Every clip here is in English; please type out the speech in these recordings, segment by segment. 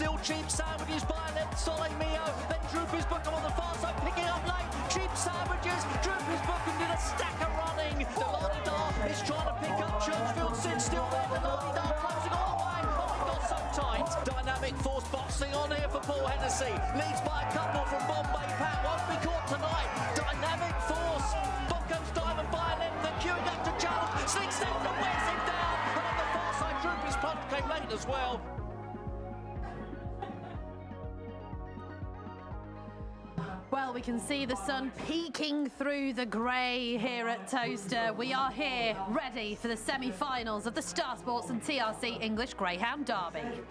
Still Cheap Sandwiches by a left, Soleil Mio. Then Droopy's Bookham on the far side, picking up late. Cheap Sandwiches, Droopy's Bookham did a stack of running. Delanidar is trying to pick up Churchfield Sid, still there. Delanidar closing all the way. Oh, it got so tight. Dynamic Force boxing on here for Paul Hennessy. Leads by a couple from Bombay Pat. Won't be caught tonight. Dynamic Force. Bookham's diving by a length. The queuing up to challenge. Sneaks down and wears him down. And on the far side, Droopy's punch came late as well. Well, we can see the sun peeking through the grey here at Towcester. We are here ready for the semi-finals of the Star Sports and TRC English Greyhound Derby.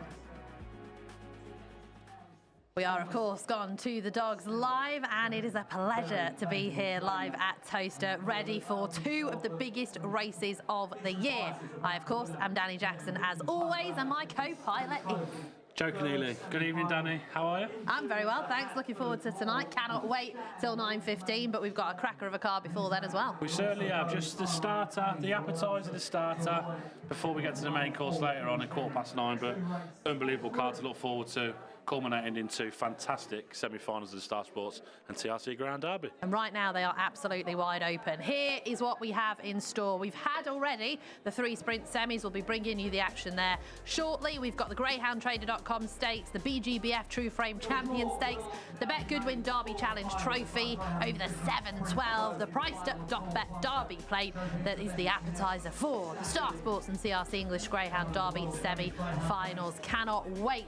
We are, of course, gone to the Dogs live, and it is a pleasure to be here live at Towcester, ready for two of the biggest races of the year. I, of course, am Danny Jackson, as always, and my co-pilot is... Joe Keneally. Good evening, Danny. How are you? I'm very well, thanks. Looking forward to tonight. Cannot wait till 9:15, but we've got a cracker of a card before then as well. We certainly have. Just the starter, the appetiser, the starter, before we get to the main course later on at 9:15. But unbelievable card to look forward to, culminating into fantastic semi-finals of the Star Sports and TRC Greyhound Derby. And right now they are absolutely wide open. Here is what we have in store. We've had already the 3 sprint semis. We'll be bringing you the action there shortly. We've got the GreyhoundTrader.com stakes, the BGBF True Frame Champion Stakes, the Bet Goodwin Derby Challenge Trophy over the 7-12, the Priced Up Bet Derby Plate that is the appetiser for the Star Sports and CRC English Greyhound Derby semi-finals. Cannot wait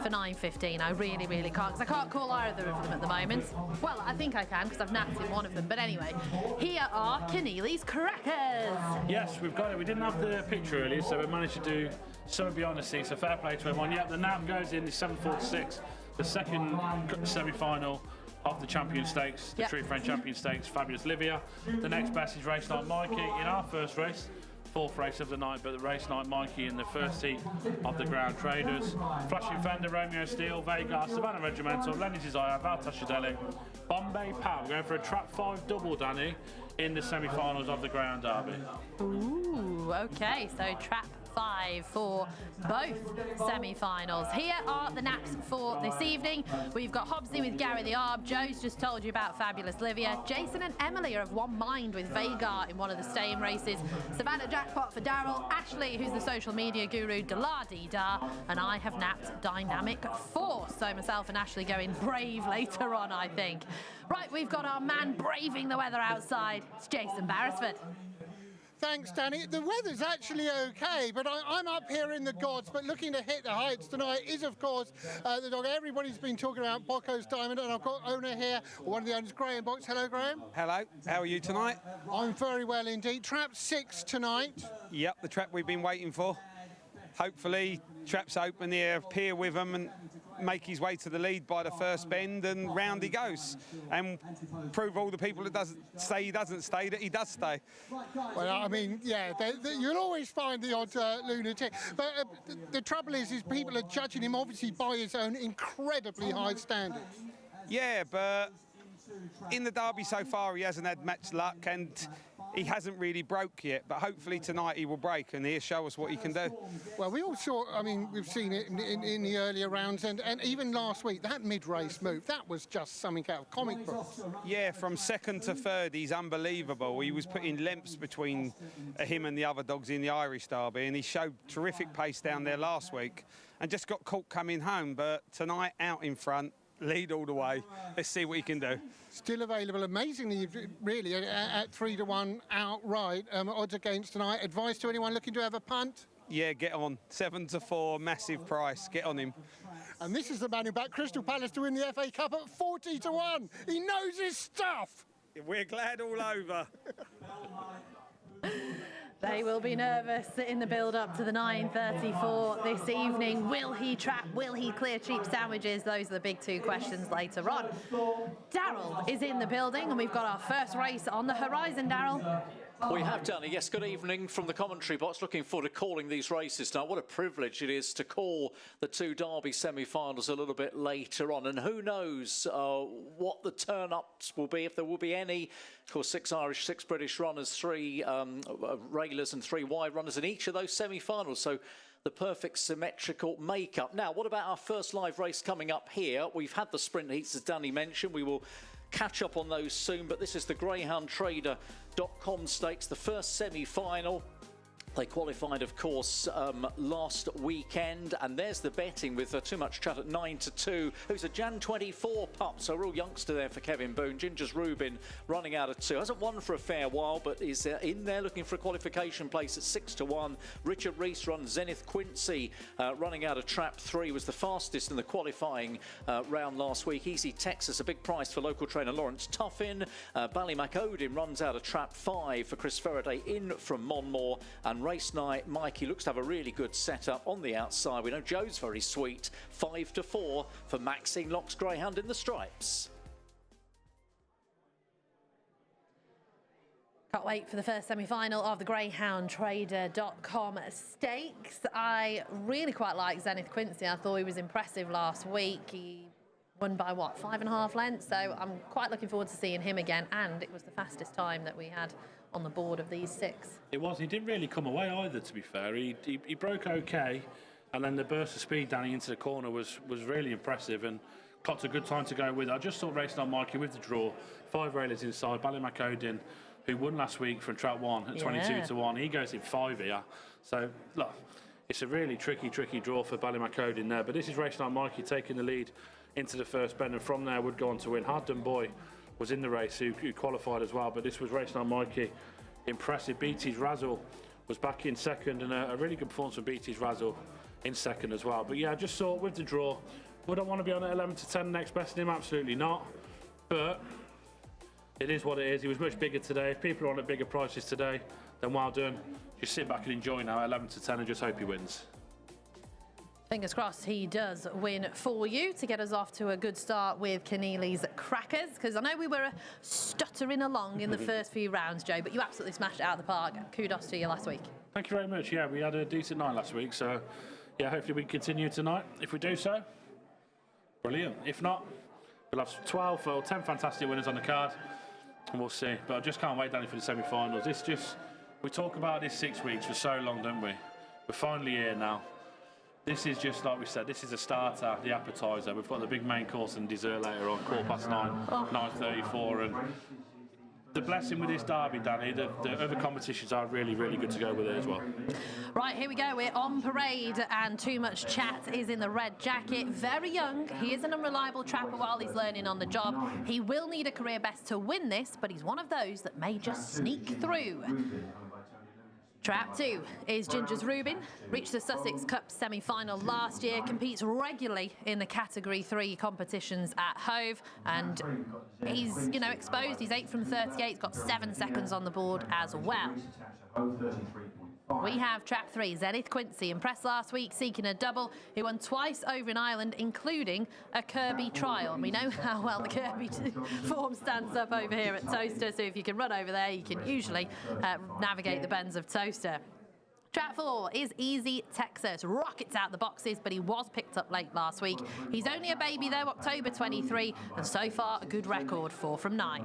for 9:15. I really, really can't, because I can't call either of them at the moment. Well, I think I can, because I've napped in one of them. But anyway, here are Keneally's crackers. Yes, we've got it. We didn't have the picture earlier, so we managed to do something behind the scenes. So fair play to everyone. Yep, the nap goes in the 746, the second semi-final of the Champion Stakes, the True Frame Champion Stakes. Fabulous Livia. The next best is Race Night Mikey in our first race. 4th race of the night, but the Race Night Mikey in the first heat of the Ground Traders. Flashing Fender, Romeo Steel, Vega, Savannah Regimental, Lenny Desire, Valtashadeli, Bombay Power. Going for a Trap 5 double, Danny, in the semi-finals of the Greyhound Derby. Ooh, okay, so Trap 5 for both semi-finals. Here are the naps for this evening. We've got Hobbsy with Gary the Arb. Joe's just told you about Fabulous Livia. Jason and Emily are of one mind with Vagar in one of the staying races. Savannah Jackpot for Daryl. Ashley, who's the social media guru, Da-la-dee-da. And I have napped Dynamic Force. So myself and Ashley going brave later on, I think. Right, we've got our man braving the weather outside. It's Jason Barrisford. Thanks, Danny. The weather's actually okay, but I'm up here in the gods, but looking to hit the heights tonight is, of course, the dog. Everybody's been talking about Bocco's Diamond, and I've got owner here, one of the owners, Graham Box. Hello, Graham. Hello. How are you tonight? I'm very well indeed. Trap 6 tonight. Yep, the trap we've been waiting for. Hopefully, trap's open here, appear with him and make his way to the lead by the first bend, and round he goes. And prove all the people that doesn't say he doesn't stay that he does stay. Well, I mean, yeah, you'll always find the odd lunatic. But the trouble is people are judging him obviously by his own incredibly high standards. Yeah, but in the Derby so far, he hasn't had much luck, and he hasn't really broke yet, but hopefully tonight he will break and he'll show us what he can do. Well, we all saw, I mean, we've seen it in the earlier rounds, and even last week, that mid-race move, that was just something out of comic books. Yeah, from second to third, he's unbelievable. He was putting lengths between him and the other dogs in the Irish Derby, and he showed terrific pace down there last week and just got caught coming home, but tonight out in front, lead all the way. Let's see what he can do. Still available, amazingly, really, at 3-1 outright. Odds against tonight. Advice to anyone looking to have a punt? Yeah, get on. 7-4, massive price. Get on him. And this is the man who backed Crystal Palace to win the FA Cup at 40-1. He knows his stuff. We're glad all over. They will be nervous in the build-up to the 9:34 this evening. Will he trap? Will he clear Cheap Sandwiches? Those are the big two questions later on. Daryl is in the building, and we've got our first race on the horizon, Daryl. We have done it. Yes, good evening from the commentary box. Looking forward to calling these races now. What a privilege it is to call the two Derby semi-finals a little bit later on. And who knows what the turn-ups will be, if there will be any. Of course, 6 Irish, 6 British runners, 3 railers and 3 wide runners in each of those semi-finals. So the perfect symmetrical makeup. Now, what about our first live race coming up here? We've had the sprint heats, as Danny mentioned. We will catch up on those soon, but this is the Greyhound Trader.com stakes, the first semi-final. They qualified, of course, last weekend, and there's the betting with too much chat at 9-2. Who's a Jan 24 pup, so a real youngster there for Kevin Boone. Ginger's Rubin running out of 2. Hasn't won for a fair while, but is in there looking for a qualification place at 6-1. Richard Rees runs Zenith Quincy, running out of trap 3, was the fastest in the qualifying round last week. Easy Texas, a big price for local trainer Lawrence Tuffin. Ballymacodin runs out of trap 5 for Chris Faraday in from Monmore, and Race Night Mikey looks to have a really good setup on the outside. We know Joe's very sweet. 5-4 for Maxine Locke's Greyhound in the stripes. Can't wait for the first semi-final of the Greyhound Trader.com stakes. I really quite like Zenith Quincy. I thought he was impressive last week. He won by, what, 5.5 lengths? So I'm quite looking forward to seeing him again. And it was the fastest time that we had on the board of these 6. It was. He didn't really come away either, to be fair. He broke okay, and then the burst of speed, Danny, into the corner was really impressive, and got a good time to go with. I just thought Racing on Mikey with the draw, 5 railers inside. Ballymacodin, who won last week from trap 1 at 22-1, he goes in 5 here. So, look, it's a really tricky draw for Ballymacodin there. But this is Racing on Mikey taking the lead into the first bend, and from there would go on to win. Hard Done Boy was in the race, who qualified as well, but this was Racing on Mikey. Impressive. BT's Razzle was back in second, and a really good performance from BT's Razzle in second as well. But yeah, I just thought with the draw, would I want to be on at 11-10 next best in him? Absolutely not. But it is what it is. He was much bigger today. If people are on at bigger prices today, then well done. Just sit back and enjoy now at 11-10 and just hope he wins. Fingers crossed he does win for you to get us off to a good start with Keneally's Crackers, because I know we were stuttering along in the first few rounds, Joe, but you absolutely smashed it out of the park. Kudos to you last week. Thank you very much. Yeah, we had a decent night last week, so yeah, hopefully we can continue tonight. If we do so, brilliant. If not, we'll have 12 or 10 fantastic winners on the card, and we'll see. But I just can't wait, Danny, for the semi-finals. We talk about this 6 weeks for so long, don't we? We're finally here now. This is just like we said, this is a starter, the appetiser. We've got the big main course and dessert later on, 9:15, 9:34. And the blessing with this derby, Danny, the other competitions are really, really good to go with it as well. Right, here we go. We're on parade, and Too Much Chat is in the red jacket. Very young. He is an unreliable trapper while he's learning on the job. He will need a career best to win this, but he's one of those that may just sneak through. Trap 2 is Ginger's Rubin. Reached the Sussex Cup semi-final last year, competes regularly in the Category 3 competitions at Hove, and he's, exposed. He's 8 from 38, he's got 7 seconds on the board as well. We have Trap 3, Zenith Quincy, impressed last week, seeking a double. He won twice over in Ireland, including a Kirby trial. And we know how well the Kirby form stands up over here at Toaster, so if you can run over there, you can usually navigate the bends of Toaster. Trap 4 is Easy Texas. Rockets out the boxes, but he was picked up late last week. He's only a baby though, October 23, and so far a good record, 4 from 9.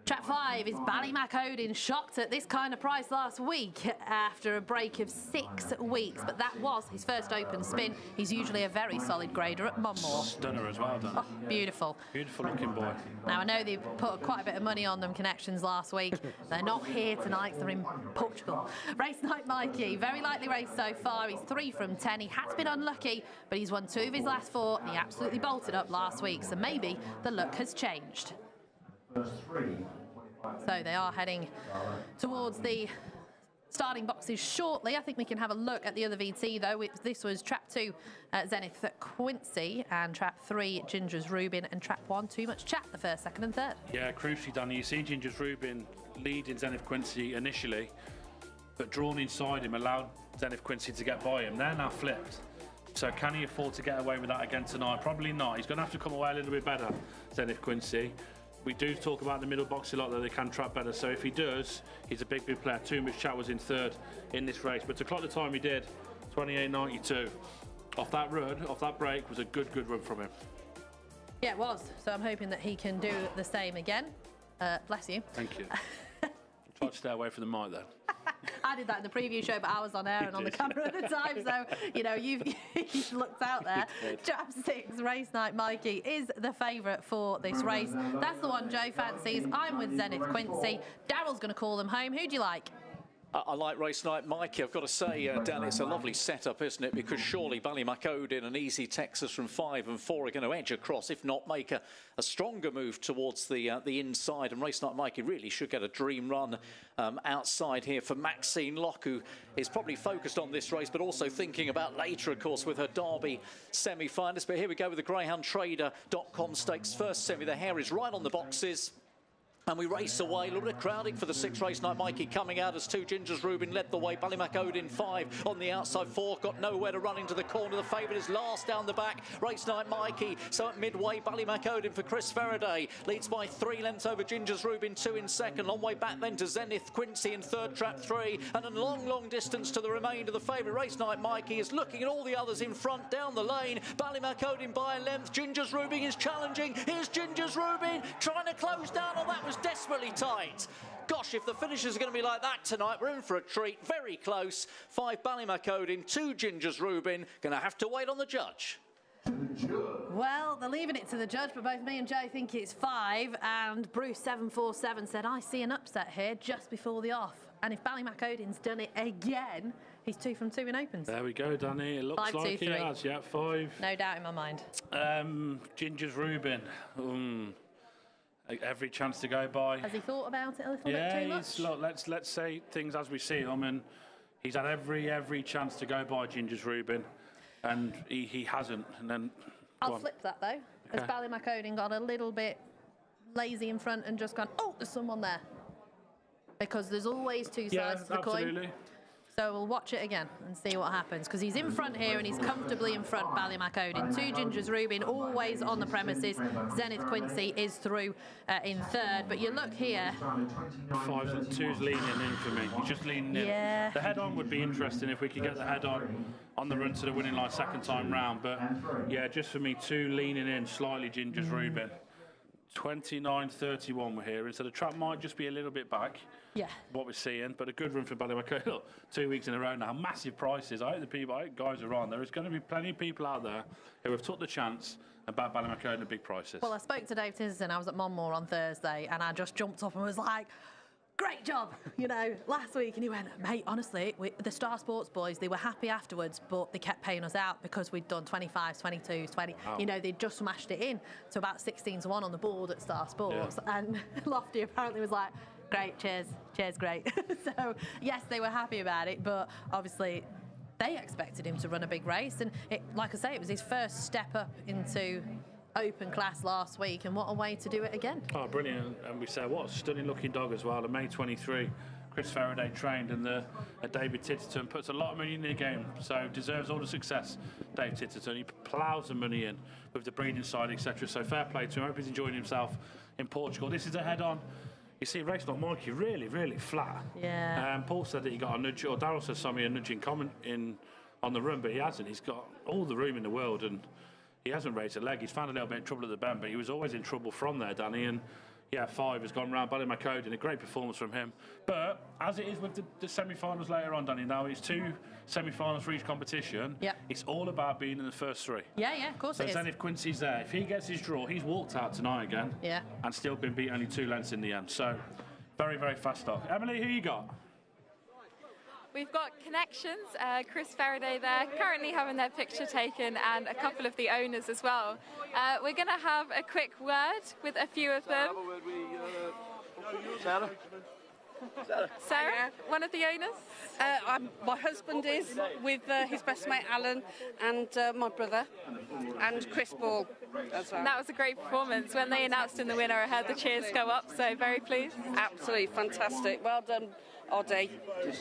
Trap 5 is Ballymacodin, shocked at this kind of price last week after a break of 6 weeks, but that was his first open spin. He's usually a very solid grader at Monmore. Stunner as well, done. Oh, beautiful. Beautiful looking boy. Now, I know they put quite a bit of money on them connections last week. They're not here tonight, they're in Portugal. Race Night Mikey, very lightly raced so far. He's 3 from 10. He has been unlucky, but he's won 2 of his last 4, and he absolutely bolted up last week, so maybe the luck has changed. So they are heading towards the starting boxes shortly. I think we can have a look at the other VT though. This was Trap 2 Zenith Quincy, and Trap 3 Ginger's Rubin, and Trap 1 Too Much Chat, the first, second and third. Yeah, crucially, Danny, you see Ginger's Rubin leading Zenith Quincy initially, but drawn inside him allowed Zenith Quincy to get by him. They're now flipped. So can he afford to get away with that again tonight? Probably not. He's going to have to come away a little bit better, Zenith Quincy. we do talk about the middle box a lot, that they can trap better. So if he does, he's a big player. Too Much Chat was in third in this race, but to clock the time he did, 28.92, off that run, off that break, was a good run from him. Yeah, it was. So I'm hoping that he can do the same again. Bless you. Thank you. Try to stay away from the mic then. I did that in the preview show, but I was on air and on the camera at the time, so, you know, you've looked out there. Trap 6, Race Night Mikey, is the favourite for this race. That's the one Joe fancies. I'm with Zenith Quincy. Daryl's going to call them home. Who do you like? I like Race Night Mikey. I've got to say, Dan, it's a lovely setup, isn't it? Because surely Ballymacodin and Easy Texas from 5 and 4 are going to edge across, if not make a stronger move towards the inside. And Race Night Mikey really should get a dream run outside here for Maxine Locke, who is probably focused on this race, but also thinking about later, of course, with her Derby semi-finalist. But here we go with the GreyhoundTrader.com Stakes first semi. The hair is right on the boxes. And we race away. A little bit of crowding for the 6th Race Night Mikey coming out as 2 Gingers Rubin led the way. Ballymacodin 5 on the outside. 4 got nowhere to run into the corner. The favourite is last down the back. Race Night Mikey. So at midway, Ballymacodin for Chris Faraday leads by 3 lengths over Gingers Rubin, 2 in second. Long way back then to Zenith Quincy in third, Trap 3. And a long distance to the remainder. The favourite Race Night Mikey is looking at all the others in front down the lane. Ballymacodin by a length. Gingers Rubin is challenging. Here's Gingers Rubin trying to close down. Oh, that was desperately tight. Gosh, if the finishers are going to be like that tonight, we're in for a treat. Very close. 5 Ballymacodin, 2 Gingers Rubin. Going to have to wait on the judge. Well, they're leaving it to the judge, but both me and Joe think it's 5. And Bruce 747 said, I see an upset here just before the off. And if Ballymacodin's done it again, he's 2 from 2 in opens. There we go, Danny. It looks 5, like 2, he 3. has. Yeah, 5. No doubt in my mind. Gingers Rubin. Every chance to go by. Has he thought about it a little bit too much? Look, let's say things as we see them, and he's had every chance to go by Gingers Rubin, and he hasn't. And then I'll flip that though. Has Okay. Ballymacodin got a little bit lazy in front and just gone, oh, there's someone there? Because there's always 2 sides to the absolutely. coin. So we'll watch it again and see what happens, because he's in front here and he's comfortably in front, Ballymacodin. 2 Gingers Rubin, always on the premises. Zenith Quincy is through in third. But you look here. 5's and 2's leaning in for me. He's just leaning in. Yeah. The head-on would be interesting if we could get the head-on the run to the winning line second time round. But, yeah, just for me, 2 leaning in, slightly Gingers Rubin. 29.31 we're here, and so the trap might just be a little bit back. Yeah. What we're seeing, but a good run for Ballymacodin. Look, 2 weeks in a row now, massive prices. I hope guys are on. There is going to be plenty of people out there who have took the chance about Ballymacodin at big prices. Well, I spoke to Dave Tiverton. I was at Monmore on Thursday, and I just jumped up and was like, great job, you know, last week. And he went, mate, honestly, the Star Sports boys, they were happy afterwards, but they kept paying us out because we'd done 25s, 22s, 20. Wow. You know, they'd just smashed it in to about 16 to 1 on the board at Star Sports. Yeah. And Lofty apparently was like, great, cheers, great. So, yes, they were happy about it, but obviously they expected him to run a big race. And like I say, it was his first step up into open class last week, and what a way to do it again. Oh, brilliant. And we say, what a stunning looking dog as well. The May 23, Chris Faraday trained, and David Titterton puts a lot of money in the game, so deserves all the success, Dave Titterton. He ploughs the money in with the breeding side, etc. So fair play to him. I hope he's enjoying himself in Portugal. This is a head-on. You see, Race Night Mikey really flat. Yeah. Paul said that he got a nudge, or Darryl said something, a nudge in comment on the run, but he hasn't. He's got all the room in the world, and he hasn't raised a leg. He's found a little bit of trouble at the bend, but he was always in trouble from there, Danny. And yeah, 5 has gone round Ballymacodin. A great performance from him. But as it is with the semi-finals later on, Danny, now it's 2 semi-finals for each competition. Yep. It's all about being in the first 3. Yeah, of course So it is. Zenith Quincy's there. If he gets his draw, he's walked out tonight again. Yeah. And still been beat only 2 lengths in the end. So very fast stock. Emily, who you got? We've got Connections, Chris Faraday there, currently having their picture taken, and a couple of the owners as well. We're going to have a quick word with a few of them. Sarah, one of the owners? My husband is with his best mate Alan and my brother and Chris Ball as well. That was a great performance. When they announced him the winner, I heard the cheers go up, so very pleased. Absolutely fantastic. Well done, Oddie.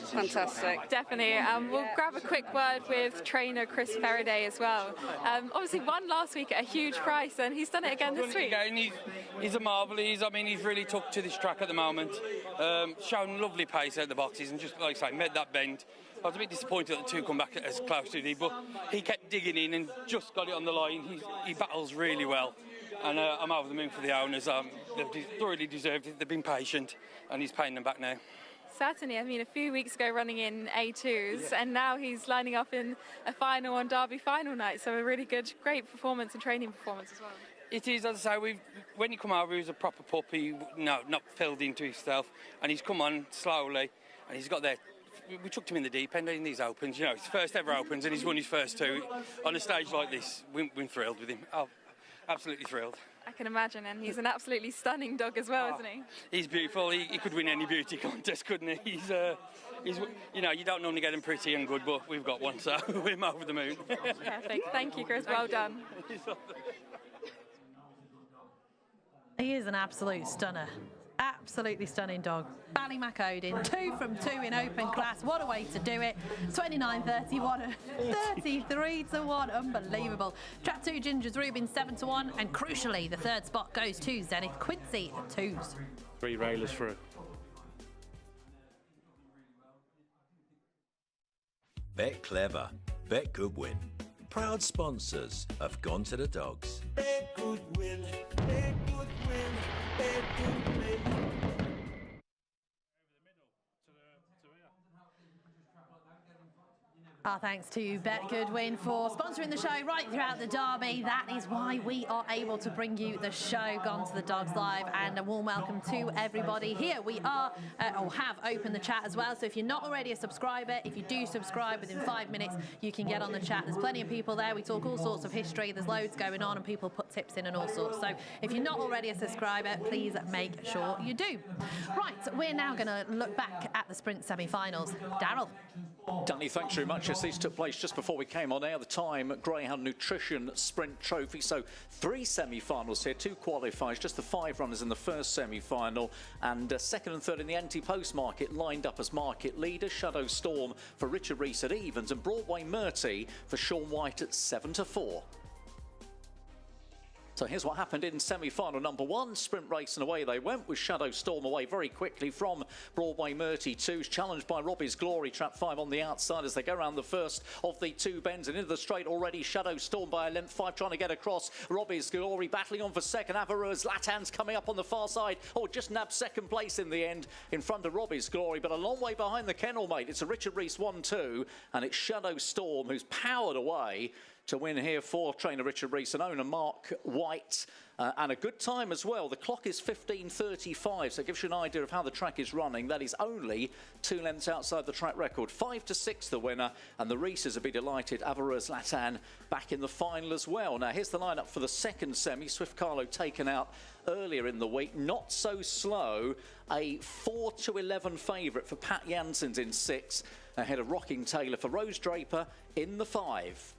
Fantastic. Definitely. We'll grab a quick word with trainer Chris Faraday as well. Obviously won last week at a huge price, and he's done it again this week. Again, he's a marvel. He's really took to this track at the moment. Shown lovely pace out the boxes and just, like I say, made that bend. I was a bit disappointed that the two come back as close to it, but he kept digging in and just got it on the line. He battles really well. And I'm over the moon for the owners. They've thoroughly deserved it. They've been patient, and he's paying them back now. Certainly. I mean, a few weeks ago running in A2s, and now he's lining up in a final on Derby final night. So a really great performance and training performance as well. It is, as I say, when he come over, he was a proper puppy, not filled into himself, and he's come on slowly, and he's got there. We chucked him in the deep end in these opens, his first ever opens, and he's won his first two. On a stage like this, we're thrilled with him. Oh, absolutely thrilled. I can imagine, and he's an absolutely stunning dog as well, isn't he? He's beautiful. He could win any beauty contest, couldn't he? He's you don't normally get him pretty and good, but we've got one, so we're over the moon. Perfect. Thank you, Chris. Well done. He is an absolute stunner. Absolutely stunning dog. Ballymac Odin, 2 from 2 in open class. What a way to do it. 29-31, 33-1. Unbelievable. Trap 2 Gingers Rubin 7-1. And crucially, the third spot goes to Zenith Quincy at 2s. 3 railers through. Bet Clever, Bet Goodwin. Proud sponsors of Gone to the Dogs. Bet Goodwin, Bet Goodwin, Bet Goodwin. Our thanks to Bet Goodwin for sponsoring the show right throughout the derby. That is why we are able to bring you the show Gone to the Dogs live, and a warm welcome to everybody here. We are, or have opened the chat as well, so if you're not already a subscriber, if you do subscribe within 5 minutes, you can get on the chat. There's plenty of people there. We talk all sorts of history. There's loads going on, and people put tips in and all sorts. So if you're not already a subscriber, please make sure you do. Right, we're now going to look back at the sprint semi-finals. Daryl. Danny, thanks very much. Yes, these took place just before we came on air. The time Greyhound Nutrition Sprint Trophy. So 3 semi-finals here, 2 qualifiers, just the 5 runners in the first semi-final, and second and third in the anti-post market lined up as market leader. Shadow Storm for Richard Rees at evens, and Broadway Murty for Sean White at 7-4. So here's what happened in semi-final number 1. Sprint race and away they went, with Shadow Storm away very quickly from Broadway Murty 2. Challenged by Robbie's Glory, trap 5 on the outside as they go around the first of the 2 bends. And into the straight already, Shadow Storm by a length 5 trying to get across. Robbie's Glory battling on for second. Avarua Zlatan's coming up on the far side. Oh, just nabbed second place in the end in front of Robbie's Glory, but a long way behind the kennel mate. It's a Richard Rees 1-2, and it's Shadow Storm who's powered away to win here for trainer Richard Rees and owner Mark White. And a good time as well. The clock is 15:35, so it gives you an idea of how the track is running. That is only 2 lengths outside the track record. 5-6 the winner, and the Reeses will be delighted. Avarua Zlatan back in the final as well. Now here's the lineup for the second semi. Swift Carlo taken out earlier in the week. Not so slow. A 4-11 favourite for Pat Janssens in 6, ahead of Rocking Taylor for Rose Draper in the 5.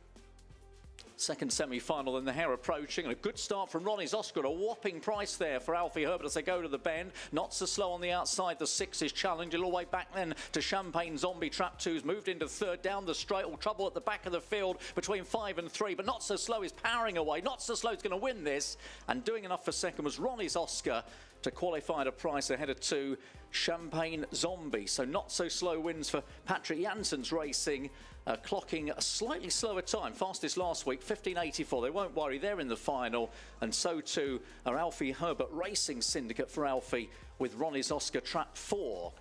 Second semi-final, and the hair approaching, and a good start from Ronnie's Oscar. A whopping price there for Alfie Herbert as they go to the bend. Not so slow on the outside. The 6 is challenging all the way back then to Champagne Zombie. Trap 2's moved into third down the straight. All trouble at the back of the field between 5 and 3, but Not So Slow is powering away. Not So Slow is going to win this, and doing enough for second was Ronnie's Oscar to qualify at a price ahead of 2 Champagne Zombie. So Not So Slow wins for Patrick Janssens Racing, clocking a slightly slower time. Fastest last week, 15:84. They won't worry, they're in the final, and so too are Alfie Herbert Racing Syndicate for Alfie with Ronnie's Oscar trap 4.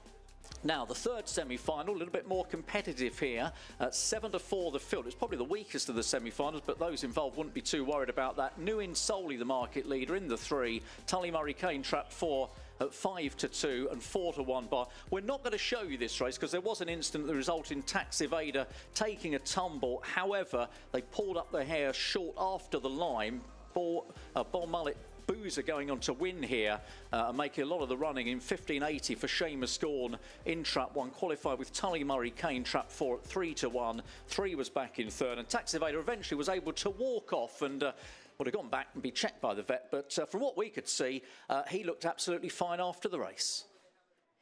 Now, the third semi-final, a little bit more competitive here. At 7-4 the field. It's probably the weakest of the semi-finals, but those involved wouldn't be too worried about that. Nguyen Soley, the market leader in the 3. Tully Murray Kane, trap 4 at 5-2 and 4-1 bar. We're not going to show you this race because there was an incident that resulted in Tax Evader taking a tumble. However, they pulled up the hare short after the line. Ball Mullet Boozer going on to win here and making a lot of the running in 15.80 for Seamus Gorn in trap 1. Qualified with Tully Murray Kane trap 4 at 3-1. 3 was back in third, and Tax Evader eventually was able to walk off and would have gone back and be checked by the vet. But from what we could see, he looked absolutely fine after the race.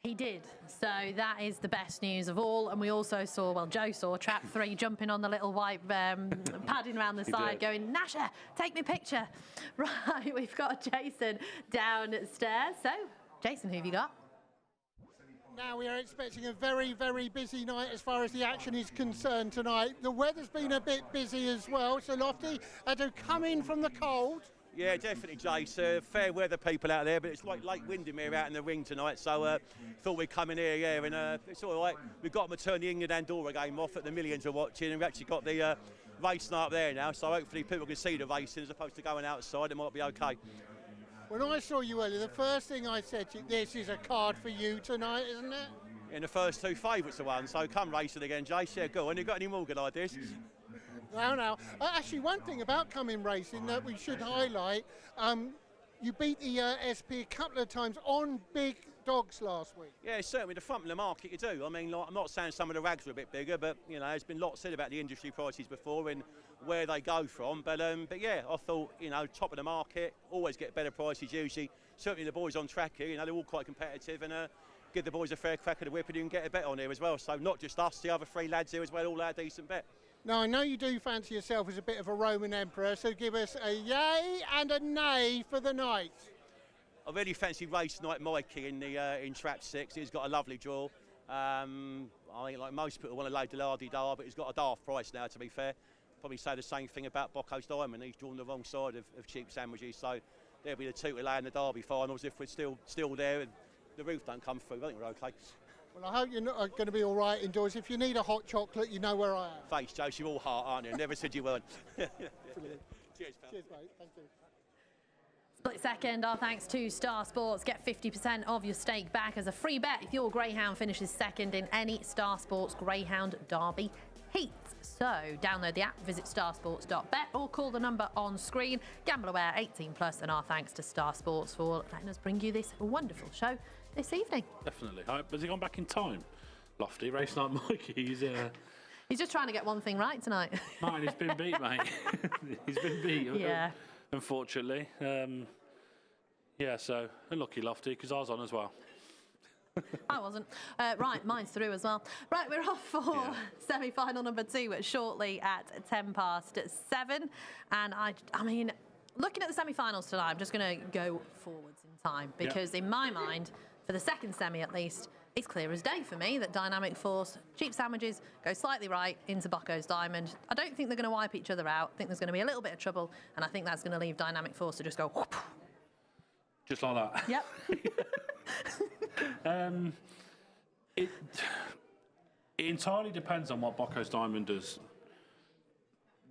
He did. So that is the best news of all. And we also saw, well, Joe saw trap 3 jumping on the little white padding around the side going, Nasha, take me picture. Right, we've got Jason downstairs. So, Jason, who have you got? Now we are expecting a very, very busy night as far as the action is concerned tonight. The weather's been a bit busy as well, so Lofty had to come in from the cold. Yeah, definitely, Jace. Fair weather people out there, but it's like late Windermere out in the ring tonight, so thought we'd come in here, yeah, and it's all right. We've got to turn the England-Andorra game off that the millions are watching, and we've actually got the race night up there now, so hopefully people can see the racing as opposed to going outside. It might be okay. When I saw you earlier, the first thing I said to you, this is a card for you tonight, isn't it? In the first 2 favourites are one, so come racing again, Jace. Yeah, go on. You got any more good ideas? No. Actually, one thing about coming racing that we should highlight, you beat the SP a couple of times on big dogs last week. Yeah, certainly the front of the market you do. I mean, like, I'm not saying some of the rags are a bit bigger, but you know, there's been lots said about the industry prices before and where they go from. But yeah, I thought, you know, top of the market, always get better prices usually. Certainly the boys on track here, you know, they're all quite competitive, and give the boys a fair crack at the whip and you can get a bet on here as well. So not just us, the other 3 lads here as well, all our decent bet. Now, I know you do fancy yourself as a bit of a Roman emperor, so give us a yay and a nay for the night. I really fancy race night Mikey in trap 6. He's got a lovely draw. I think like most people want to lay Delardi-Dar, but he's got a daft price now, to be fair. Probably say the same thing about Bocco's Diamond. He's drawn the wrong side of cheap sandwiches, so there'll be the 2 to lay in the Derby finals if we're still there and the roof don't come through. I think we're okay. Well, I hope you're going to be all right indoors. If you need a hot chocolate, you know where I am. Thanks, Joe. You're all heart, aren't you? Never said you weren't. Brilliant. Cheers, pal. Cheers, mate. Thank you. Split second, our thanks to Star Sports. Get 50% of your stake back as a free bet if your Greyhound finishes second in any Star Sports Greyhound Derby heat. So download the app, visit starsports.bet or call the number on screen. Gamble aware 18+, and our thanks to Star Sports for letting us bring you this wonderful show this evening. Definitely. Has he gone back in time? Lofty, race night Mikey. He's just trying to get one thing right tonight. Mine, he's been beat, mate. He's been beat. Yeah. Unfortunately. Yeah, so unlucky Lofty, because I was on as well. I wasn't. Right, mine's through as well. Right, we're off for semi-final number 2 shortly at 7:07. And I mean, looking at the semi-finals tonight, I'm just going to go forwards in time because in my mind, for the second semi at least, it's clear as day for me that Dynamic Force, cheap sandwiches, go slightly right into Bocco's Diamond. I don't think they're going to wipe each other out. I think there's going to be a little bit of trouble, and I think that's going to leave Dynamic Force to just go whoop. Just like that. Yep. It entirely depends on what Bocco's Diamond does.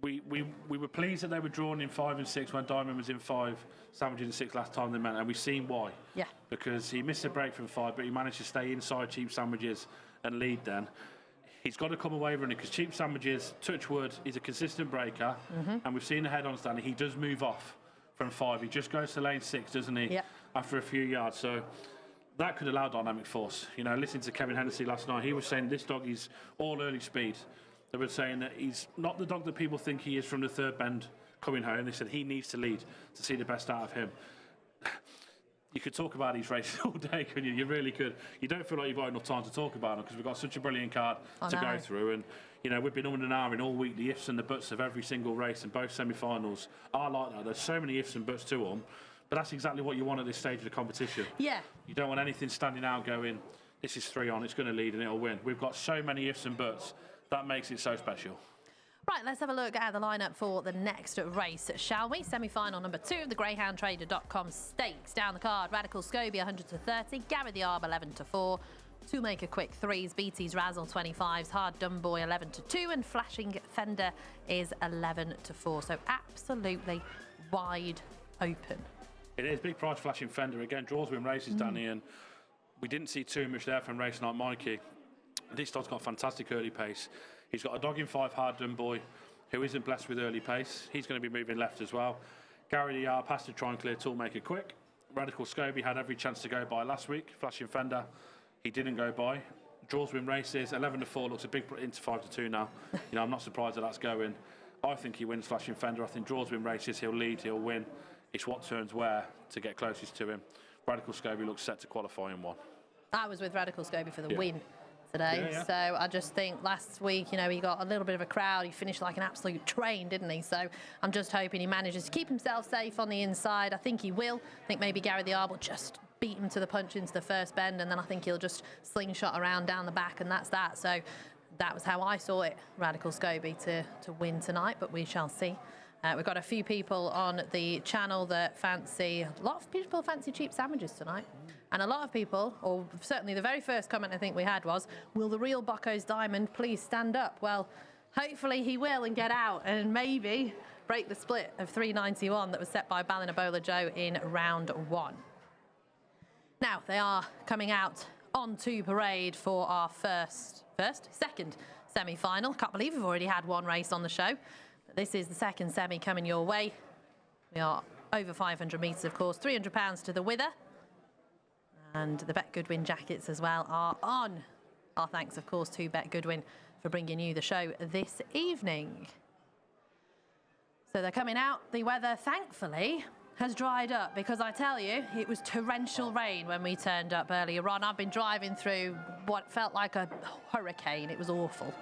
We were pleased that they were drawn in 5 and 6 when Diamond was in 5, sandwiches in 6 last time they met, and we've seen why. Yeah. Because he missed a break from 5, but he managed to stay inside cheap sandwiches and lead then. He's got to come away running because cheap sandwiches, touch wood, is a consistent breaker, and we've seen the head-on standing. He does move off from 5. He just goes to lane 6, doesn't he? Yeah. After a few yards. So that could allow Dynamic Force. You know, listening to Kevin Hennessy last night, he was saying this dog is all early speed. They were saying that he's not the dog that people think he is from the third bend coming home. They said he needs to lead to see the best out of him. You could talk about these races all day, couldn't you? You really could. You don't feel like you've got enough time to talk about them because we've got such a brilliant card to go through. And, you know, we've been on and hour in all week, the ifs and the buts of every single race, and both semi-finals are like that. There's so many ifs and buts to them, but that's exactly what you want at this stage of the competition. Yeah. You don't want anything standing out going, this is 3 on, it's going to lead and it'll win. We've got so many ifs and buts. That makes it so special. Right, let's have a look at the lineup for the next race, shall we? Semi-final number 2 of the GreyhoundTrader.com Stakes. Down the card, Radical Scobie 100 to 30, Gary the Arb 11 to 4, Two Maker Quick 3s, BT's Razzle 25s, Hard Dumb Boy 11 to 2, and Flashing Fender is 11 to 4. So absolutely wide open. It is big price Flashing Fender again. Draws win races, Danny, and we didn't see too much there from racing like Mikey. This dog's got fantastic early pace. He's got a dog in 5, Hard Dumb Boy, who isn't blessed with early pace. He's going to be moving left as well. Gary the Arb has to try and clear Toolmaker quick. Radical Scobie had every chance to go by last week. Flashing Fender, he didn't go by. Draws win races, 11-4 looks a big into 5-2 now. I'm not surprised that that's going. I think he wins Flashing Fender. I think draws win races, he'll lead, he'll win. It's what turns where to get closest to him. Radical Scobie looks set to qualify in 1. I was with Radical Scobie for the win today. So I just think last week, he got a little bit of a crowd. He finished like an absolute train, didn't he? So I'm just hoping he manages to keep himself safe on the inside. I think he will. I think maybe Gary the Arb will just beat him to the punch into the first bend, and then I think he'll just slingshot around down the back, and that's that. So that was how I saw it, Radical Scobie to win tonight, but we shall see. We've got a few people on the channel that fancy, a lot of people fancy cheap sandwiches tonight. And a lot of people, or certainly the very first comment I think we had was, will the real Bocco's Diamond please stand up? Well, hopefully he will and get out and maybe break the split of 391 that was set by Ballinabola Joe in round 1. Now, they are coming out onto parade for our second semi-final. Can't believe we've already had one race on the show. This is the second semi coming your way. We are over 500 metres, of course, £300 to the wither. And the Bet Goodwin jackets as well are on. Our thanks, of course, to Bet Goodwin for bringing you the show this evening. So they're coming out. The weather, thankfully, has dried up, because I tell you, it was torrential rain when we turned up earlier on. I've been driving through what felt like a hurricane. It was awful.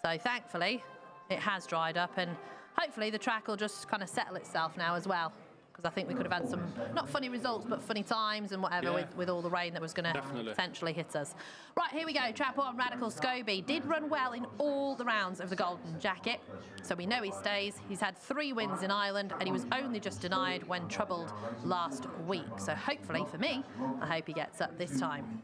So thankfully, it has dried up, and hopefully the track will just kind of settle itself now as well, because I think we could have had some, not funny results, but funny times and whatever with all the rain that was going to potentially hit us. Right, here we go. Trap 1, Radical Scobie did run well in all the rounds of the Golden Jacket, so we know he stays. He's had 3 wins in Ireland, and he was only just denied when troubled last week. So hopefully, for me, I hope he gets up this time.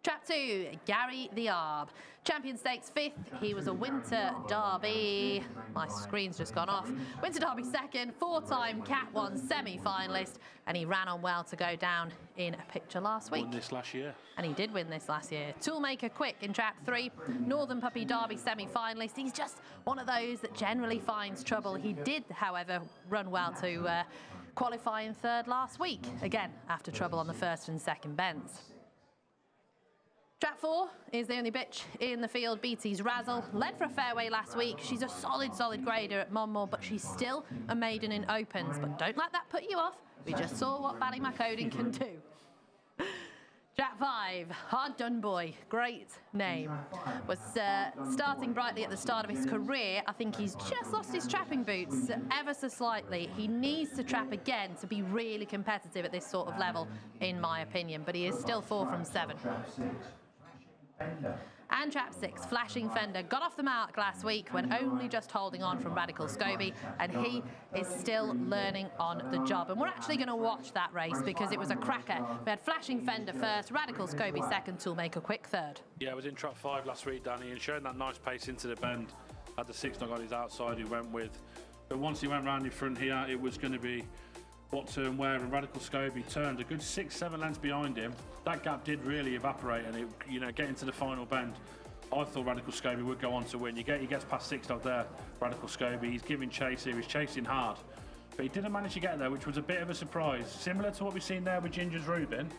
Trap 2, Gary the Arb. Champion Stakes 5th. He was a Winter Derby. My screen's just gone off. Winter Derby 2nd, 4-time Cat 1 semi-finalist, and he ran on well to go down in a picture last week. Won this last year. And he did win this last year. Toolmaker Quick in Trap 3, Northern Puppy Derby semi-finalist. He's just one of those that generally finds trouble. He did, however, run well to qualify in 3rd last week, again, after trouble on the 1st and 2nd bends. Trap 4 is the only bitch in the field, BT's Razzle. Led for a fairway last week. She's a solid grader at Monmore, but she's still a maiden in opens. But don't let that put you off. We just saw what Ballymacodin can do. Trap 5, Hard Done Boy, great name. Was starting brightly at the start of his career. I think he's just lost his trapping boots ever so slightly. He needs to trap again to be really competitive at this sort of level, in my opinion. But he is still 4 from 7. And Trap 6, Flashing Fender, got off the mark last week when only just holding on from Radical Scobie, and he is still learning on the job. And we're actually going to watch that race because it was a cracker. We had Flashing Fender first, Radical Scobie 2nd, Toolmaker Quick 3rd. Yeah, it was in Trap 5 last week, Danny, and showing that nice pace into the bend. Had the 6 knock on his outside he went with. But once he went round in front here, it was going to be what turn where, and Radical Scobie turned a good 6-7 lengths behind him. That gap did really evaporate, and it, getting to the final bend, I thought Radical Scobie would go on to win. He gets past 6 knock there, Radical Scobie. He's giving chase here, he's chasing hard, but he didn't manage to get there, which was a bit of a surprise. Similar to what we've seen there with Ginger's Rubin,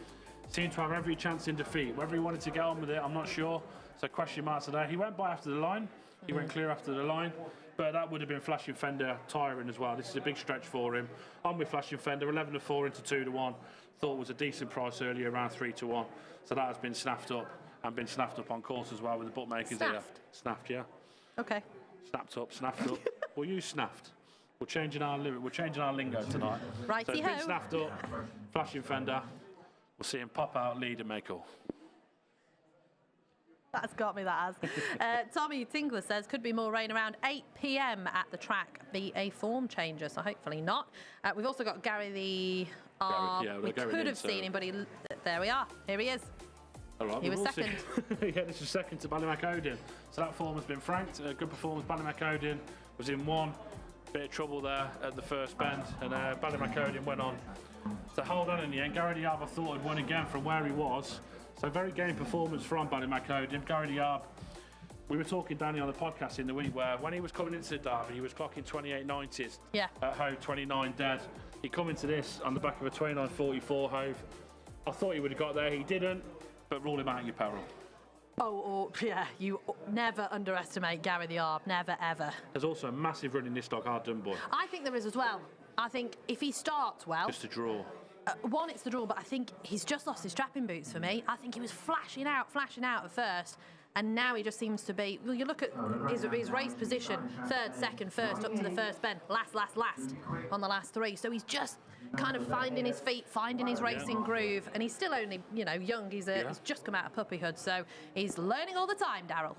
seemed to have every chance in defeat. Whether he wanted to get on with it, I'm not sure. So question marks today. He went by after the line. He went clear after the line. But that would have been Flashing Fender tiring as well. This is a big stretch for him. I'm with Flashing Fender, 11-4 into 2-1. Thought it was a decent price earlier, around 3-1. So that has been snapped up, and been snapped up on course as well with the bookmakers here. Snapped, yeah. Okay. Snapped up. We'll use snapped. We're changing our lingo tonight. Righty-ho. So it's been snapped up, Flashing Fender. We'll see him pop out, lead and make all. That's got me, that has. Tommy Tingler says, could be more rain around 8 p.m. at the track. Be a form changer, so hopefully not. We've also got Gary the Arb. We could have seen him, but there we are. Here he is. All right, he was second. Yeah, this was second to Ballymacodin. So that form has been franked. Good performance. Ballymacodin was in 1. Bit of trouble there at the first bend, and Ballymacodin went on to hold on in the end. Gary the Arb, I thought, had won again from where he was. So very game performance from Ballymacodin. Gary the Arb We were talking, Danny, on the podcast in the week where when he was coming into the derby, he was clocking 28.90s at Hove, 29 dead. He come into this on the back of a 29.44 Hove. I thought he would have got there. He didn't, but rule him out at your peril. Oh, yeah, you never underestimate Gary the Arb, never, ever. There's also a massive run in this dog, Hard Done Boy. I think there is as well. I think if he starts well... Just a draw. One, it's the draw, but I think he's just lost his strapping boots for me. I think he was flashing out at first, and now he just seems to be... Well, you look at his race position, third, second, first, up to the first bend, last on the last three. So he's just kind of finding his feet, finding his racing groove, and he's still only, young. He's just come out of puppyhood, so he's learning all the time, Daryl.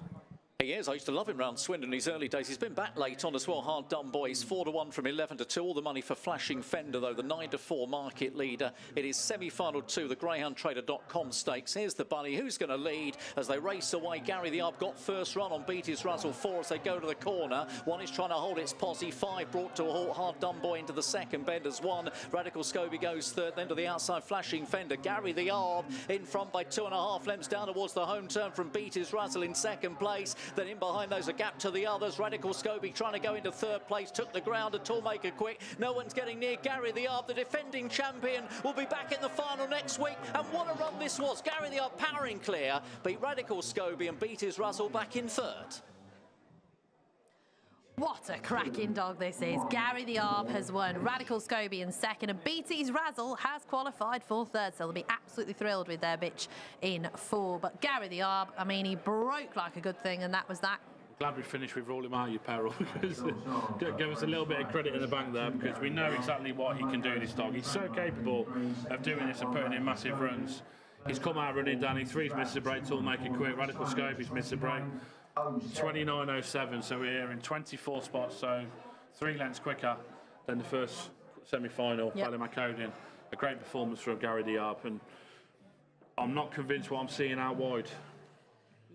He is. I used to love him round Swindon in his early days. He's been back late on as well. Hard Done Boy. He's 4-1 from 11-2. All the money for Flashing Fender, though. The 9-4 market leader. It is semi-final 2, the GreyhoundTrader.com stakes. Here's the bunny. Who's going to lead as they race away? Gary the Arb got first run on Beat His Razzle. 4 as they go to the corner. 1 is trying to hold its posse. 5 brought to a halt. Hard Done Boy into the second bend as 1. Radical Scobie goes third. Then to the outside, Flashing Fender. Gary the Arb in front by 2.5 lengths down towards the home turn from Beat His Razzle in second place. Then in behind those a gap to the others. Radical Scobie trying to go into third place, took the ground at Toolmaker Quick. No one's getting near Gary the Arb, the defending champion, will be back in the final next week. And what a run this was. Gary the Arb powering clear, beat Radical Scobie and Beat His Razzle back in third. What a cracking dog this is. Gary the Arb has won. Radical Scobie in second, and Beat His Razzle has qualified for third, so they'll be absolutely thrilled with their bitch in 4. But Gary the Arb, I mean, he broke like a good thing, and that was that. Glad we finished with Rule Him Out Your Peril, because give us a little bit of credit in the bank there, because we know exactly what he can do, this dog. He's so capable of doing this and putting in massive runs. He's come out running, Danny. 3's missed a break, Toolmaker Quick. Radical Scobie's missed a break. 29.07, so we're here in 24 spots, so 3 lengths quicker than the first semi-final. Ballymacodian. A great performance from Gary the Arb, and I'm not convinced what I'm seeing out wide.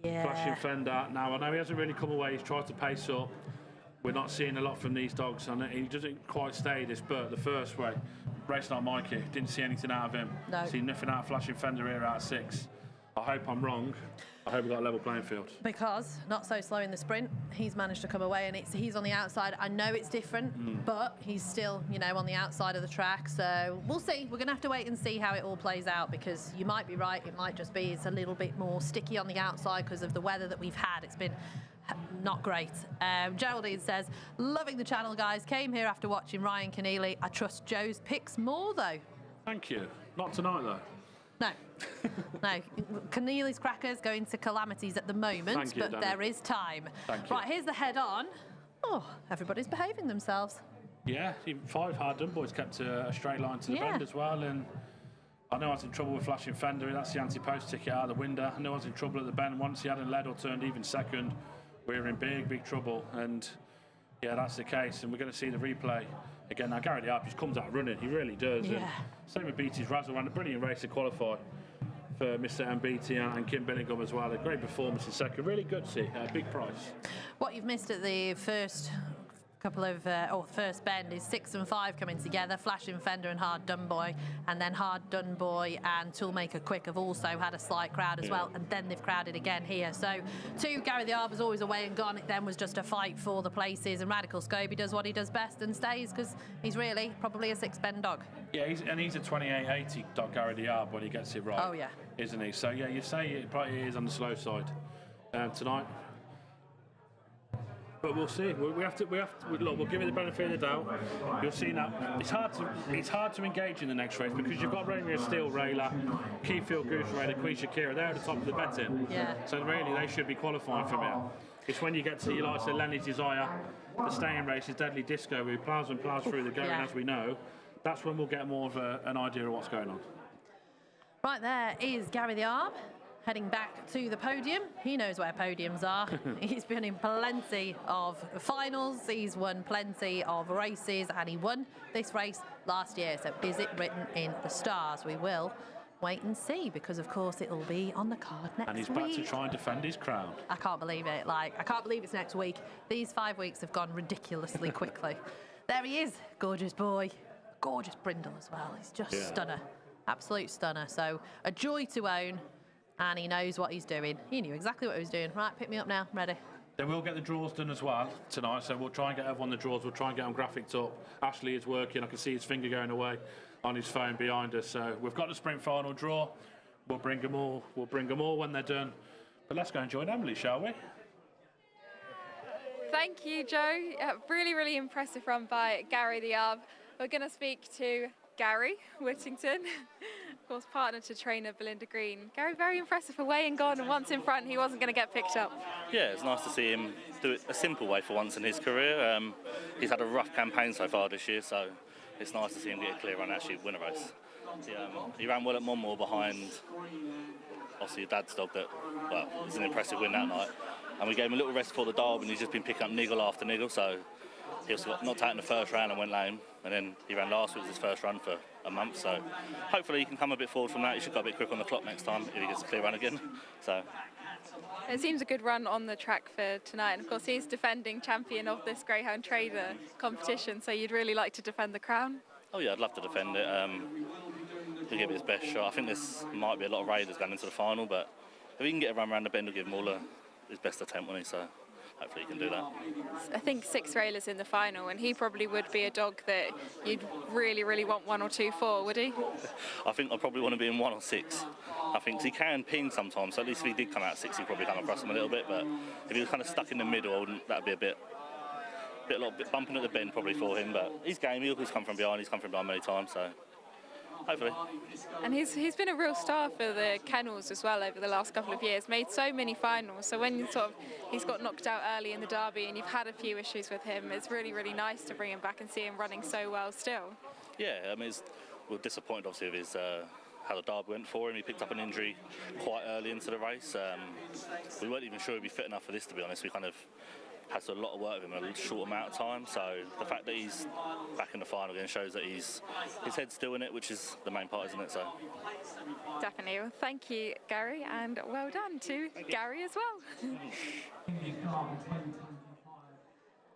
Flashing Fender. Now, I know he hasn't really come away. He's tried to pace up. We're not seeing a lot from these dogs, and he doesn't quite stay this, but the first way, race like Mikey, didn't see anything out of him. No. See nothing out of Flashing Fender here out of 6. I hope I'm wrong. I hope we've got a level playing field. Because not so slow in the sprint, he's managed to come away, and he's on the outside. I know it's different, but he's still, on the outside of the track. So we'll see. We're going to have to wait and see how it all plays out, because you might be right. It might just be it's a little bit more sticky on the outside because of the weather that we've had. It's been not great. Geraldine says, loving the channel, guys. Came here after watching Ryan Keneally. I trust Joe's picks more, though. Thank you. Not tonight, though. No. No. Keneally's crackers going to calamities at the moment, Thank you, but Danny. there is time. Thank you. Right, here's the head on. Oh, everybody's behaving themselves. Yeah, 5 Hard Done Boys kept a straight line to the bend as well, and I know I was in trouble with Flashing Fender. That's the anti-post ticket out of the window. I know I was in trouble at the bend. Once he hadn't led or turned even second, we were in big trouble, and yeah, that's the case, and we're going to see the replay again. Now, Gary the Arb just comes out running. He really does. Yeah. And same with Beat His Razzle. Ran a brilliant race to qualify for Mr. MBT and Kim Billingham as well. A great performance in second. Really good to see. Big price. What you've missed at the first couple of, first bend is 6 and 5 coming together. Flashing Fender and Hard Done Boy, and then Hard Done Boy and Toolmaker Quick have also had a slight crowd as well, and then they've crowded again here. So 2, Gary the Arb was always away and gone. It then was just a fight for the places, and Radical Scobie does what he does best and stays, because he's really probably a 6-bend dog. Yeah, he's a 28.80 dog, Gary the Arb, when he gets it right. Oh, yeah. Isn't he? So, yeah, you say it probably is on the slow side tonight. But we'll see. We have to look. We'll give it the benefit of the doubt. You'll see now. It's hard to engage in the next race, because you've got Romeo Steel, Rayla, Keyfield Goose Raider, Queen Shakira. They're at the top of the betting. Yeah. So really, they should be qualifying from here. It's when you get to your likes of Lenny's Desire, the staying races, Deadly Disco, who plows through the going, as we know. That's when we'll get more of an idea of what's going on. Right, there is Gary the Arb heading back to the podium. He knows where podiums are. He's been in plenty of finals. He's won plenty of races, and he won this race last year. So is it written in the stars? We will wait and see, because of course it'll be on the card next week. And he's back to try and defend his crown. I can't believe it. I can't believe it's next week. These 5 weeks have gone ridiculously quickly. There he is, gorgeous boy. Gorgeous brindle as well. He's just stunner. Absolute stunner. So a joy to own. And he knows what he's doing. He knew exactly what he was doing. Right, pick me up now. Ready. Then we'll get the draws done as well tonight, so we'll try and get everyone the draws. We'll try and get them graphicked up. Ashley is working. I can see his finger going away on his phone behind us. So we've got the sprint final draw. We'll bring them all. We'll bring them all when they're done. But let's go and join Emily, shall we? Thank you, Joe. Really, really impressive run by Gary the Arb. We're going to speak to Gary Whittington, of course, partner to trainer Belinda Green. Gary, very impressive away and gone, and once in front, he wasn't going to get picked up. Yeah, it's nice to see him do it a simple way for once in his career. He's had a rough campaign so far this year, so it's nice to see him get a clear run and actually win a race. He ran well at Monmore behind, obviously, your dad's dog that, well, it was an impressive win that night. And we gave him a little rest before the Derby, and he's just been picking up niggle after niggle, so he also got knocked out in the first round and went lame. And then he ran last week, was his first run for a month, so hopefully he can come a bit forward from that. He should go a bit quick on the clock next time if he gets a clear run again. So it seems a good run on the track for tonight, and of course he's defending champion of this Greyhound Trader competition, so you'd really like to defend the crown? Oh yeah, I'd love to defend it. He'll give it his best shot. I think this might be a lot of raiders going into the final, but if he can get a run around the bend, he'll give him all his best attempt, won't he? So hopefully he can do that. I think 6 railers in the final, and he probably would be a dog that you'd really, really want 1 or 2 for, would he? I think I'd probably want to be in 1 or 6. I think he can ping sometimes, so at least if he did come out 6, he'd probably come across him a little bit, but if he was kind of stuck in the middle, that'd be a bit bumping at the bend probably for him, but he's game. He's come from behind. He's come from behind many times, so hopefully. And he's been a real star for the kennels as well over the last couple of years. Made so many finals. So when he's got knocked out early in the Derby and you've had a few issues with him, it's really, really nice to bring him back and see him running so well still. Yeah, I mean, we're disappointed obviously with his how the Derby went for him. He picked up an injury quite early into the race. We weren't even sure he'd be fit enough for this, to be honest. We kind of had to do a lot of work with him in a short amount of time, so the fact that he's back in the final again shows that his head's still in it, which is the main part, isn't it? So definitely. Well, thank you, Gary, and well done to Gary as well.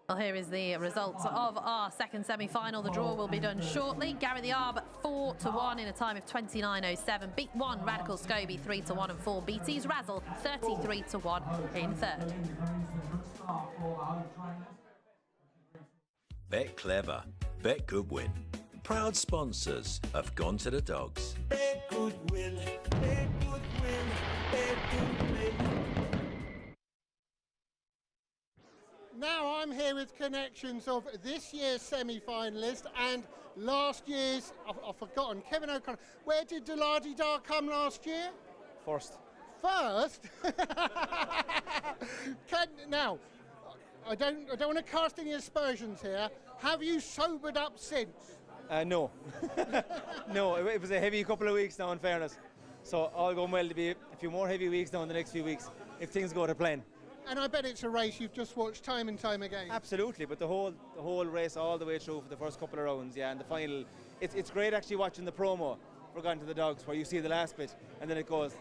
Well, here is the results of our second semi-final. The draw will be done shortly. Gary the Arb 4-1 in a time of 29.07. Beat 1 Radical Scobie 3-1 and 4 BT's Razzle 33-1 in third. Bet clever, bet good win. Proud sponsors of Gone to the Dogs. Bet good win, bet good win, bet good win. Now I'm here with connections of this year's semi-finalist and last year's, I've forgotten, Kevin O'Connor. Where did Delardy-Dar come last year? First. First? Now, I don't want to cast any aspersions here. Have you sobered up since? No. No, it was a heavy couple of weeks now, in fairness. So all going well to be a few more heavy weeks now in the next few weeks, if things go to plan. And I bet it's a race you've just watched time and time again. Absolutely, but the whole race all the way through for the first couple of rounds, yeah, and the final. It's great actually watching the promo for Gone to the Dogs, where you see the last bit, and then it goes,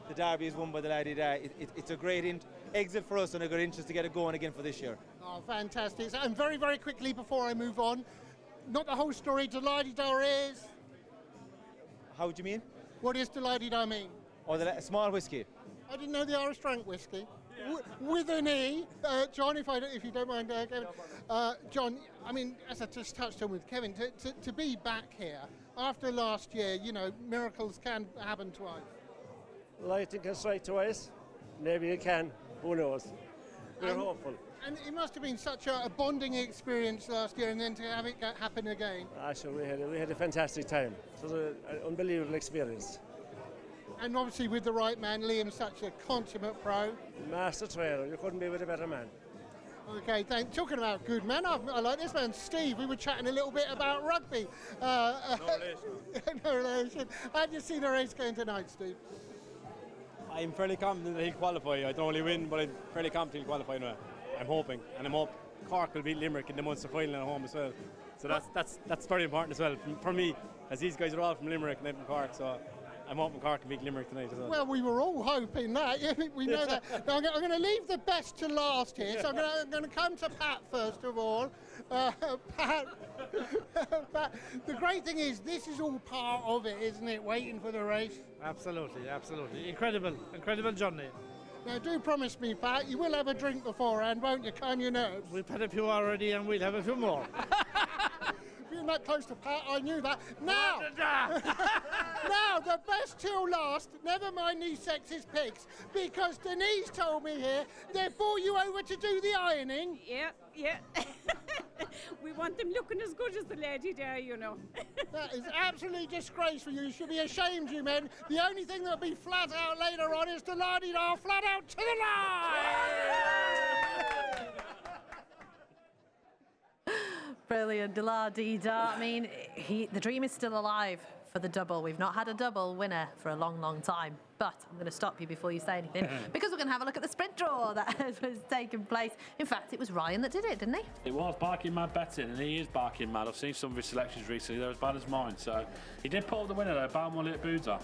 the Derby is won by the Laddie Da. It's a great exit for us and a good interest to get it going again for this year. Oh, fantastic. And very, very quickly before I move on, not the whole story, Delardy-Da is? How do you mean? What does Delardy-Da mean? Oh, a small whiskey. I didn't know the Irish drank whiskey. With an E. John, if you don't mind, Kevin. John, I mean, as I just touched on with Kevin, to be back here after last year, you know, miracles can happen twice. Lightning can strike twice. Maybe it can. Who knows? We're hopeful. And it must have been such a bonding experience last year, and then to have it happen again. Sure, we had a fantastic time. It was an unbelievable experience. And obviously with the right man, Liam's such a consummate pro. Master trainer, you couldn't be with a better man. Okay, thanks. Talking about good men, I like this man, Steve. We were chatting a little bit about rugby. No relation. No relation. How do you see the race going tonight, Steve? I'm fairly confident that he'll qualify. I don't really win, but I'm fairly confident he'll qualify now. I'm hoping, and I'm hoping Cork will beat Limerick in the Munster final at home as well. So that's very important as well for me, as these guys are all from Limerick and I'm from Cork. So I'm hoping Cork can beat Limerick tonight as well. Well, we were all hoping that. We know that. Now, I'm going to leave the best to last here, so I'm going to come to Pat first of all. Pat, the great thing is this is all part of it, isn't it? Waiting for the race. Absolutely, absolutely. Incredible journey. Now, do promise me, Pat, you will have a drink beforehand, won't you? Calm your nerves. We've had a few already and we'll have a few more. Being that close to Pat, I knew that. Now, now the best till last. Never mind these sexist pigs, because Denise told me here they brought you over to do the ironing. Yeah. We want them looking as good as the lady there, you know. That is absolutely disgraceful. You should be ashamed, you men. The only thing that'll be flat out later on is the la-di-da flat out to the line. Brilliant, da-la-dee-da. I mean, the dream is still alive for the double. We've not had a double winner for a long, long time. But I'm going to stop you before you say anything, because we're going to have a look at the sprint draw that has taken place. In fact, it was Ryan that did it, didn't he? It was barking mad betting, and he is barking mad. I've seen some of his selections recently. They're as bad as mine. So he did pull up the winner, though, Balmore Boozer.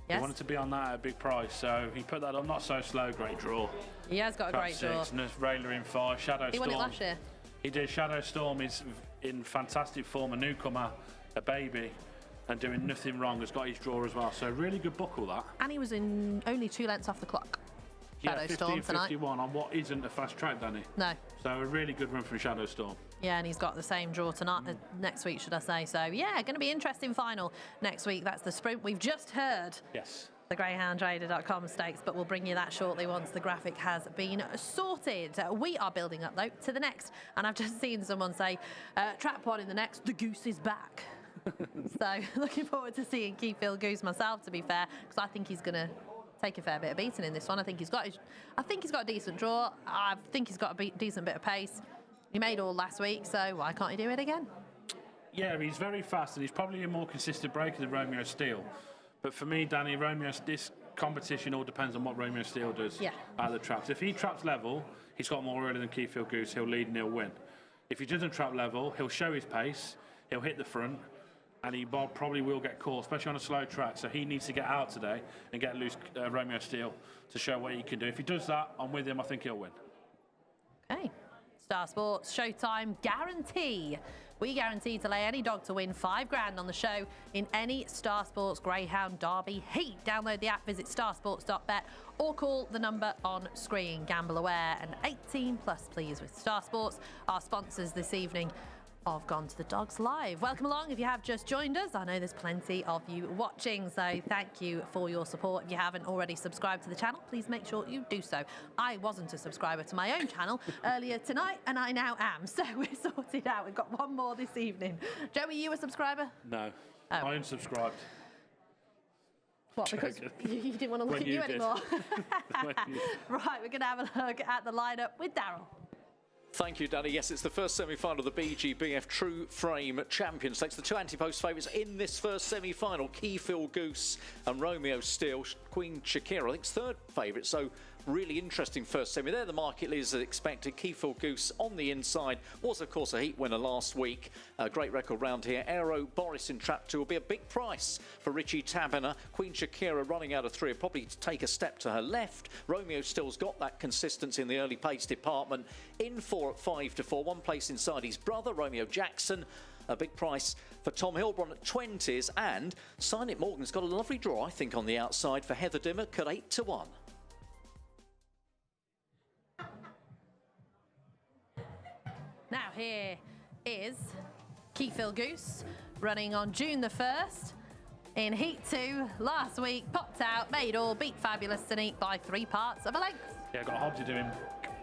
Yes. He wanted to be on that at a big price, so he put that on. Not so slow, great draw. He has got a great draw. Railer in 5, Shadow Storm. He won it last year. He did. Shadow Storm is in fantastic form, a newcomer, a baby, and doing nothing wrong. Has got his draw as well, so really good buckle that. And he was in only 2 lengths off the clock. Shadow Storm tonight. 15.51 on what isn't a fast track, Danny. No. So a really good run from Shadow Storm. Yeah, and he's got the same draw tonight, next week, should I say. So, yeah, going to be interesting final next week. That's the sprint. We've just heard. Yes. The GreyhoundTrader.com stakes, but we'll bring you that shortly once the graphic has been sorted. We are building up, though, to the next. And I've just seen someone say, trap one in the next, the goose is back. So, looking forward to seeing Keyfield Goose myself, to be fair, because I think he's going to take a fair bit of beating in this one. I think he's got a decent draw. I think he's got a decent bit of pace. He made all last week, so why can't he do it again? Yeah, he's very fast, and he's probably a more consistent breaker than Romeo Steele. But for me, Danny, this competition all depends on what Romeo Steele does at the traps. If he traps level, he's got more early than Keyfield Goose, he'll lead and he'll win. If he doesn't trap level, he'll show his pace, he'll hit the front, and he probably will get caught, especially on a slow track. So he needs to get out today and get loose Romeo Steele to show what he can do. If he does that, I'm with him, I think he'll win. Okay. Star Sports Showtime guarantee. We guarantee to lay any dog to win $5 on the show in any Star Sports Greyhound Derby heat. Download the app, visit starsports.bet, or call the number on screen. Gamble aware and 18 plus, please, with Star Sports, our sponsors this evening of Gone to the Dogs Live. Welcome along if you have just joined us. I know there's plenty of you watching, so thank you for your support. If you haven't already subscribed to the channel, please make sure you do so. I wasn't a subscriber to my own channel earlier tonight, and I now am, so we're sorted out. We've got one more this evening. Joey, you a subscriber? No, I unsubscribed. What, because you didn't want to look at you anymore? Right, we're going to have a look at the lineup with Daryl. Thank you, Danny. Yes, it's the first semi-final of the BGBF True Frame Champions Stakes. The 2 anti-post favourites in this first semi-final, Keyfield Goose and Romeo Steele. Queen Shakira, I think, is third favourite, so really interesting first semi. They're the market leaders as expected. Keyfield Goose on the inside was, of course, a heat winner last week. A great record round here. Aero Boris in trap 2 will be a big price for Richie Tabiner. Queen Shakira running out of 3 will probably take a step to her left. Romeo Steele's got that consistency in the early pace department. In 4 at 5-4, 1 place inside his brother, Romeo Jackson. A big price for Tom Hilbron at 20s, and Sign It Morgan's got a lovely draw, I think, on the outside for Heather Dimmock at 8-1. Now here is Keyfield Goose running on June the 1st in Heat 2. Last week, popped out, made all, beat Fabulous Sonique by 3 parts of a length. Yeah, got Hobbsy doing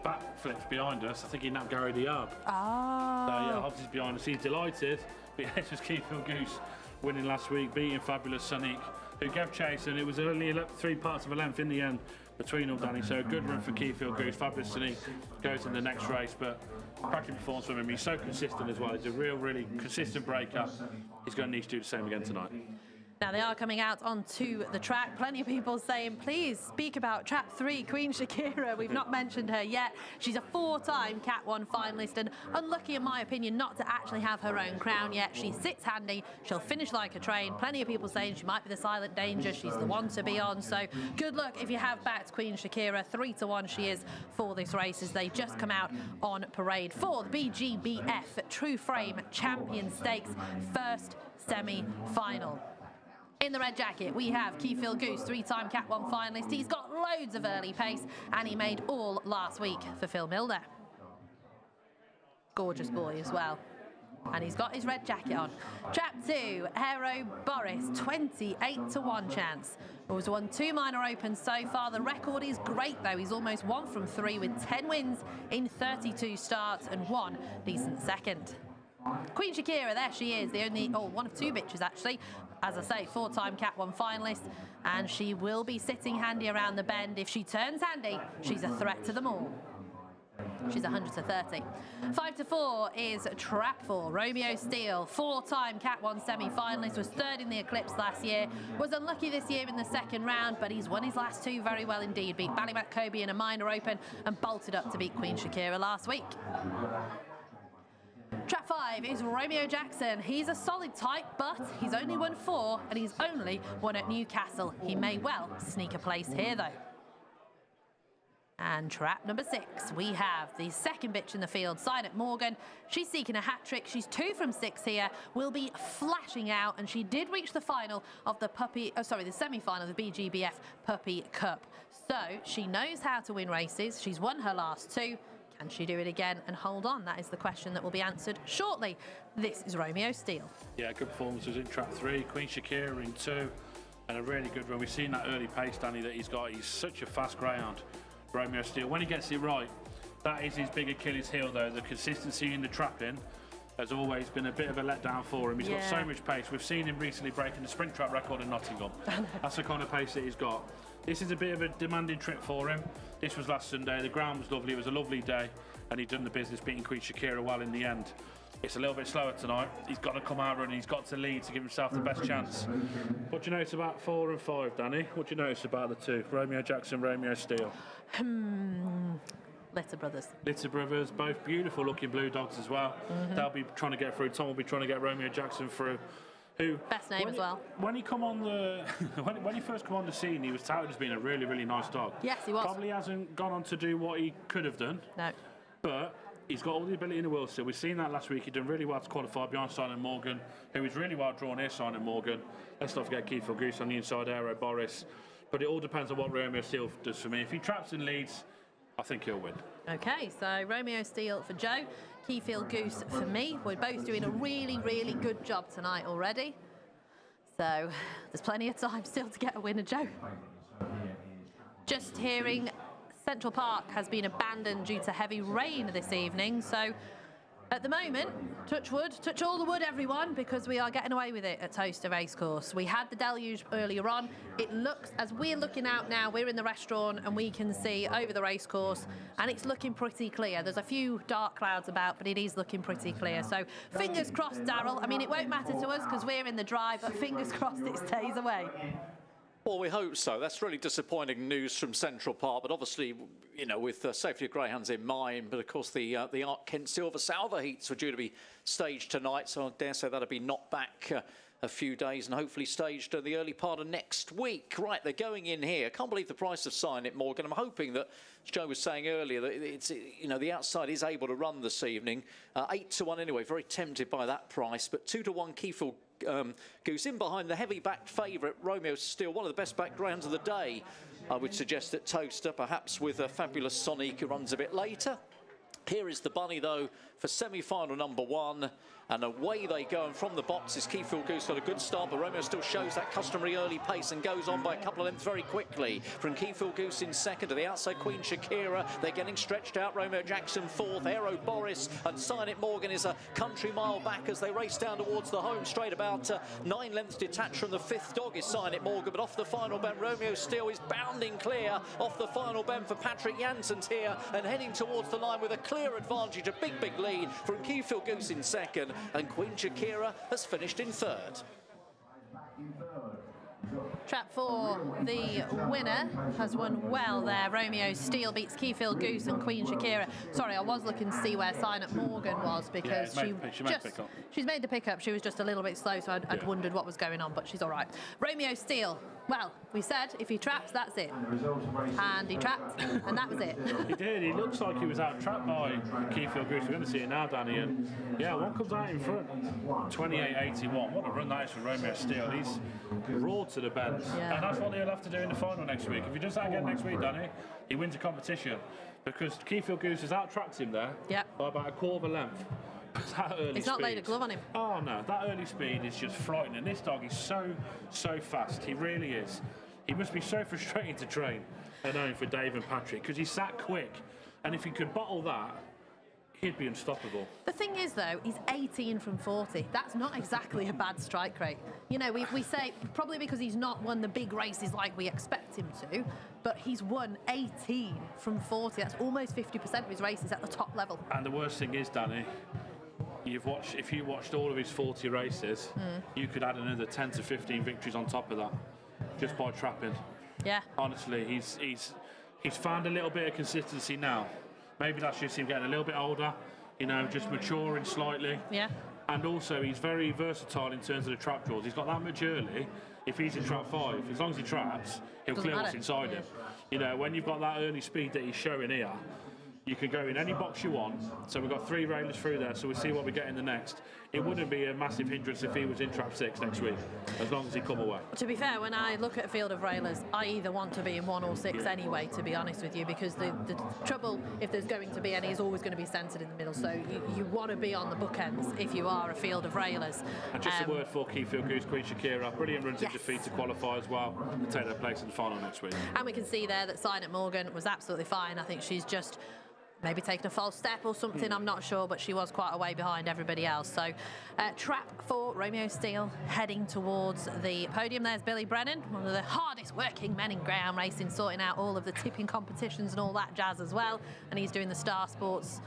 backflips behind us. I think he nabbed Gary the Arb. Oh. So yeah, Hobbsy's behind us. He's delighted. But yeah, it was Keyfield Goose winning last week, beating Fabulous Sonique, who gave chase, and it was only 3 parts of a length in the end between all, Danny. So a good run for Keyfield Goose. Fabulous Sonique goes in the next race, but cracking performance from him. He's so consistent as well. He's a really consistent breaker. He's going to need to do the same again tonight. Now they are coming out onto the track. Plenty of people saying, please speak about Trap 3, Queen Shakira. We've not mentioned her yet. She's a 4-time Cat 1 finalist and unlucky, in my opinion, not to actually have her own crown yet. She sits handy. She'll finish like a train. Plenty of people saying she might be the silent danger. She's the one to be on. So good luck if you have backed Queen Shakira. 3-1 she is for this race as they just come out on parade for the BGBF True Frame Champion Stakes first semi-final. In the red jacket, we have Keyfield Goose, 3-time Cat 1 finalist. He's got loads of early pace, and he made all last week for Phil Milner. Gorgeous boy as well. And he's got his red jacket on. Trap 2, Aero Boris, 28-1 chance. Has won 2 minor opens so far. The record is great, though. He's almost 1 from 3 with 10 wins in 32 starts and 1 decent second. Queen Shakira, there she is, the only, one of 2 bitches actually. As I say, 4-time Cat 1 finalist, and she will be sitting handy around the bend. If she turns handy, she's a threat to them all. She's 100-30. 5-4 is Trap 4. Romeo Steele, 4-time Cat 1 semi-finalist, was 3rd in the Eclipse last year. Was unlucky this year in the second round, but he's won his last 2 very well indeed. Beat Ballymac Kobe in a minor open and bolted up to beat Queen Shakira last week. Trap 5 is Romeo Jackson. He's a solid type, but he's only won 4 and he's only won at Newcastle. He may well sneak a place here though. And trap number 6, we have the second bitch in the field, Signet Morgan. She's seeking a hat-trick. She's 2 from 6 here, will be flashing out, and she did reach the final of the the semi-final of the BGBF Puppy Cup. So she knows how to win races. She's won her last 2. Can she do it again and hold on? That is the question that will be answered shortly. This is Romeo Steele. Yeah, good performances in Trap 3, Queen Shakira in 2, and a really good run. We've seen that early pace, Danny, that he's got. He's such a fast greyhound, Romeo Steele. When he gets it right, that is his big Achilles heel, though. The consistency in the trapping has always been a bit of a letdown for him. He's got so much pace. We've seen him recently breaking the sprint trap record in Nottingham. That's the kind of pace that he's got. This is a bit of a demanding trip for him. This was last Sunday. The ground was lovely. It was a lovely day, and he'd done the business, beating Queen Shakira well in the end. It's a little bit slower tonight. He's got to come out running. He's got to lead to give himself the best chance. What do you notice about 4 and 5, Danny? What do you notice about the 2? Romeo Jackson, Romeo Steele. Litter Brothers. Litter Brothers, both beautiful looking blue dogs as well. They'll be trying to get through. Tom will be trying to get Romeo Jackson through. Who, best name as well. When he come on the when he first come on the scene, he was touted as being a really, really nice dog. Yes, he was. Probably hasn't gone on to do what he could have done. No. But he's got all the ability in the world still. We've seen that last week. He done really well to qualify behind Signet Morgan, who is really well drawn here, Signet Morgan. Let's not forget Keyfield Goose on the inside, Aero Boris. But it all depends on what Romeo Steele does for me. If he traps and leads, I think he'll win. Okay, so Romeo Steele for Joe, Keyfield Goose for me. We're both doing a really, really good job tonight already. So there's plenty of time still to get a winner, Joe. Just hearing Central Park has been abandoned due to heavy rain this evening. So at the moment, touch wood, touch all the wood, everyone, because we are getting away with it at Toaster Racecourse. We had the deluge earlier on. It looks, as we're looking out now, we're in the restaurant and we can see over the racecourse and it's looking pretty clear. There's a few dark clouds about, but it is looking pretty clear. So fingers crossed, Daryl. I mean, it won't matter to us because we're in the drive, but fingers crossed it stays away. Well, we hope so. That's really disappointing news from Central Park, but obviously, you know, with safety of greyhounds in mind. But of course, the Art Kent Silver Salver heats were due to be staged tonight, so I dare say that'll be knocked back a few days and hopefully staged the early part of next week. Right, they're going in here. Can't believe the price of Signet Morgan. I'm hoping that, as Joe was saying earlier, that it's, you know, the outside is able to run this evening. 8-1 anyway. Very tempted by that price, but 2-1 Keyfield Goose in behind the heavy-backed favourite Romeo Steele, one of the best-backed greyhounds of the day. I would suggest that Toaster, perhaps with a fabulous Sonic who runs a bit later. Here is the bunny, though, for semi-final number 1. And away they go, and from the boxes, Keyfield Goose got a good start, but Romeo still shows that customary early pace and goes on by a couple of lengths very quickly. From Keyfield Goose in second to the outside, Queen Shakira. They're getting stretched out. Romeo Jackson fourth, Aero Boris, and Signet Morgan is a country mile back as they race down towards the home straight. About 9 lengths detached from the 5th dog is Signet Morgan, but off the final bend, Romeo Steele is bounding clear off the final bend for Patrick Janssens here and heading towards the line with a clear advantage, a big, big lead from Keyfield Goose in second, and Queen Shakira has finished in third. Trap 4, the winner has won well there. Romeo Steele beats Keyfield Goose and Queen Shakira. Sorry, I was looking to see where Sign Up Morgan was because she's made the pickup. She was just a little bit slow, so I'd wondered what was going on, but she's all right. Romeo Steele. Well, we said if he traps, that's it. And he trapped, and that was it. He did. He looks like he was out-trapped by Keyfield Goose. We're going to see it now, Danny. And yeah, one comes out in front. 28.81. What a run that is for Romeo Steele. He's roared to the bends. Yeah. And that's what he'll have to do in the final next week. If he does that again next week, Danny, he wins the competition. Because Keyfield Goose has out-trapped him there by about a quarter of a length. He's not laid a glove on him. Oh no, that early speed is just frightening. This dog is so fast. He really is. He must be so frustrating to train and own for Dave and Patrick because he's that quick. And if he could bottle that, he'd be unstoppable. The thing is, though, he's 18 from 40. That's not exactly a bad strike rate. You know, we say probably because he's not won the big races like we expect him to, but he's won 18 from 40. That's almost 50% of his races at the top level. And the worst thing is, Danny, if you watched all of his 40 races, you could add another 10 to 15 victories on top of that, just by trapping. Yeah. Honestly, he's found a little bit of consistency now. Maybe that's just him getting a little bit older, you know, just maturing slightly. Yeah. And also, he's very versatile in terms of the trap draws. He's got that much early. If he's in trap 5, as long as he traps, he'll clear what's inside him. You know, when you've got that early speed that he's showing here, you can go in any box you want. So we've got 3 railers through there, so we'll see what we get in the next. It wouldn't be a massive hindrance if he was in trap 6 next week, as long as he come away. To be fair, when I look at a field of railers, I either want to be in 1 or 6 anyway, to be honest with you, because the trouble, if there's going to be any, is always going to be centred in the middle. So you want to be on the bookends if you are a field of railers. And just a word for Keyfield Goose, Queen Shakira. Brilliant runs in defeat to qualify as well and take their place in the final next week. And we can see there that Sign Up Morgan was absolutely fine. I think she's just maybe taken a false step or something, I'm not sure, but she was quite a way behind everybody else. So trap 4, Romeo Steele heading towards the podium. There's Billy Brennan, one of the hardest working men in greyhound racing, sorting out all of the tipping competitions and all that jazz as well. And he's doing the Star Sports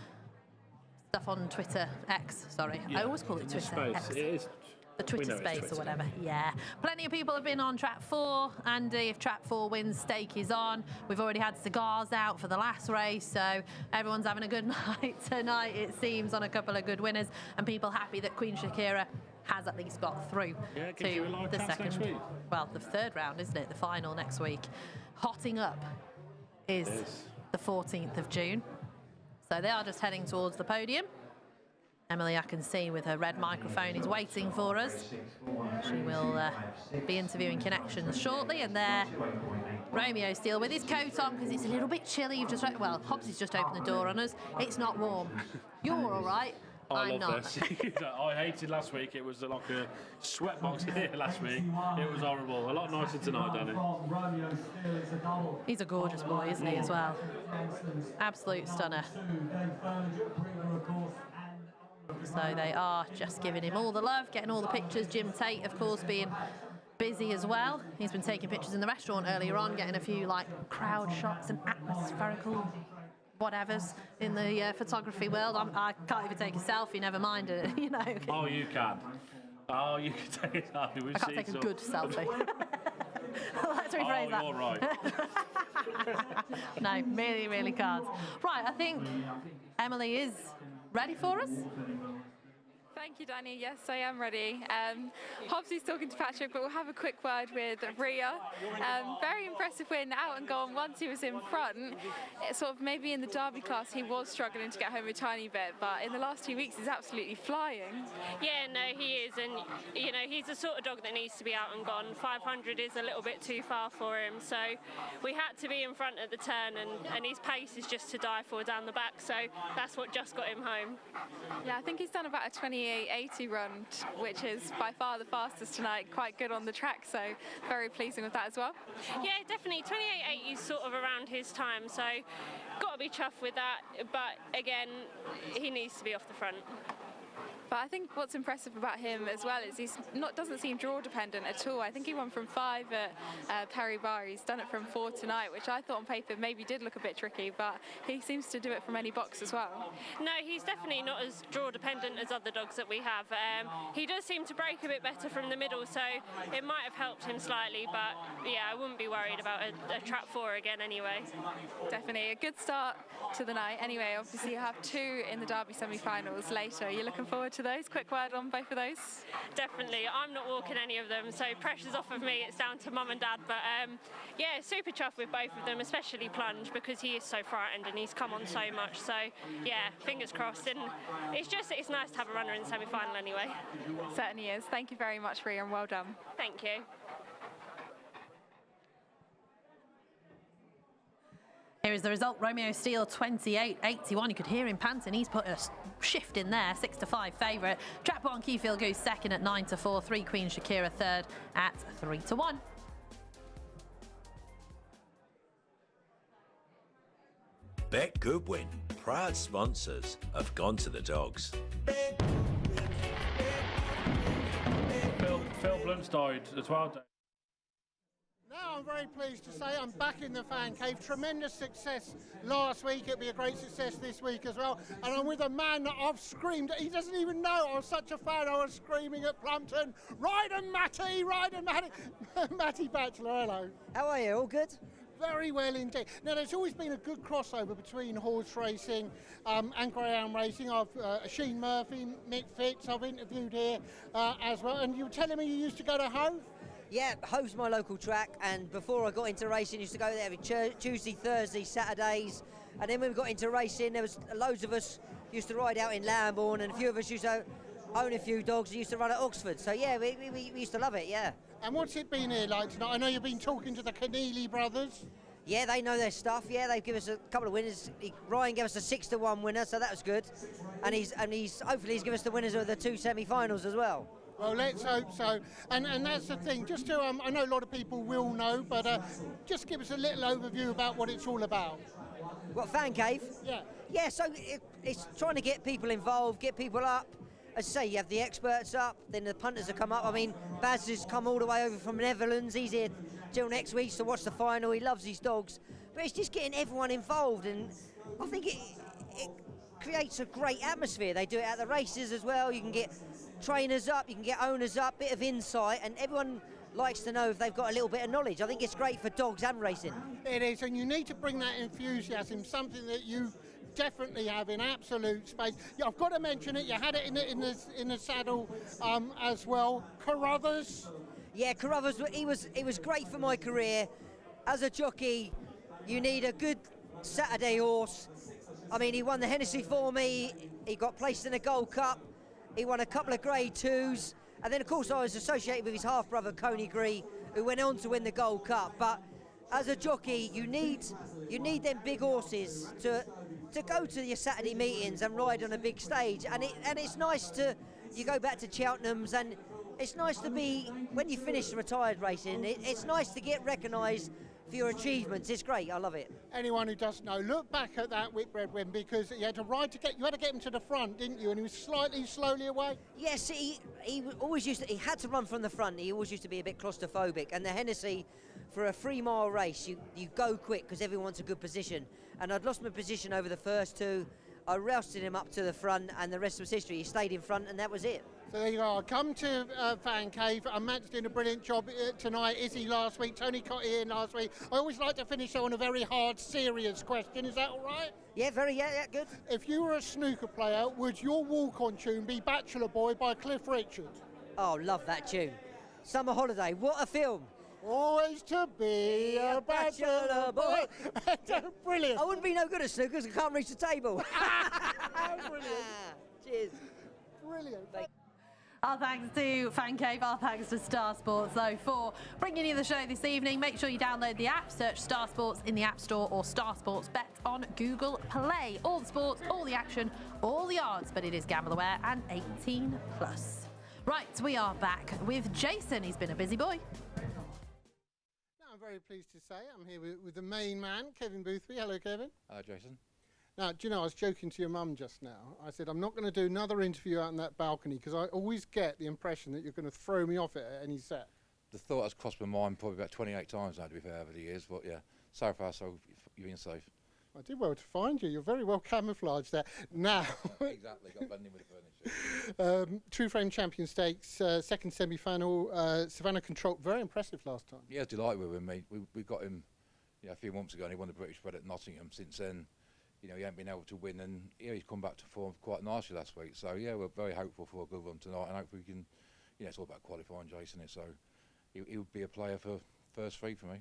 stuff on Twitter, X, sorry. I always call it Twitter, X. It is. The Twitter space or whatever. Yeah. Plenty of people have been on trap 4. Andy, if trap 4 wins, stake is on. We've already had cigars out for the last race, so everyone's having a good night tonight, it seems, on a couple of good winners, and people happy that Queen Shakira has at least got through to the second. Well, the third round, isn't it? The final next week. Hotting up is the 14th of June. So they are just heading towards the podium. Emily, I can see with her red microphone, is waiting for us. She will be interviewing connections shortly. And there, Romeo Steele with his coat on because it's a little bit chilly. You've just well, Hobbs has just opened the door on us. It's not warm. You're all right. I'm not. This. I hated last week. It was like a sweatbox here last week. It was horrible. A lot nicer tonight, Danny. He's a gorgeous boy, isn't he, as well? Absolute stunner. So they are just giving him all the love, getting all the pictures. Jim Tate, of course, being busy as well. He's been taking pictures in the restaurant earlier on, getting a few like crowd shots and atmospherical whatevers in the photography world. I can't even take a selfie, never mind it, you know. Oh, you can. Oh, you can take a selfie. I can't take a good selfie. Let's rephrase that. You're right. No, really, really can't. Right, I think Emily is ready for us. Thank you, Danny. Yes, I am ready. Hobbsy's talking to Patrick, but we'll have a quick word with Ria. Very impressive win, out and gone once he was in front. Sort of maybe in the Derby class he was struggling to get home a tiny bit, but in the last 2 weeks he's absolutely flying. Yeah, no, he is, and you know, he's the sort of dog that needs to be out and gone. 500 is a little bit too far for him, so we had to be in front at the turn, and his pace is just to die for down the back, so that's what just got him home. Yeah, I think he's done about a 28.80 run, which is by far the fastest tonight. Quite good on the track, so very pleasing with that as well. Yeah, definitely. 28.80 is sort of around his time, so got to be chuffed with that. But again, he needs to be off the front. But I think what's impressive about him as well is doesn't seem draw dependent at all. I think he won from 5 at Perry Bar. He's done it from 4 tonight, which I thought on paper maybe did look a bit tricky, but he seems to do it from any box as well. No, he's definitely not as draw dependent as other dogs that we have. He does seem to break a bit better from the middle, so it might have helped him slightly, but yeah, I wouldn't be worried about a trap 4 again anyway. Definitely a good start to the night. Anyway, obviously you have 2 in the Derby semi-finals later. Are you looking forward to those? Quick word on both of those? Definitely. I'm not walking any of them, so pressure's off of me. It's down to mum and dad, but yeah, super chuffed with both of them, especially Plunge, because he is so frightened and he's come on so much. So yeah, fingers crossed. And it's nice to have a runner in the semi-final anyway. Certainly is. Thank you very much, Rhea, and well done. Thank you. Here is the result. Romeo Steele 28.81. You could hear him panting. He's put a shift in there. 6-5 favourite. Trap 1 Keyfield Goose second at 9-4. 3 Queen Shakira third at 3-1. Bet Goodwin, proud sponsors of Gone to the Dogs. Phil Blunt's died as well. Now I'm very pleased to say I'm back in the fan cave. Tremendous success last week. It'll be a great success this week as well. And I'm with a man that I've screamed. He doesn't even know I was such a fan. I was screaming at Plumpton. Ride and Matty, ride and Matty. Matty Batchelor, hello. How are you? All good? Very well indeed. Now, there's always been a good crossover between horse racing and greyhound racing. I've Sheen Murphy, Mick Fitz, I've interviewed here as well. And you were telling me you used to go to Hove? Yeah, Hove's my local track, and before I got into racing, I used to go there every Tuesday, Thursday, Saturdays. And then when we got into racing, there was loads of us used to ride out in Lambourne, and a few of us used to own a few dogs and used to run at Oxford. So yeah, we used to love it, yeah. And what's it been here like tonight? I know you've been talking to the Keneally brothers. Yeah, they know their stuff. Yeah, they've given us a couple of winners. Ryan gave us a 6-1 winner, so that was good. And he's hopefully he's given us the winners of the 2 semi-finals as well. Well, let's hope so. And that's the thing. Just to I know a lot of people will know, but just give us a little overview about what it's all about. What, Fan Cave? Yeah. Yeah. So it's trying to get people involved, get people up. As I say, you have the experts up, then the punters have come up. I mean, Baz has come all the way over from Netherlands. He's here till next week to watch the final. He loves his dogs. But it's just getting everyone involved, and I think it creates a great atmosphere. They do it at the races as well. You can get trainers up, you can get owners up, bit of insight, and everyone likes to know if they've got a little bit of knowledge. I think it's great for dogs and racing. It is, and you need to bring that enthusiasm, something that you definitely have in absolute space. Yeah, I've got to mention it. You had it in the saddle as well. Carruthers. Yeah, Carruthers. He was great for my career as a jockey. You need a good Saturday horse. I mean, he won the Hennessy for me. He got placed in a Gold Cup. He won a couple of Grade 2s. And then, of course, I was associated with his half-brother, Coney Gree, who went on to win the Gold Cup. But as a jockey, you need them big horses to go to your Saturday meetings and ride on a big stage. And it's nice you go back to Cheltenham's, and it's nice to be, when you finish retired racing, it's nice to get recognised for your achievements. It's great. I love it. Anyone who doesn't know, look back at that Whitbread win, because you had to get him to the front, didn't you? And he was slowly away. Yes, he always he had to run from the front. He always used to be a bit claustrophobic. And the Hennessy, for a 3-mile race, you go quick because everyone wants a good position. And I'd lost my position over the first 2. I rousted him up to the front, and the rest was history. He stayed in front, and that was it. So there you go. Come to Fan Cave. Matt's doing a brilliant job tonight. Izzy last week, Tony Cotty in last week. I always like to finish on a very hard, serious question. Is that all right? Yeah, yeah, good. If you were a snooker player, would your walk-on tune be Bachelor Boy by Cliff Richard? Oh, love that tune. Summer Holiday. What a film. Always to be a bachelor boy. Brilliant. I wouldn't be no good at snooker because I can't reach the table. Brilliant. Cheers. Brilliant. Our thanks to Fan Cave, our thanks to Star Sports, though, for bringing you the show this evening. Make sure you download the app, search Star Sports in the App Store or Star Sports Bet on Google Play. All the sports, all the action, all the odds, but it is gamble aware and 18+. Right, we are back with Jason. He's been a busy boy. I'm very pleased to say I'm here with the main man, Kevin Boothby. Hello, Kevin. Hello, Jason. Now, do you know, I was joking to your mum just now. I said, I'm not going to do another interview out on that balcony because I always get the impression that you're going to throw me off it at any set. The thought has crossed my mind probably about 28 times now, to be fair, over the years. But yeah, so far, so you've been safe. I did well to find you. You're very well camouflaged there. Now, Exactly, got blending with the furniture. True Frame Champion Stakes, second semi-final, Savannah Control, very impressive last time. Yeah, delighted with him, mate. We got him a few months ago and he won the British Spread at Nottingham. Since then, he hasn't been able to win, and he's come back to form quite nicely last week. So yeah, we're very hopeful for a good run tonight, and hopefully we can, it's all about qualifying, Jason. So he would be a player for first three for me.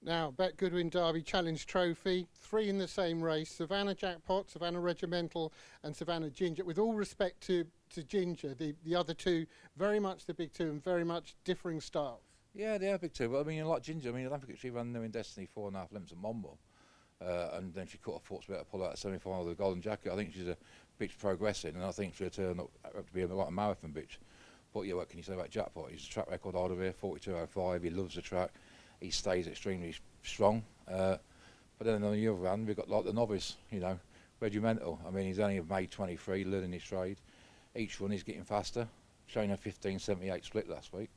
Now, Bet Goodwin Derby Challenge Trophy, 3 in the same race, Savannah Jackpot, Savannah Regimental and Savannah Ginger. With all respect to Ginger, the other two, very much the big two and very much differing styles. Yeah, they are big two, but I mean, like Ginger, I don't think she ran there in Destiny 4.5 lengths at Monmouth. And then she cut her foot to pull out a semi-final of the Golden Jacket. I think she's a bitch progressing, and I think she'll turn up to be like a marathon bitch. But yeah, what can you say about Jackpot? He's a track record holder here, 42.05. He loves the track. He stays extremely strong. But then on the other hand, we've got like the novice, Regimental. I mean, he's only made 23, learning his trade. Each run he's getting faster, showing a 15.78 split last week,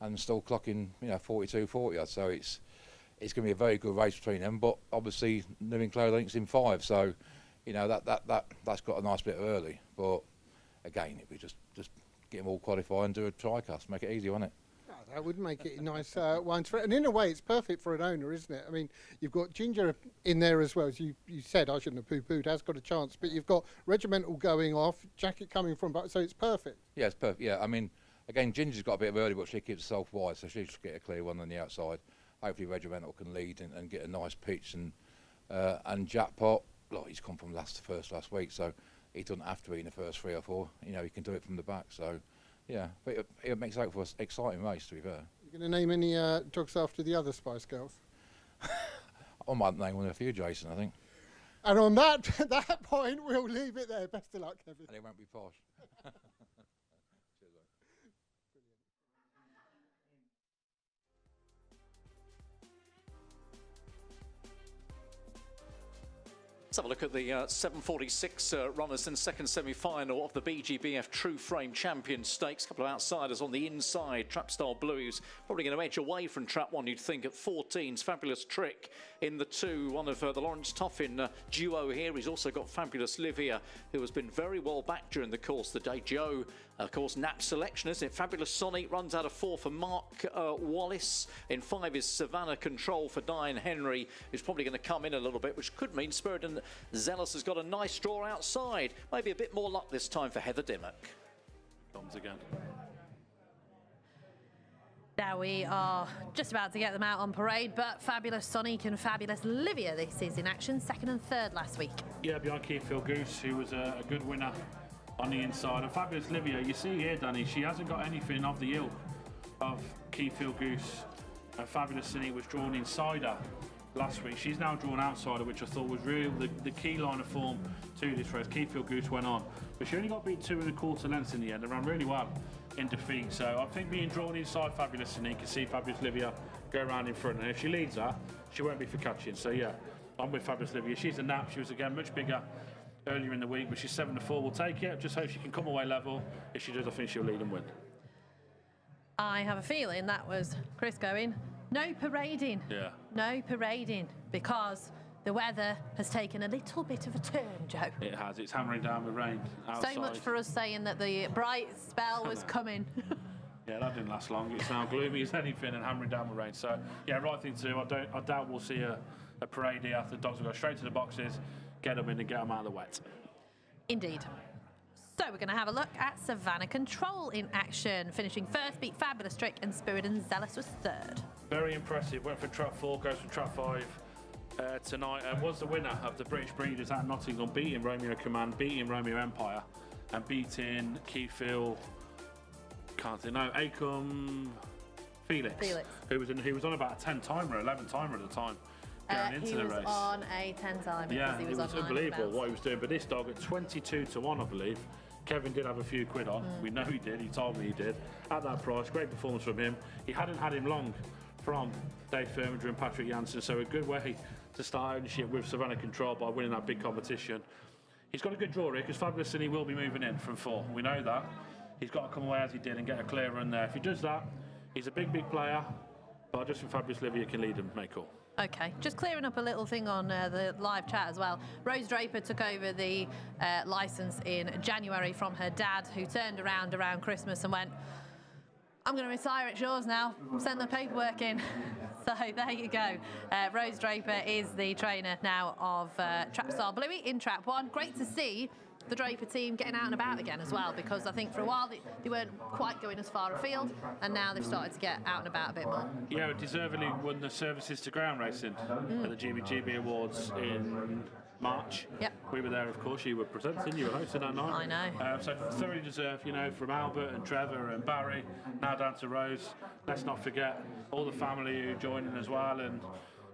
and still clocking 42.40. So it's going to be a very good race between them. But obviously, New Enclosed Link's in 5, so that's got a nice bit early. But again, if we just get them all qualified and do a tri-cast, make it easy, won't it? That would make it a nice one. And in a way, it's perfect for an owner, isn't it? I mean, you've got Ginger in there as well. As you said, I shouldn't have poo-pooed, has got a chance. But you've got Regimental going off, Jacket coming from back, so it's perfect. Yeah, it's perfect. Yeah, I mean, again, Ginger's got a bit of early, but she keeps herself wide, so she should get a clear one on the outside. Hopefully Regimental can lead and get a nice pitch. And Jackpot, look, he's come from last to first last week, so he doesn't have to be in the first 3 or 4. He can do it from the back. So, yeah, but it makes out for an exciting race, to be fair. You going to name any dogs after the other Spice Girls? I might name one of a few, Jason, I think. And on that point, we'll leave it there. Best of luck, Kevin. And it won't be posh. Let's have a look at the 746 runners in second semi-final of the BGBF True Frame Champion Stakes. A couple of outsiders on the inside. Trapstar Blues probably going to edge away from Trap 1, you'd think, at 14's Fabulous Trick in the 2. One of the Lawrence Tuffin duo here. He's also got Fabulous Livia, who has been very well back during the course of the day. Joe, of course, Nap selection, isn't it? Fabulous Sonic runs out of 4 for Mark Wallace. In 5 is Savannah Control for Diane Henry, who's probably going to come in a little bit, which could mean Spirit and Zealous has got a nice draw outside. Maybe a bit more luck this time for Heather Dimmock. Comes again. Now we are just about to get them out on parade, but Fabulous Sonic and Fabulous Livia, this is in action, 2nd and 3rd last week. Yeah, behind Keithfield Goose, who was a good winner on the inside. And Fabulous Livia, you see here, Danny, she hasn't got anything of the ilk of Keithfield Goose. Fabulous Sonic was drawn inside her last week. She's now drawn outside her, which I thought was really the key line of form to this race. Keithfield Goose went on, but she only got beat 2 1/4 lengths in the end and ran really well in defeat. So I think being drawn inside Fabulous Sonic, you can see Fabulous Livia go around in front, and if she leads her, she won't be for catching. So yeah, I'm with Fabulous Livia. She's a nap. She was again much bigger earlier in the week, but she's 7 to 4. We'll take it. Just hope she can come away level. If she does, I think she'll lead and win. I have a feeling that was Chris going, no parading. Yeah. No parading, because the weather has taken a little bit of a turn, Joe. It has. It's hammering down with rain outside. So much for us saying that the bright spell was coming. Yeah, that didn't last long. It's now gloomy as anything and hammering down with rain. So, yeah, right thing to do. I doubt we'll see a parade here. The dogs will go straight to the boxes, get them in and get them out of the wet. Indeed. So we're going to have a look at Savannah Control in action. Finishing 1st, beat Fabulous Trick, and Spirit and Zealous was 3rd. Very impressive. Went for trap 4, goes for trap 5 tonight. And was the winner of the British Breeders at Nottingham, beating Romeo Command, beating Romeo Empire, and beating Keyfield, Acom Felix. Who was on about a 10-timer, 11-timer at the time. Going into the race. He was on a 10-timer. Yeah, because he was unbelievable what he was doing. But this dog at 22 to 1, I believe. Kevin did have a few quid on. We know he did. He told me he did. At that price, great performance from him. He hadn't had him long from Dave Firminger and Patrick Janssen, so a good way to start ownership with Savannah Control by winning that big competition. He's got a good draw here because Fabulous City will be moving in from 4. We know that. He's got to come away as he did and get a clear run there. If he does that, he's a big player, but I just think Fabulous Livia can lead and make call. Okay, just clearing up a little thing on the live chat as well. Rose Draper took over the licence in January from her dad, who turned around Christmas and went, I'm going to retire, it's yours now, send the paperwork in. So there you go. Rose Draper is the trainer now of Trap Star Bluey in Trap 1. Great to see the Draper team getting out and about again as well, because I think for a while they weren't quite going as far afield, and now they've started to get out and about a bit more. Yeah, deservedly won the services to ground racing at the GBGB Awards in March. Yep. We were there, of course. You were presenting, you were hosting that night. I know. So thoroughly deserved, you know, from Albert and Trevor and Barry, now down to Rose. Let's not forget all the family who joined in as well, and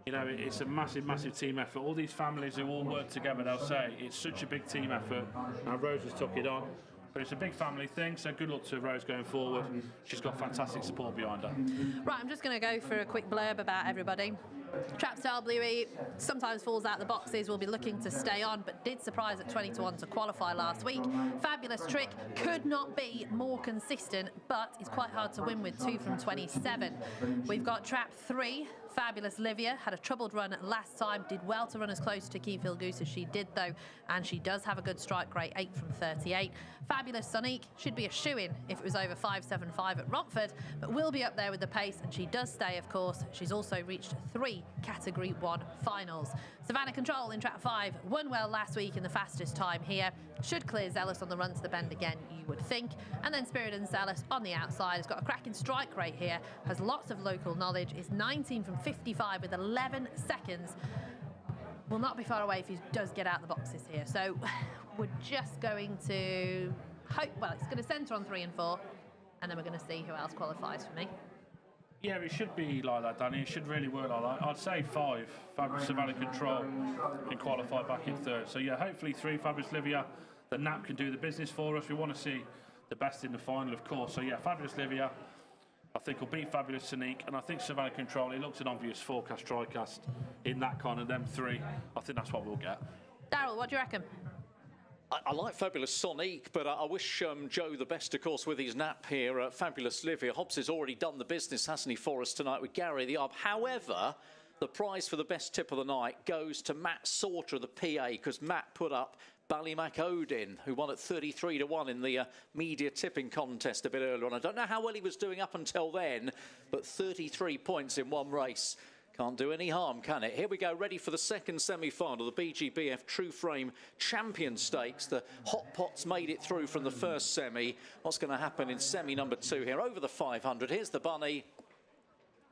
you know, it's a massive team effort. All these families who all work together, they'll say it's such a big team effort. Now Rose has took it on, but it's a big family thing, so good luck to Rose going forward. She's got fantastic support behind her. Right, I'm just going to go for a quick blurb about everybody. Trap Star Bluey sometimes falls out the boxes, will be looking to stay on, but did surprise at 20-1 to qualify last week. Fabulous Trick could not be more consistent, but it's quite hard to win with 2 from 27. We've got Trap 3. Fabulous Livia had a troubled run last time, did well to run as close to Keyfield Goose as she did though, and she does have a good strike rate, 8 from 38. Fabulous Sonique should be a shoo-in if it was over 5.75 at Romford, but will be up there with the pace, and she does stay, of course. She's also reached 3 Category 1 finals. Savannah Control in Trap 5 won well last week in the fastest time here. Should clear Zealous on the run to the bend again, you would think. And then Spirit and Zealous on the outside has got a cracking strike rate here, has lots of local knowledge, is 19 from 55 with 11 seconds. Will not be far away if he does get out the boxes here. So we're just going to hope, well, it's going to centre on 3 and 4, and then we're going to see who else qualifies for me. Yeah, it should be like that, Danny. It should really work like that. I'd say 5. Fabulous Savannah Control can qualify back in 3rd. So yeah, hopefully 3. Fabulous Livia. The NAP can do the business for us. We want to see the best in the final, of course. So yeah, Fabulous Livia, I think, will beat Fabulous Sonique, and I think Savannah Control, it looks an obvious forecast, tricast in that kind of them 3. I think that's what we'll get. Daryl, what do you reckon? I like Fabulous Sonique, but I wish Joe the best, of course, with his nap here. Fabulous Livia. Hobbs has already done the business, hasn't he, for us tonight with Gary the Arb. However, the prize for the best tip of the night goes to Matt Sauter of the PA, because Matt put up Ballymac Odin, who won at 33-1 in the media tipping contest a bit earlier on. I don't know how well he was doing up until then, but 33 points in one race. Can't do any harm, can it? Here we go, ready for the second semi-final, the BGBF True Frame Champion Stakes. The Hot Pots made it through from the first semi. What's going to happen in semi number 2 here? Over the 500. Here's the bunny.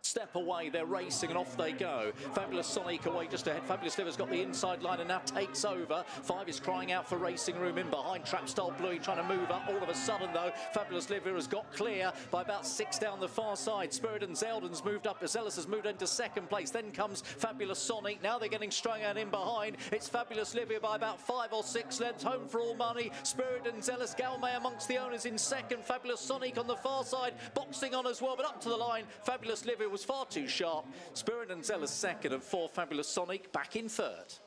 Step away, they're racing and off they go. Fabulous Sonique away just ahead. Fabulous Liver's got the inside line and now takes over. 5 is crying out for racing room in behind. Trap Star Bluey trying to move up. All of a sudden though, Fabulous Liver has got clear by about 6 down the far side. Spirit and Zeldon's moved up. Zealous has moved into 2nd place. Then comes Fabulous Sonique. Now they're getting strung out in behind. It's Fabulous Liver by about 5 or 6 lengths. Home for all money. Spirit and Zealous. Galmay amongst the owners in 2nd. Fabulous Sonique on the far side. Boxing on as well, but up to the line. Fabulous Liver was far too sharp. Spirit and Zealous 2nd and 4. Fabulous Sonique back in 3rd.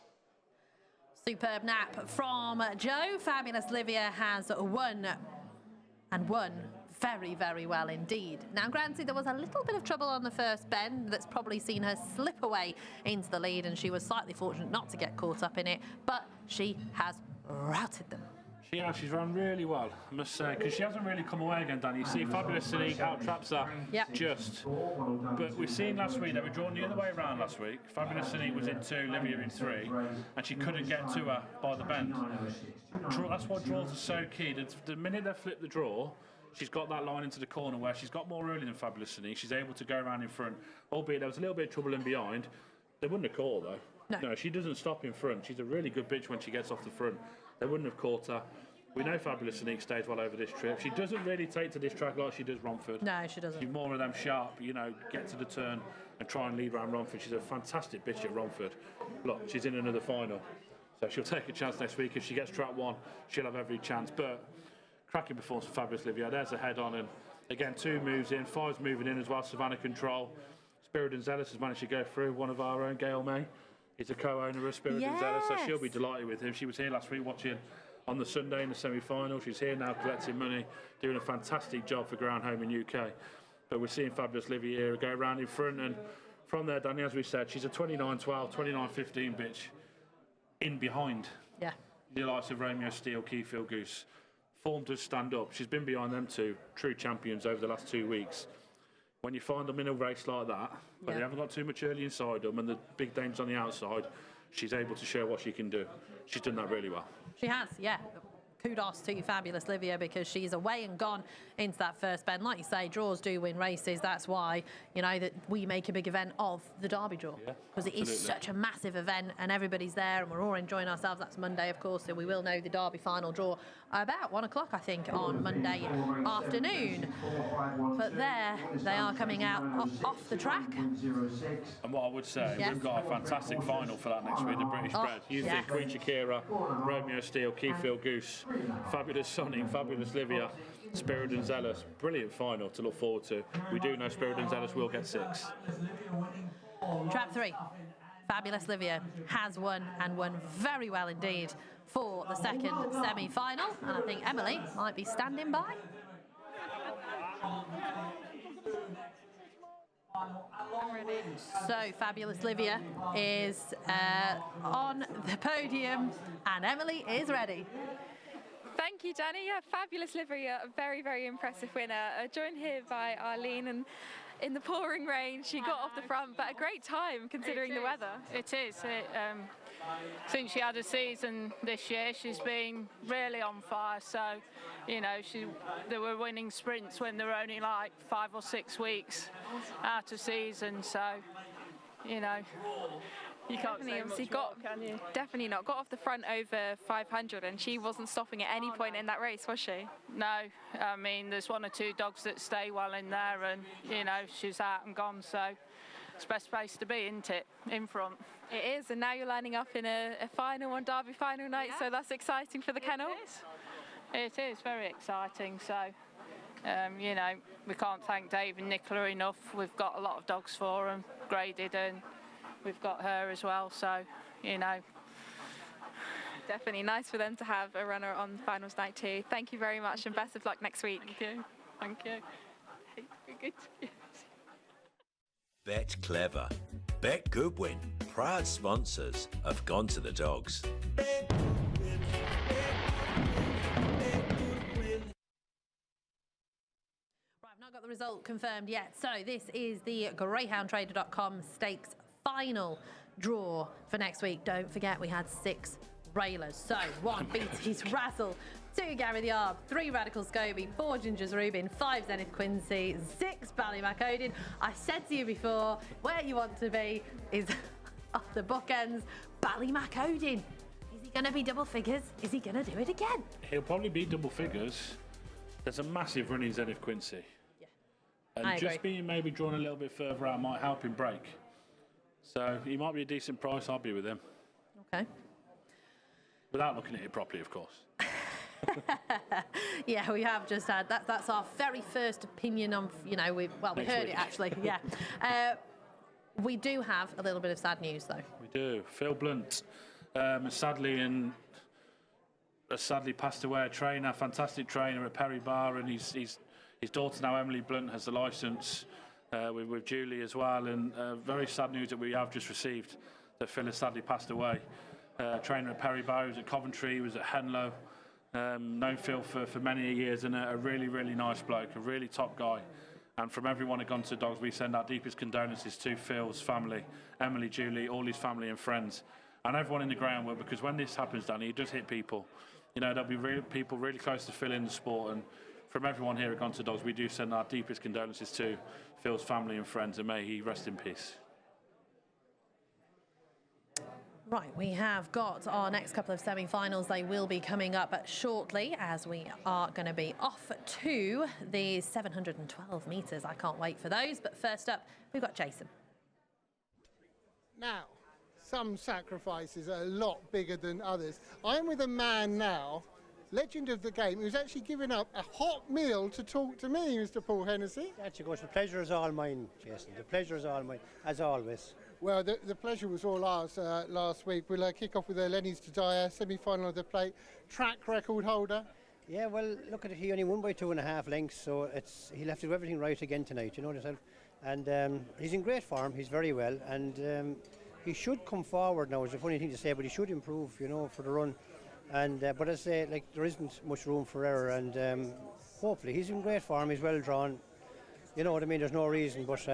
Superb nap from Joe. Fabulous Livia has won, and won very, very well indeed. Now, granted, there was a little bit of trouble on the first bend that's probably seen her slip away into the lead, and she was slightly fortunate not to get caught up in it, but she has routed them. Yeah, she's run really well, I must say, because she hasn't really come away again, Danny. You see Fabulous Sonique out-traps her just. But we've seen last week, they were drawn the other way around last week. Fabulous Sonique was in 2, Livia in 3, and she couldn't get to her by the bend. That's why draws are so key. The minute they flip the draw, she's got that line into the corner where she's got more early than Fabulous Sonique. She's able to go around in front, albeit there was a little bit of trouble in behind. They wouldn't have caught her, though. No, she doesn't stop in front. She's a really good bitch when she gets off the front. They wouldn't have caught her. We know Fabulous Sonique stays well over this trip. She doesn't really take to this track like she does Romford. No, she doesn't. She's more of them sharp, you know, get to the turn and try and lead around Romford. She's a fantastic bitch at Romford. Look, she's in another final. So she'll take a chance next week. If she gets track 1, she'll have every chance. But cracking performance for Fabulous Livia. There's a head on, and again, 2 moves in, 5's moving in as well. Savannah Control. Spirit and Zealous has managed to go through. One of our own, Gail May. He's a co-owner of Spirit and Zealous, so she'll be delighted with him. She was here last week watching on the Sunday in the semi-final. She's here now collecting money, doing a fantastic job for Ground Home in UK. But we're seeing Fabulous Livy here go around in front, and from there, Danny, as we said, she's a 29-12, 29-15 bitch in behind. Yeah. The likes of Romeo Steele, Keyfield Goose. Form does stand up. She's been behind them two true champions over the last 2 weeks. When you find them in a race like that, but they haven't got too much early inside them and the big dames on the outside, she's able to show what she can do. She's done that really well. She has, yeah. Kudos to Fabulous Livia, because she's away and gone into that first bend. Like you say, draws do win races. That's why, you know, that we make a big event of the Derby draw, because it is such a massive event and everybody's there and we're all enjoying ourselves. That's Monday, of course, so we will know the Derby final draw about 1 o'clock, I think, on Monday afternoon. But there they are coming out off the track. And what I would say, we've got a fantastic final for that next week, the British Bred. You think Queen Shakira, Romeo Steele, Keyfield Goose, Fabulous Sonny, Fabulous Livia, Spirit and Zealous. Brilliant final to look forward to. We do know Spirit and Zealous will get 6. Trap 3. Fabulous Livia has won, and won very well indeed, for the second semi-final. And I think Emily might be standing by. So Fabulous Livia is on the podium and Emily is ready. Thank you, Danny. Yeah, Fabulous Livia, a very, very impressive winner. Joined here by Arlene, and in the pouring rain, she got off the front, but a great time considering the weather. It is. Since she had a season this year, she's been really on fire. So, you know, they were winning sprints when they were only like 5 or 6 weeks out of season. So, you know, you can't say much more, can you? Definitely not. Got off the front over 500, and she wasn't stopping at any point in that race, was she? No. I mean, there's 1 or 2 dogs that stay well in there, and, you know, she's out and gone. So it's the best place to be, isn't it? In front. It is, and now you're lining up in a final on Derby final night, so that's exciting for the kennel. It is very exciting. So, you know, we can't thank Dave and Nicola enough. We've got a lot of dogs for them, graded, and we've got her as well. So, you know. Definitely nice for them to have a runner on finals night too. Thank you very much, and best of luck next week. Thank you. Thank you. Very good. Bet Clever. Bet Goodwin. Proud sponsors of Gone to the Dogs. Right, I've not got the result confirmed yet. So this is the GreyhoundTrader.com Stakes final draw for next week. Don't forget, we had 6 railers. So 1 BT's Razzle, 2 Gary the Arb, 3 Radical Scobie, 4 Ginger's Rubin, 5 Zenith Quincy, 6 Ballymac Odin. I said to you before, where you want to be is off the bookends. Ballymac Odin. Is he going to be double figures? Is he going to do it again? He'll probably be double figures. There's a massive run in Zenith Quincy. Yeah. And I just agree. being maybe drawn a little bit further out might help him break. So he might be a decent price. I'll be with him. Okay. Without looking at it properly, of course. Yeah, we have just had that. That's our very first opinion on, you know, we heard week. it actually. Yeah. We do have a little bit of sad news though. We do. Phil Blunt has sadly passed away. A trainer, fantastic trainer at Perry Bar, and his daughter now, Emily Blunt, has the licence with Julie as well. And very sad news that we have just received, that Phil has sadly passed away. Trainer at Perry Bar, he was at Coventry, he was at Henlow. Known Phil for many years, and a really, really nice bloke, a really top guy. And from everyone at Gone to Dogs, we send our deepest condolences to Phil's family, Emily, Julie, all his family and friends, and everyone in the groundwork, because when this happens, Danny, it does hit people. You know, there'll be people really close to Phil in the sport, and from everyone here at Gone to Dogs, we do send our deepest condolences to Phil's family and friends, and may he rest in peace. Right, we have got our next couple of semi-finals. They will be coming up shortly, as we are going to be off to the 712 metres. I can't wait for those. But first up, we've got Jason. Now, some sacrifices are a lot bigger than others. I'm with a man now, legend of the game, who's actually given up a hot meal to talk to me, Mr. Paul Hennessy. Actually, of course, the pleasure is all mine, Jason. The pleasure is all mine, as always. Well, the pleasure was all ours last week. We'll kick off with Lenny's to Dyer, semi-final of the plate, track record holder. Yeah, well, look at it. He only won by 2.5 lengths, so he'll have to do everything right again tonight. You know yourself. And he's in great form. He's very well, and he should come forward now. It's a funny thing to say, but he should improve, you know, for the run. And but as I say, like, there isn't much room for error, and hopefully he's in great form. He's well drawn. You know what I mean? There's no reason, but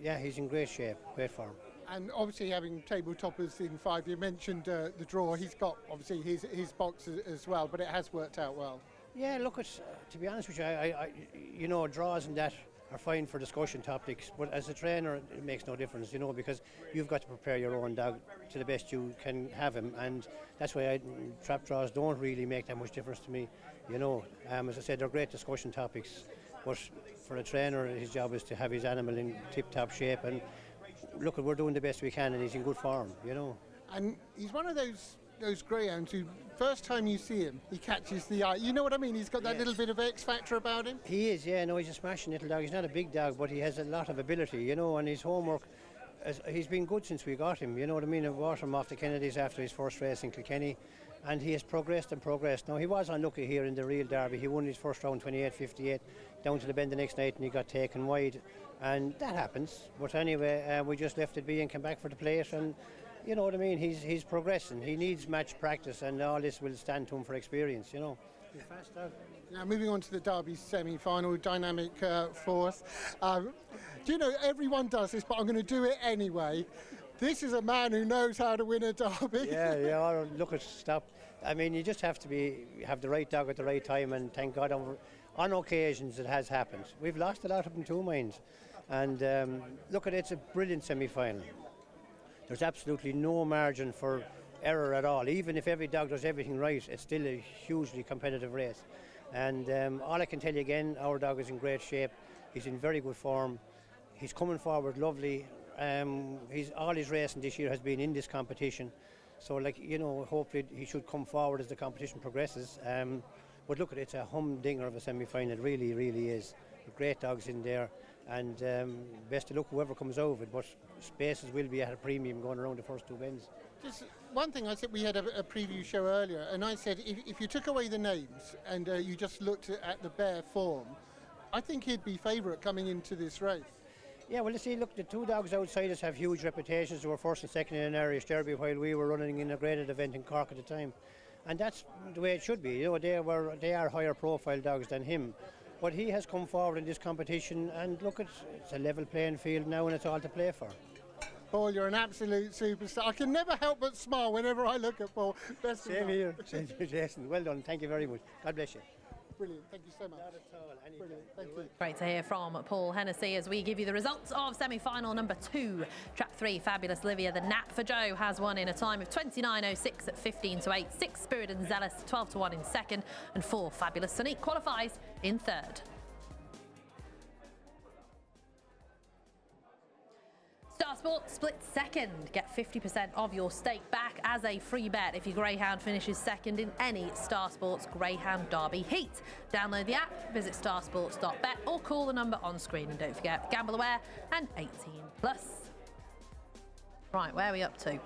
yeah, he's in great shape, great form. And obviously having table toppers in 5, you mentioned the draw. He's got obviously his box as well, but it has worked out well. Yeah, look, to be honest with you, I you know, draws and that are fine for discussion topics, but as a trainer it makes no difference, you know, because you've got to prepare your own dog to the best you can have him, and that's why trap draws don't really make that much difference to me, you know. As I said, they're great discussion topics, but for a trainer his job is to have his animal in tip-top shape, and look, we're doing the best we can and he's in good form, you know. And he's one of those greyhounds who, first time you see him, he catches the eye. You know what I mean? He's got that little bit of X factor about him. He is, yeah. No, he's a smashing little dog. He's not a big dog, but he has a lot of ability, you know, and his homework, he's been good since we got him, you know what I mean? I brought him off the Kennedys after his first race in Kilkenny, and he has progressed and progressed. Now, he was unlucky here in the real derby. He won his first round 28-58, down to the bend the next night, and he got taken wide, and that happens. But anyway, we just left it be and came back for the plate, and you know what I mean, he's progressing. He needs match practice, and all this will stand to him for experience, you know. He's a fast dog. Now, moving on to the Derby semi-final, dynamic force. Do you know, everyone does this, but I'm going to do it anyway. This is a man who knows how to win a Derby. Yeah, look at stop. I mean, you just have to have the right dog at the right time, and thank God on occasions it has happened. We've lost a lot of them too, mind. And look at it, it's a brilliant semi-final. There's absolutely no margin for error at all. Even if every dog does everything right, it's still a hugely competitive race. And all I can tell you again, our dog is in great shape. He's in very good form. He's coming forward lovely. All his racing this year has been in this competition. So, like, you know, hopefully he should come forward as the competition progresses. But look, it's a humdinger of a semi-final. It really, really is. Great dogs in there. And best of luck whoever comes over it, but spaces will be at a premium going around the first 2 bends. Just one thing, I said we had a preview show earlier, and I said if you took away the names and you just looked at the bare form, I think he'd be favourite coming into this race. Yeah, well, you see, look, the 2 dogs outside us have huge reputations. They were first and second in an Irish Derby while we were running in a graded event in Cork at the time. And that's the way it should be. You know, they are higher profile dogs than him. But he has come forward in this competition, and look, it's a level playing field now, and it's all to play for. Paul, you're an absolute superstar. I can never help but smile whenever I look at Paul. Best Same here. Same here, Jason. Well done. Thank you very much. God bless you. Brilliant. Thank you so much. Not at all. Brilliant. Thank you. Great to hear from Paul Hennessy as we give you the results of semi-final number 2. Trap 3, Fabulous Livia. The Nap for Joe has won in a time of 29.06 at 15-8. 6, Spirit and Zealous 12-1 in second, and 4, Fabulous Sonique qualifies in third. Star Sport splits second. Get 50% of your stake back as a free bet if your Greyhound finishes second in any Star Sports Greyhound Derby heat. Download the app, visit starsports.bet or call the number on screen. And don't forget, gamble aware and 18+. Right, where are we up to?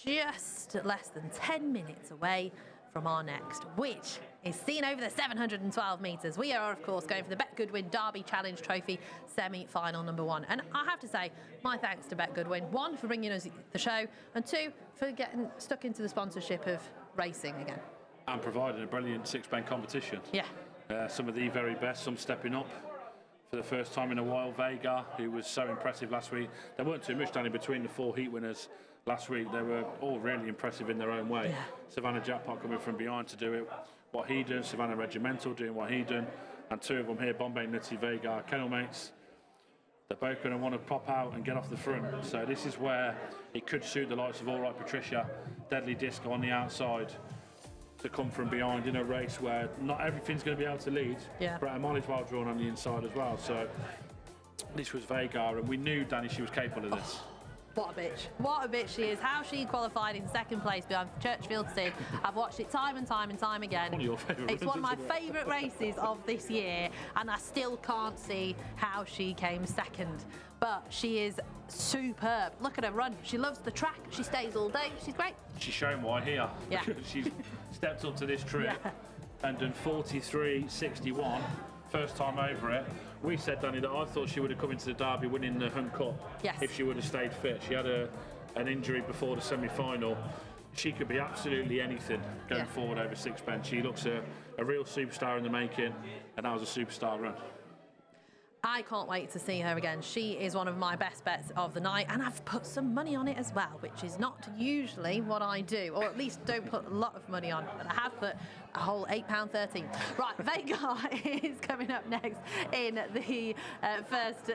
Just less than 10 minutes away from our next, which is seen over the 712 metres. We are, of course, going for the Bet Goodwin Derby Challenge Trophy semi-final number 1. And I have to say, my thanks to Bet Goodwin, 1, for bringing us the show, and 2, for getting stuck into the sponsorship of racing again. And providing a brilliant 6-bend competition. Yeah. Some of the very best, some stepping up. For the first time in a while, Vega, who was so impressive last week. There weren't too much, Danny, between the 4 heat winners last week. They were all really impressive in their own way. Yeah. Savannah Jackpot coming from behind to do it, what he done. Savannah Regimental doing what he done. And 2 of them here, Bombay Nutty, Vega, kennel mates. They're both going to want to pop out and get off the front. So this is where it could suit the likes of All Right Patricia, Deadly Disco on the outside, to come from behind in a race where not everything's going to be able to lead. Yeah. But a mileage well drawn on the inside as well. So this was Vega, and we knew, Danny, she was capable of this. What a bitch. What a bitch she is. How she qualified in second place behind Churchfield Sid. I've watched it time and time and time again. One of your favourite It's one of my favourite races of this year, and I still can't see how she came second. But she is superb. Look at her run. She loves the track. She stays all day. She's great. She's shown why here. Yeah. She's stepped up to this trip and done 43.61. First time over it. We said, Danny, that I thought she would have come into the Derby winning the Hunt Cup if she would have stayed fit. She had an injury before the semi-final. She could be absolutely anything going forward over sixpence. She looks a real superstar in the making, and that was a superstar run. I can't wait to see her again. She is one of my best bets of the night, and I've put some money on it as well, which is not usually what I do, or at least don't put a lot of money on, but I have put a whole £8.13. Right, Vega is coming up next in the first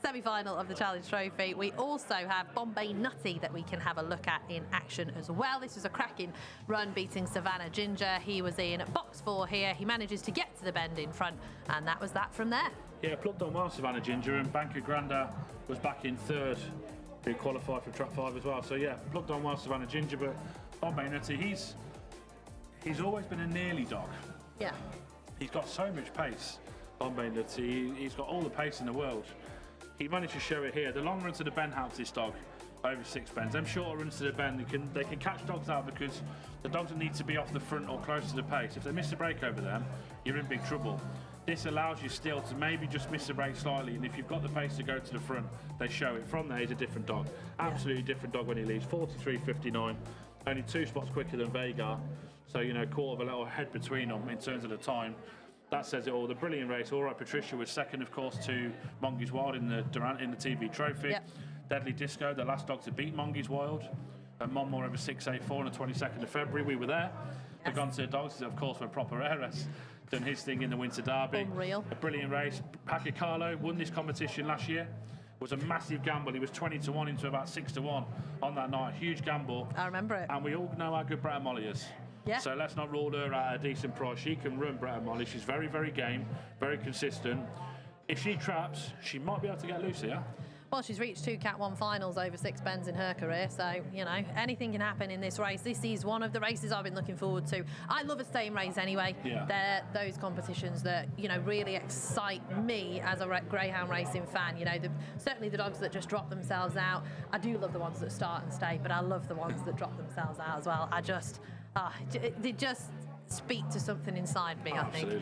semi-final of the Challenge Trophy. We also have Bombay Nutty that we can have a look at in action as well. This was a cracking run, beating Savannah Ginger. He was in box 4 here. He manages to get to the bend in front, and that was that from there. Yeah, plugged on well, Savannah Ginger, and Banker Granda was back in third, who qualified for track 5 as well. So yeah, plugged on well, Savannah Ginger, but Bombay Nutty, he's always been a nearly dog. Yeah. He's got so much pace, Bombay Nutty. He's got all the pace in the world. He managed to show it here. The long run to the bend helps this dog over sixpence. Them shorter runs to the bend, they can catch dogs out, because the dogs need to be off the front or close to the pace. If they miss a break over them, you're in big trouble. This allows you still to maybe just miss a break slightly, and if you've got the pace to go to the front, they show it. From there, he's a different dog. Absolutely different dog when he leaves. 43.59, only 2 spots quicker than Vega. So, you know, quarter of a little head between them in terms of the time. That says it all. The brilliant race. All right, Patricia was second, of course, to Monge's Wild in the TV Trophy. Yep. Deadly Disco, the last dog to beat Monge's Wild. And Monmore over 6.84 on the 22nd of February. We were there. Yes. The Gonser Dogs, of course, were proper heiress. Done his thing in the Winter Derby. Unreal. A brilliant race. Paco Carlo won this competition last year. It was a massive gamble. He was 20-1 into about 6-1 on that night. Huge gamble. I remember it. And we all know how good Brett Molly is. Yeah. So let's not rule her at a decent price. She can run, Brett Molly. She's very, very game, very consistent. If she traps, she might be able to get loose here. Well, she's reached 2 Cat 1 finals over sixpence in her career, so, you know, anything can happen in this race. This is one of the races I've been looking forward to. I love a staying race anyway. Yeah. They're those competitions that, you know, really excite me as a greyhound racing fan. You know, certainly the dogs that just drop themselves out. I do love the ones that start and stay, but I love the ones that drop themselves out as well. They just speak to something inside me, I think.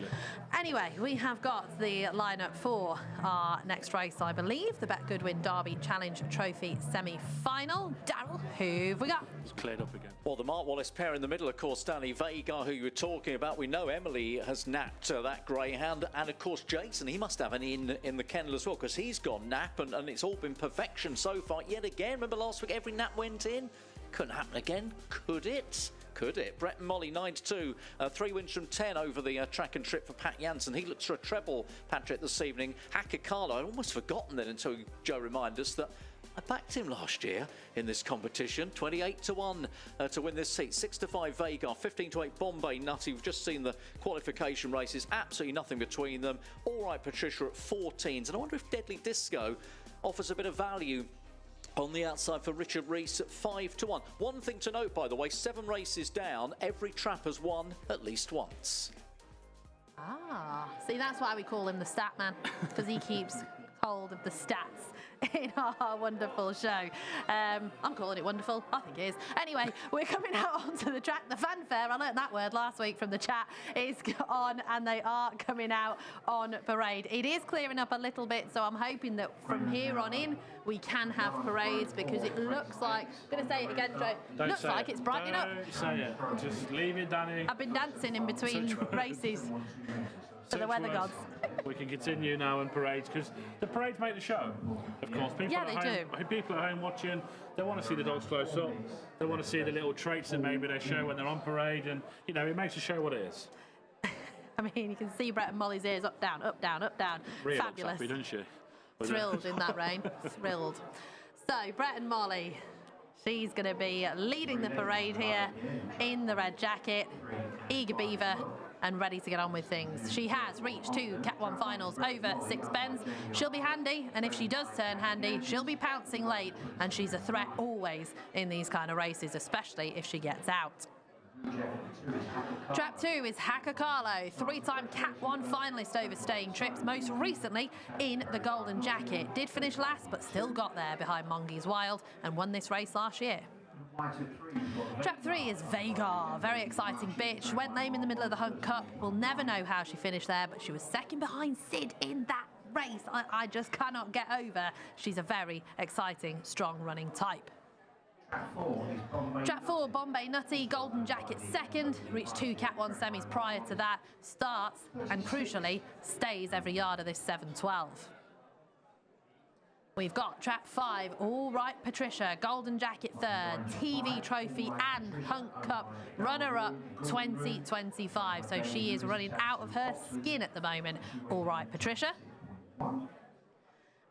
Anyway, we have got the lineup for our next race, I believe, the Bet Goodwin Derby Challenge Trophy semi-final. Daryl, who have we got? It's cleared up again. Well, the Mark Wallace pair in the middle, of course, Danny Vega, who you were talking about. We know Emily has napped that greyhound, and of course Jason, he must have an in the kennel as well, because he's gone nap, and it's all been perfection so far. Yet again, remember last week, every nap went in? Couldn't happen again, could it? Could it? Brett and Molly 9-2, 3 wins from 10 over the track and trip for Pat Janssen. He looks for a treble, Patrick, this evening. Hacker Carlo, I'd almost forgotten then until Joe reminded us that I backed him last year in this competition. 28-1 to win this seat. 6-5 Vega, 15-8 Bombay Nutty. We've just seen the qualification races, absolutely nothing between them. All right, Patricia at 14s, and I wonder if Deadly Disco offers a bit of value on the outside for Richard Rees at 5-1. One thing to note, by the way, 7 races down, every trap has won at least once. See, that's why we call him the stat man, because he keeps hold of the stats in our wonderful show. I'm calling it wonderful. I think it is. Anyway, we're coming out onto the track. The fanfare, I learned that word last week from the chat, is on, and they are coming out on parade. It is clearing up a little bit, so I'm hoping that from here on in, we can have parades, because it looks like, I'm going to say it again, Joe, looks like it's brightening up. Don't say it. Just leave it, Danny. I've been dancing in between races for the weather gods. We can continue now on parades, because the parades make the show, of course. People at home watching, they want to see the dogs close up. They want to see the little traits that maybe they show when they're on parade, and, you know, it makes the show what it is. I mean, you can see Brett and Molly's ears up, down, up, down, up, down. Really fabulous. Happy, doesn't she? Thrilled in that rain. Thrilled. So, Brett and Molly, she's going to be leading the parade here in the red jacket. Eager beaver and ready to get on with things. She has reached 2 Cat 1 finals over sixpence. She'll be handy, and if she does turn handy, she'll be pouncing late, and she's a threat always in these kind of races, especially if she gets out. Trap 2 is Hacker Carlo, 3-time Cat 1 finalist over staying trips, most recently in the Golden Jacket. Did finish last, but still got there behind Mongee's Wild and won this race last year. Trap 3 is Vagar, very exciting bitch. Went lame in the middle of the Hunt Cup. We'll never know how she finished there, but she was second behind Sid in that race. I just cannot get over. She's a very exciting, strong running type. Trap 4, Bombay Nutty, Golden Jacket second, reached 2 Cat 1 semis prior to that, starts and crucially stays every yard of this 7-12. We've got Trap 5, All Right Patricia, Golden Jacket third, TV Trophy and Hunt Cup runner-up 2025. So she is running out of her skin at the moment, All Right Patricia.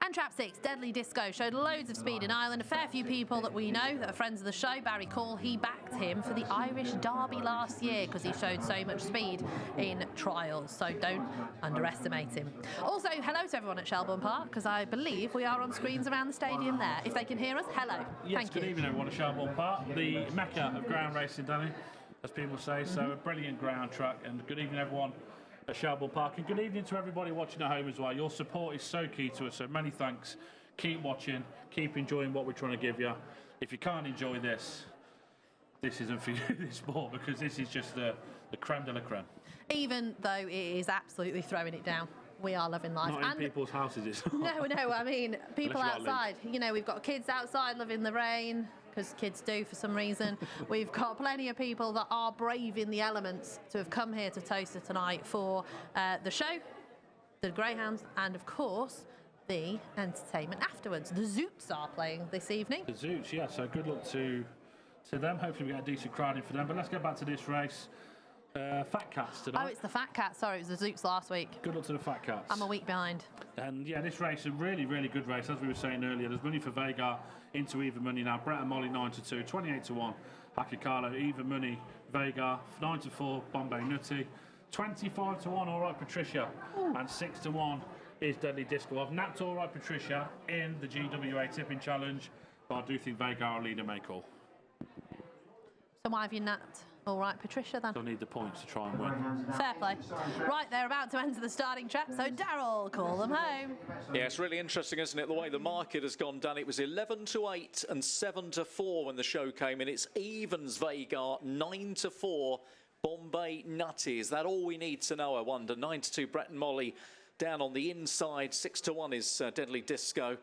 And Trap 6, Deadly Disco, showed loads of speed in Ireland. A fair few people that we know that are friends of the show. Barry Call, he backed him for the Irish Derby last year because he showed so much speed in trials. So don't underestimate him. Also, hello to everyone at Shelbourne Park because I believe we are on screens around the stadium there. If they can hear us, hello. Yes, Thank you. good evening everyone at Shelbourne Park, the mecca of ground racing, Danny, as people say. So a brilliant ground track, and good evening everyone at Shelbourne Park, and good evening to everybody watching at home as well. Your support is so key to us, so many thanks. Keep watching, keep enjoying what we're trying to give you. If you can't enjoy this isn't for you, this sport, because this is just the creme de la creme. Even though it is absolutely throwing it down, we are loving life. Not in people's houses, it's No, I mean, people Unless you're outside. You know, we've got kids outside living the rain, because kids do for some reason. We've got plenty of people that are braving the elements to have come here to Toaster tonight for the show, the Greyhounds, and of course, the entertainment afterwards. The Zoots are playing this evening. The Zoots, yeah, so good luck to them. Hopefully we get a decent crowd in for them. But let's get back to this race. Fat Cats tonight. Oh, it's the Fat Cats. Sorry, it was the Zoots last week. Good luck to the Fat Cats. I'm a week behind. And yeah, this race is a really, really good race, as we were saying earlier. There's money for Vagar into even money now. Brett and Molly 9-2, 28-1. Hakikalo, even money. Vagar 9-4. Bombay Nutty 25-1. All Right Patricia. Ooh. And 6-1 is Deadly Disco. I've napped All Right Patricia in the GWA tipping challenge, but I do think Vagar will lead a make all. So why have you napped All Right Patricia then? They'll need the points to try and win. Fair play. Right, they're about to enter the starting trap, so Darryl, call them home. Yeah, it's really interesting, isn't it, the way the market has gone down. It was 11-8 and 7-4 when the show came in. It's evens Vagar, 9-4 Bombay Nutty. Is that all we need to know, I wonder? 9-2 Brett and Molly down on the inside. 6-1 is Deadly Disco.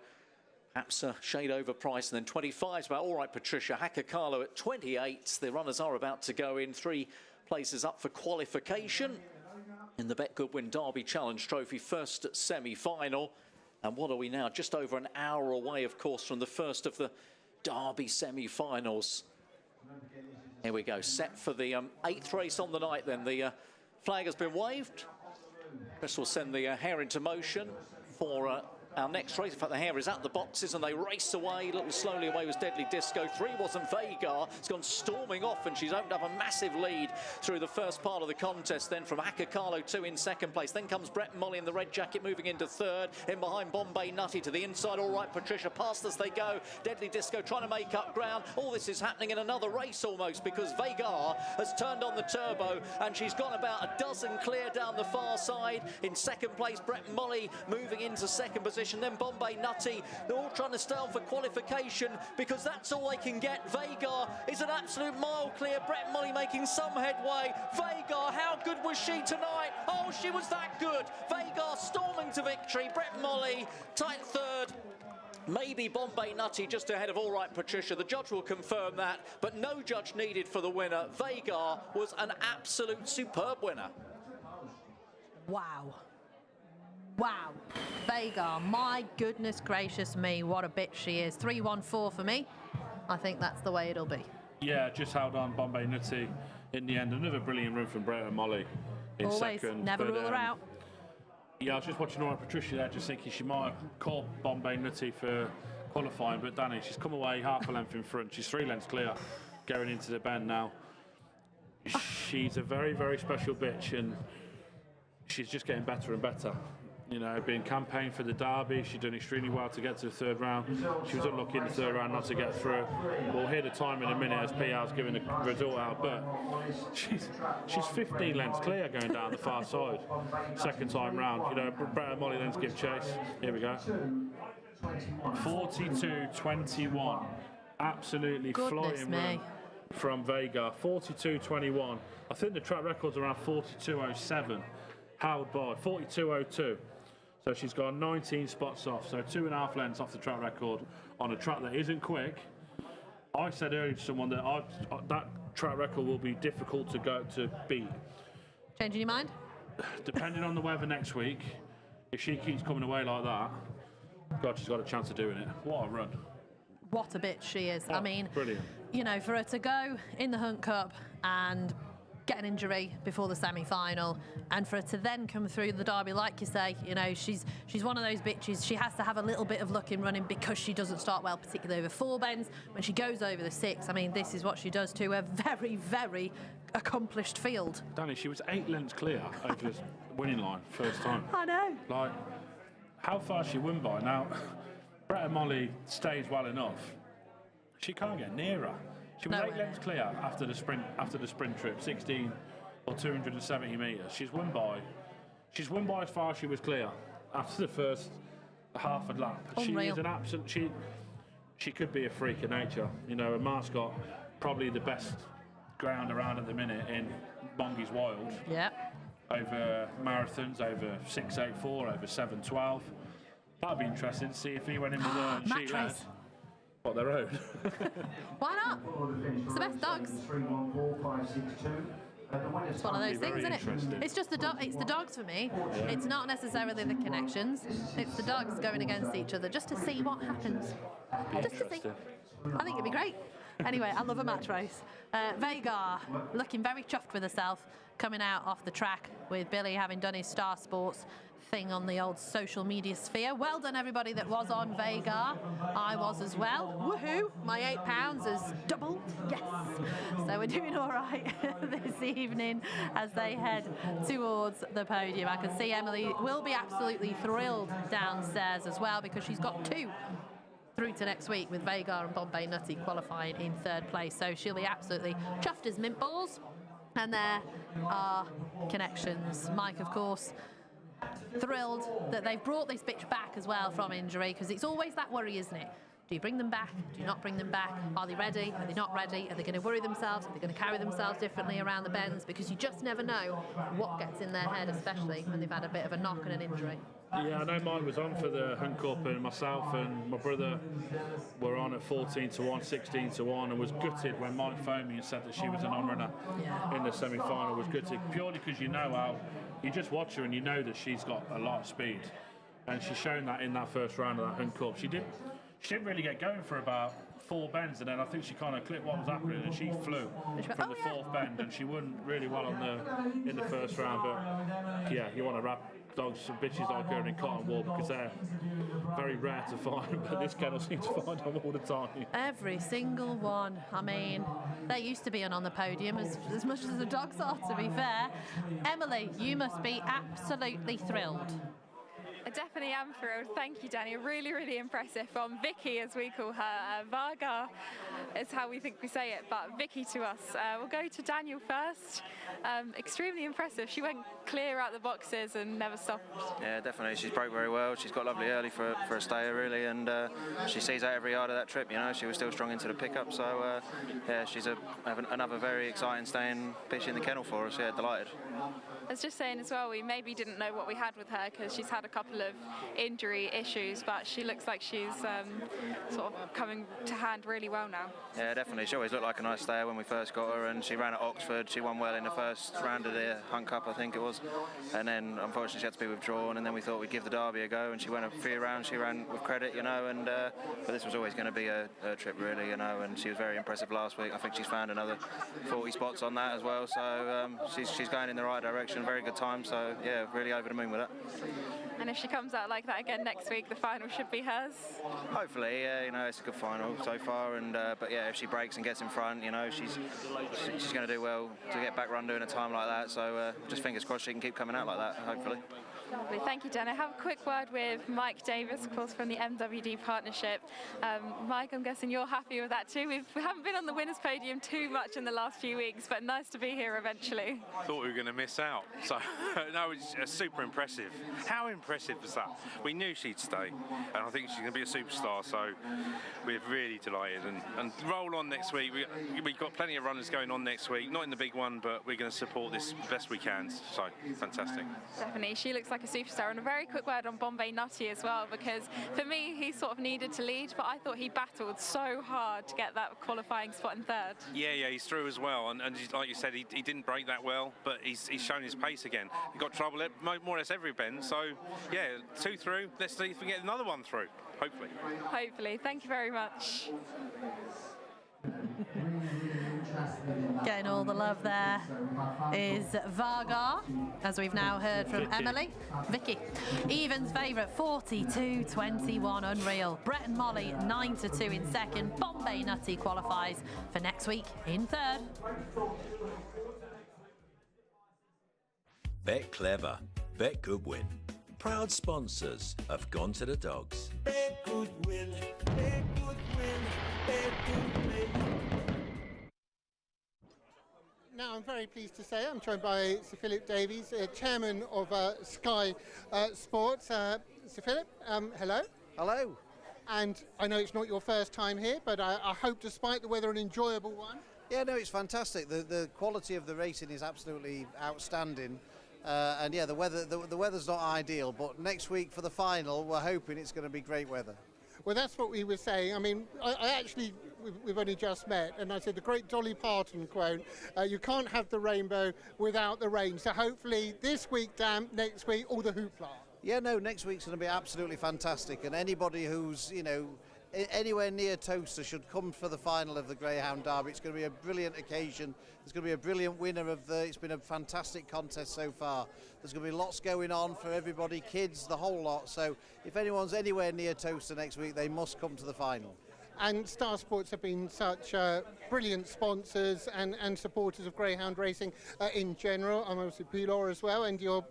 Perhaps a shade overpriced, and then 25 is about All Right Patricia. Hacker Carlo at 28. The runners are about to go in. 3 places up for qualification in the Bet Goodwin Derby Challenge Trophy first semi-final. And what are we now? Just over an hour away, of course, from the first of the Derby semi-finals. Here we go, set for the 8th race on the night then. The flag has been waved. Chris will send the hare into motion for our next race. In fact, the hare is at the boxes and they race away. A little slowly away was Deadly Disco. 3 wasn't Vagar. It's gone storming off and she's opened up a massive lead through the first part of the contest. Then from Hacker Carlo 2 in second place. Then comes Brett and Molly in the red jacket moving into third. In behind Bombay Nutty to the inside. All Right Patricia. Past us they go. Deadly Disco trying to make up ground. All this is happening in another race almost because Vagar has turned on the turbo and she's gone about a dozen clear down the far side. In second place, Brett and Molly moving into second position. Then Bombay Nutty, they're all trying to stay on for qualification because that's all they can get. Vagar is an absolute mile clear. Brett and Molly making some headway. Vagar, how good was she tonight? Oh, she was that good. Vagar storming to victory. Brett and Molly tight third. Maybe Bombay Nutty just ahead of All Right Patricia. The judge will confirm that, but no judge needed for the winner. Vagar was an absolute superb winner. Wow. Wow. Vagar, my goodness gracious me, what a bitch she is. 3-1-4 for me. I think that's the way it'll be. Yeah, just held on Bombay Nutty in the end. Another brilliant run from Brett and Molly in Always, second. never rule her out. Yeah, I was just watching All Right Patricia there, just thinking she might have caught Bombay Nutty for qualifying, but Danny, she's come away half a length in front. She's 3 lengths clear going into the bend now. She's a very, very special bitch, and she's just getting better and better. you know, been campaigning for the Derby. She's done extremely well to get to the third round. She was unlucky in the third round not to get through. We'll hear the time in a minute as PR's giving the result out, but she's 15 lengths clear going down the far side. Second time round, you know, Brett and Molly then give chase. Here we go. 42.21. Absolutely flying run from Vega. 42.21. I think the track record's around 42.07. Howard by 42.02. So she's gone 19 spots off. So 2.5 lengths off the track record on a track that isn't quick. I said earlier to someone that that track record will be difficult to beat. Changing your mind? Depending on the weather next week, if she keeps coming away like that, God, she's got a chance of doing it. What a run. What a bitch she is. I mean, brilliant. You know, for her to go in the Hunt Cup and get an injury before the semi-final, and for her to then come through the Derby, like you say, you know, she's one of those bitches. She has to have a little bit of luck in running because she doesn't start well, particularly over 4 bends. When she goes over the 6, I mean, this is what she does to a very, very accomplished field. Danny, she was 8 lengths clear over the winning line first time. I know. Like, how far she won by. Now, Brett and Molly stays well enough. She can't get nearer. She was 8 lengths clear after the sprint trip, 16 or 270 metres. She's won by as far as she was clear after the first half a lap. Unreal. She is an absolute. She could be a freak of nature. You know, a mascot, probably the best ground around at the minute in Bongi's Wild. Yeah. Over marathons, over 6.84, over 7.12. That'd be interesting to see if he went in with a sheet lead. What, their own? Why not? It's the best dogs. It's one of those things, isn't it? It's just it's the dogs for me. Yeah. It's not necessarily the connections. It's the dogs going against each other just to see what happens. Just to see. I think it'd be great. Anyway, I love a match race. Vega looking very chuffed with herself, coming out off the track with Billy having done his Star Sports thing on the old social media sphere. Well done, everybody that was on Vega. I was as well. Woohoo! My £8 has doubled. Yes! So we're doing all right this evening as they head towards the podium. I can see Emily will be absolutely thrilled downstairs as well because she's got 2 through to next week with Vega and Bombay Nutty qualifying in 3rd place. So she'll be absolutely chuffed as mint balls. And there are connections. Mike, of course, thrilled that they've brought this bitch back as well from injury, because it's always that worry, isn't it? Do you bring them back? Do you not bring them back? Are they ready? Are they not ready? Are they going to worry themselves? Are they going to carry themselves differently around the bends? Because you just never know what gets in their head, especially when they've had a bit of a knock and an injury. Yeah, I know Mike was on for the Hunt Cup, and myself and my brother were on at 14-1, 16-1, and was gutted when Mike phoned me and said that she was an on-runner in the semi-final. Was gutted purely because you know how you just watch her and you know that she's got a lot of speed, and she's shown that in that first round of that Hunt Cup. She didn't really get going for about 4 bends, and then I think she kind of clipped what was happening, and she flew from the 4th bend, and she won really well in the first round. But yeah, you want to wrap dogs, some bitches like her in cotton wool, because they're very rare to find, but this kennel seems to find them all the time. Every single one. I mean, they're used to being on the podium as much as the dogs are, to be fair. Emily, you must be absolutely thrilled. I definitely am thrilled. Thank you, Danny. Really, really impressive. From Vicky, as we call her. Varga is how we think we say it, but Vicky to us. We'll go to Daniel first. Extremely impressive. She went clear out the boxes and never stopped. Yeah, definitely. She's broke very well. She's got lovely early for a stayer, really, and she sees out every yard of that trip. You know, she was still strong into the pickup, so yeah, she's another very exciting staying bitch in the kennel for us. Yeah, delighted. I was just saying as well, we maybe didn't know what we had with her because she's had a couple of injury issues, but she looks like she's sort of coming to hand really well now. Yeah, definitely. She always looked like a nice stayer when we first got her, and she ran at Oxford. She won well in the first round of the Hunt Cup, I think it was, and then unfortunately she had to be withdrawn, and then we thought we'd give the Derby a go, and she went a few rounds. She ran with credit, you know, and but this was always going to be her trip, really, you know, and she was very impressive last week. I think she's found another 40 spots on that as well, so she's going in the right direction. Very good time, so yeah, really over the moon with that. And if she comes out like that again next week, the final should be hers. Hopefully, you know, it's a good final so far, and but yeah, if she breaks and gets in front, you know, she's going to do well to get back run doing a time like that. So just fingers crossed she can keep coming out like that, hopefully. Lovely, thank you, Dan. I have a quick word with Mike Davis, of course, from the MWD partnership. Mike, I'm guessing you're happy with that too. We haven't been on the winners' podium too much in the last few weeks, but nice to be here eventually. Thought we were going to miss out. So, no, it's super impressive. How impressive was that? We knew she'd stay, and I think she's going to be a superstar, so we're really delighted. And roll on next week. We've got plenty of runners going on next week, not in the big one, but we're going to support this best we can, so fantastic. Definitely, she looks like a superstar. And a very quick word on Bombay Nutty as well, because for me, he sort of needed to lead, but I thought he battled so hard to get that qualifying spot in third. Yeah, he's through as well, and like you said, he didn't break that well, but he's shown his pace again. He got trouble at more or less every bend, so yeah, 2 through. Let's see if we get another one through, hopefully. Hopefully. Thank you very much. Getting all the love there is Vargar, as we've now heard from Emily. Vicky, Evans favourite, 42.21, unreal. Brett and Molly, 9-2 in second. Bombay Nutty qualifies for next week in third. Bet Clever, Bet Goodwin. Proud sponsors of Gone to the Dogs. Bet Goodwin, Bet Goodwin, Bet Goodwin. Now, I'm very pleased to say I'm joined by Sir Philip Davies, Chairman of Sky Sports. Sir Philip, hello. Hello. And I know it's not your first time here, but I hope, despite the weather, an enjoyable one. Yeah, no, it's fantastic. The quality of the racing is absolutely outstanding. And yeah, the weather's not ideal, but next week for the final, we're hoping it's going to be great weather. Well, that's what we were saying. I mean, we've only just met, and I said the great Dolly Parton quote, you can't have the rainbow without the rain. So hopefully this week, Dan, next week, all the hoopla. Yeah, no, next week's going to be absolutely fantastic, and anybody who's, you know, anywhere near Toaster should come for the final of the Greyhound Derby. It's going to be a brilliant occasion. There's going to be a brilliant winner of it's been a fantastic contest so far. There's going to be lots going on for everybody, kids, the whole lot. So if anyone's anywhere near Toaster next week, they must come to the final. And Star Sports have been such brilliant sponsors and supporters of Greyhound racing in general. I'm obviously P-Law as well, and you're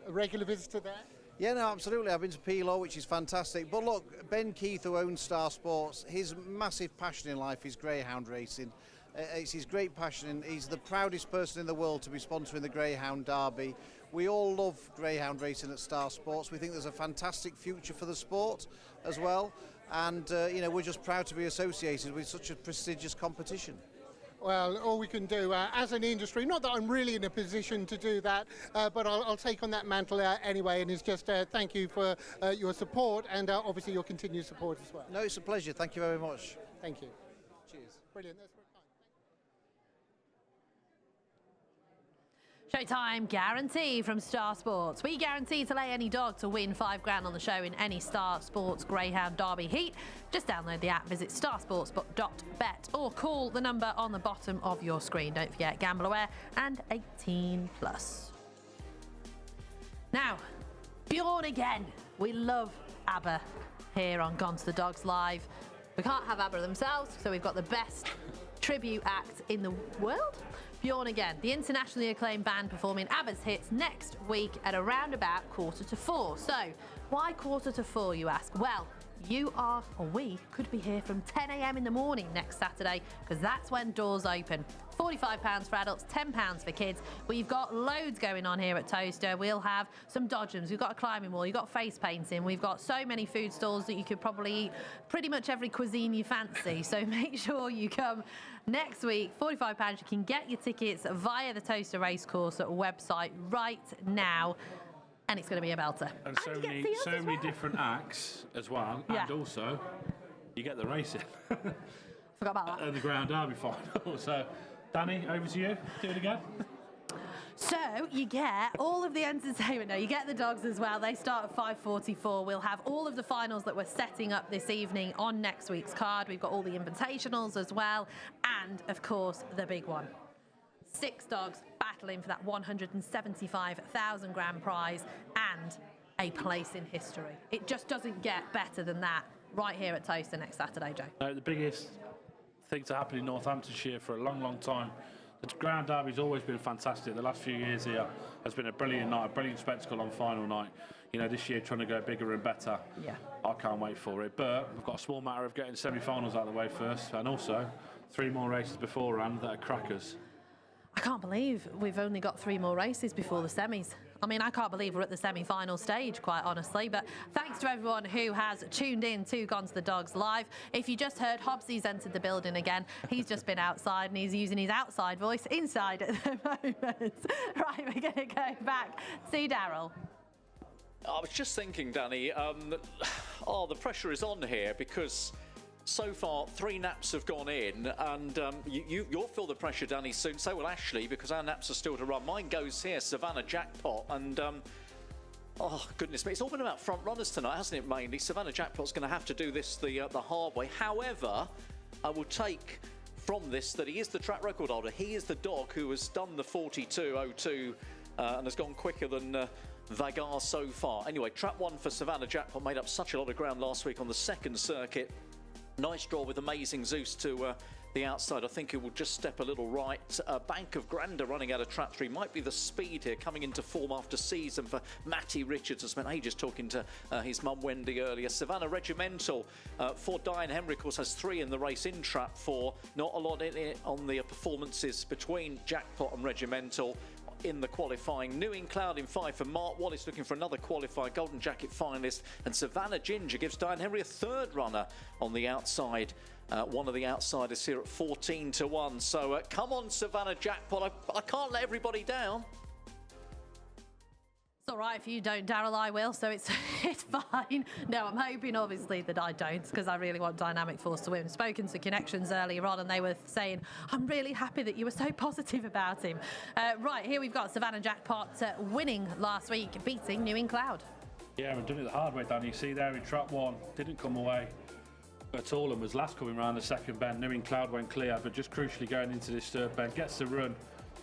a regular visitor there. Yeah, no, absolutely. I've been to P-Law, which is fantastic. But look, Ben Keith, who owns Star Sports, his massive passion in life is Greyhound racing. It's his great passion. He's the proudest person in the world to be sponsoring the Greyhound Derby. We all love Greyhound racing at Star Sports. We think there's a fantastic future for the sport as well. And, you know, we're just proud to be associated with such a prestigious competition. Well, all we can do as an industry, not that I'm really in a position to do that, but I'll take on that mantle anyway, and it's just thank you for your support and obviously your continued support as well. No, it's a pleasure. Thank you very much. Thank you. Cheers. Brilliant. That's very kind. Showtime guarantee from Star Sports. We guarantee to lay any dog to win £5 on the show in any Star Sports Greyhound Derby heat. Just download the app, visit starsports.bet or call the number on the bottom of your screen. Don't forget, gamble aware and 18+. Now, Bjorn again. We love ABBA here on Gone to the Dogs Live. We can't have ABBA themselves, so we've got the best tribute act in the world. Bjorn again, the internationally acclaimed band performing ABBA's hits next week at around about 3:45. So, why 3:45, you ask? Well, you are, or we, could be here from 10 a.m. in the morning next Saturday, because that's when doors open. £45 for adults, £10 for kids. We've got loads going on here at Toaster. We'll have some dodgems, we've got a climbing wall, you've got face painting, we've got so many food stalls that you could probably eat pretty much every cuisine you fancy. So make sure you come next week. £45. You can get your tickets via the Toaster Racecourse website right now. And it's going to be a belter. And so many different acts as well. Yeah. And also, you get the racing. Forgot about that. And the Greyhound Derby final. So, Danny, over to you. Do it again. So you get all of the entertainment. No, you get the dogs as well. They start at 5:44. We'll have all of the finals that we're setting up this evening on next week's card. We've got all the invitationals as well. And, of course, the big one. 6 dogs battling for that £175,000 grand prize and a place in history. It just doesn't get better than that right here at Toaster next Saturday, Joe. The biggest thing to happen in Northamptonshire for a long, long time. The Ground Derby's always been fantastic. The last few years here has been a brilliant night, a brilliant spectacle on final night. You know, this year trying to go bigger and better. Yeah. I can't wait for it. But we've got a small matter of getting semi-finals out of the way first, and also 3 more races beforehand that are crackers. I can't believe we've only got 3 more races before the semis. I mean, I can't believe we're at the semi-final stage, quite honestly. But thanks to everyone who has tuned in to Gone to the Dogs Live. If you just heard Hobbsy's entered the building again, he's just been outside and he's using his outside voice inside at the moment. Right, we're going to go back to Daryl. I was just thinking, Danny, the pressure is on here because so far 3 naps have gone in, and you'll feel the pressure, Danny, soon. So will Ashley, because our naps are still to run. Mine goes here, Savannah Jackpot, and oh goodness me, it's all been about front runners tonight, hasn't it? Mainly, Savannah Jackpot's going to have to do this the hard way. However, I will take from this that he is the track record holder. He is the dog who has done the 42.02 and has gone quicker than Vagar so far. Anyway, trap 1 for Savannah Jackpot made up such a lot of ground last week on the 2nd circuit. Nice draw with Amazing Zeus to the outside. I think he will just step a little right. Bank of Granda running out of trap 3. Might be the speed here coming into form after season for Matty Richards. I spent ages talking to his mum Wendy earlier. Savannah Regimental for Diane Henry, of course, has 3 in the race in trap 4. Not a lot in it on the performances between Jackpot and Regimental in the qualifying. New in Cloud in 5 for Mark Wallace, looking for another qualifier Golden Jacket finalist, and Savannah Ginger gives Diane Henry a 3rd runner on the outside. One of the outsiders here at 14-1. So come on, Savannah Jackpot. I can't let everybody down. It's all right if you don't, Daryl, I will, so it's fine. No, I'm hoping, obviously, that I don't, because I really want Dynamic Force to win. Spoken to Connections earlier on, and they were saying, I'm really happy that you were so positive about him. Right, here we've got Savannah Jackpot winning last week, beating New in Cloud. Yeah, we've done it the hard way, Danny. You see there in trap 1, didn't come away at all and was last coming round the 2nd bend. New in Cloud went clear, but just crucially going into this 3rd bend, gets the run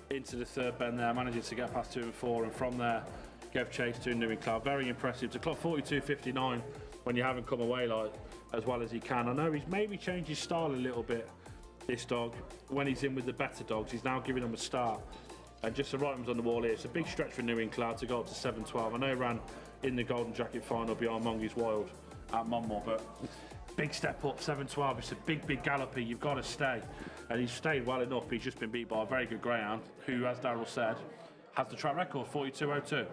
into the 3rd bend there, manages to get past 2 and 4, and from there, gave chase to New in Cloud. Very impressive to clock 42.59 when you haven't come away like as well as he can. I know he's maybe changed his style a little bit, this dog, when he's in with the better dogs. He's now giving them a start. And just the writing's on the wall here. It's a big stretch for New in Cloud to go up to 7.12. I know he ran in the Golden Jacket final behind Monge's Wild at Monmore, but big step up, 7.12. It's a big, big galloper. You've got to stay. And he's stayed well enough. He's just been beat by a very good Greyhound, who, as Daryl said, has the track record, 42.02.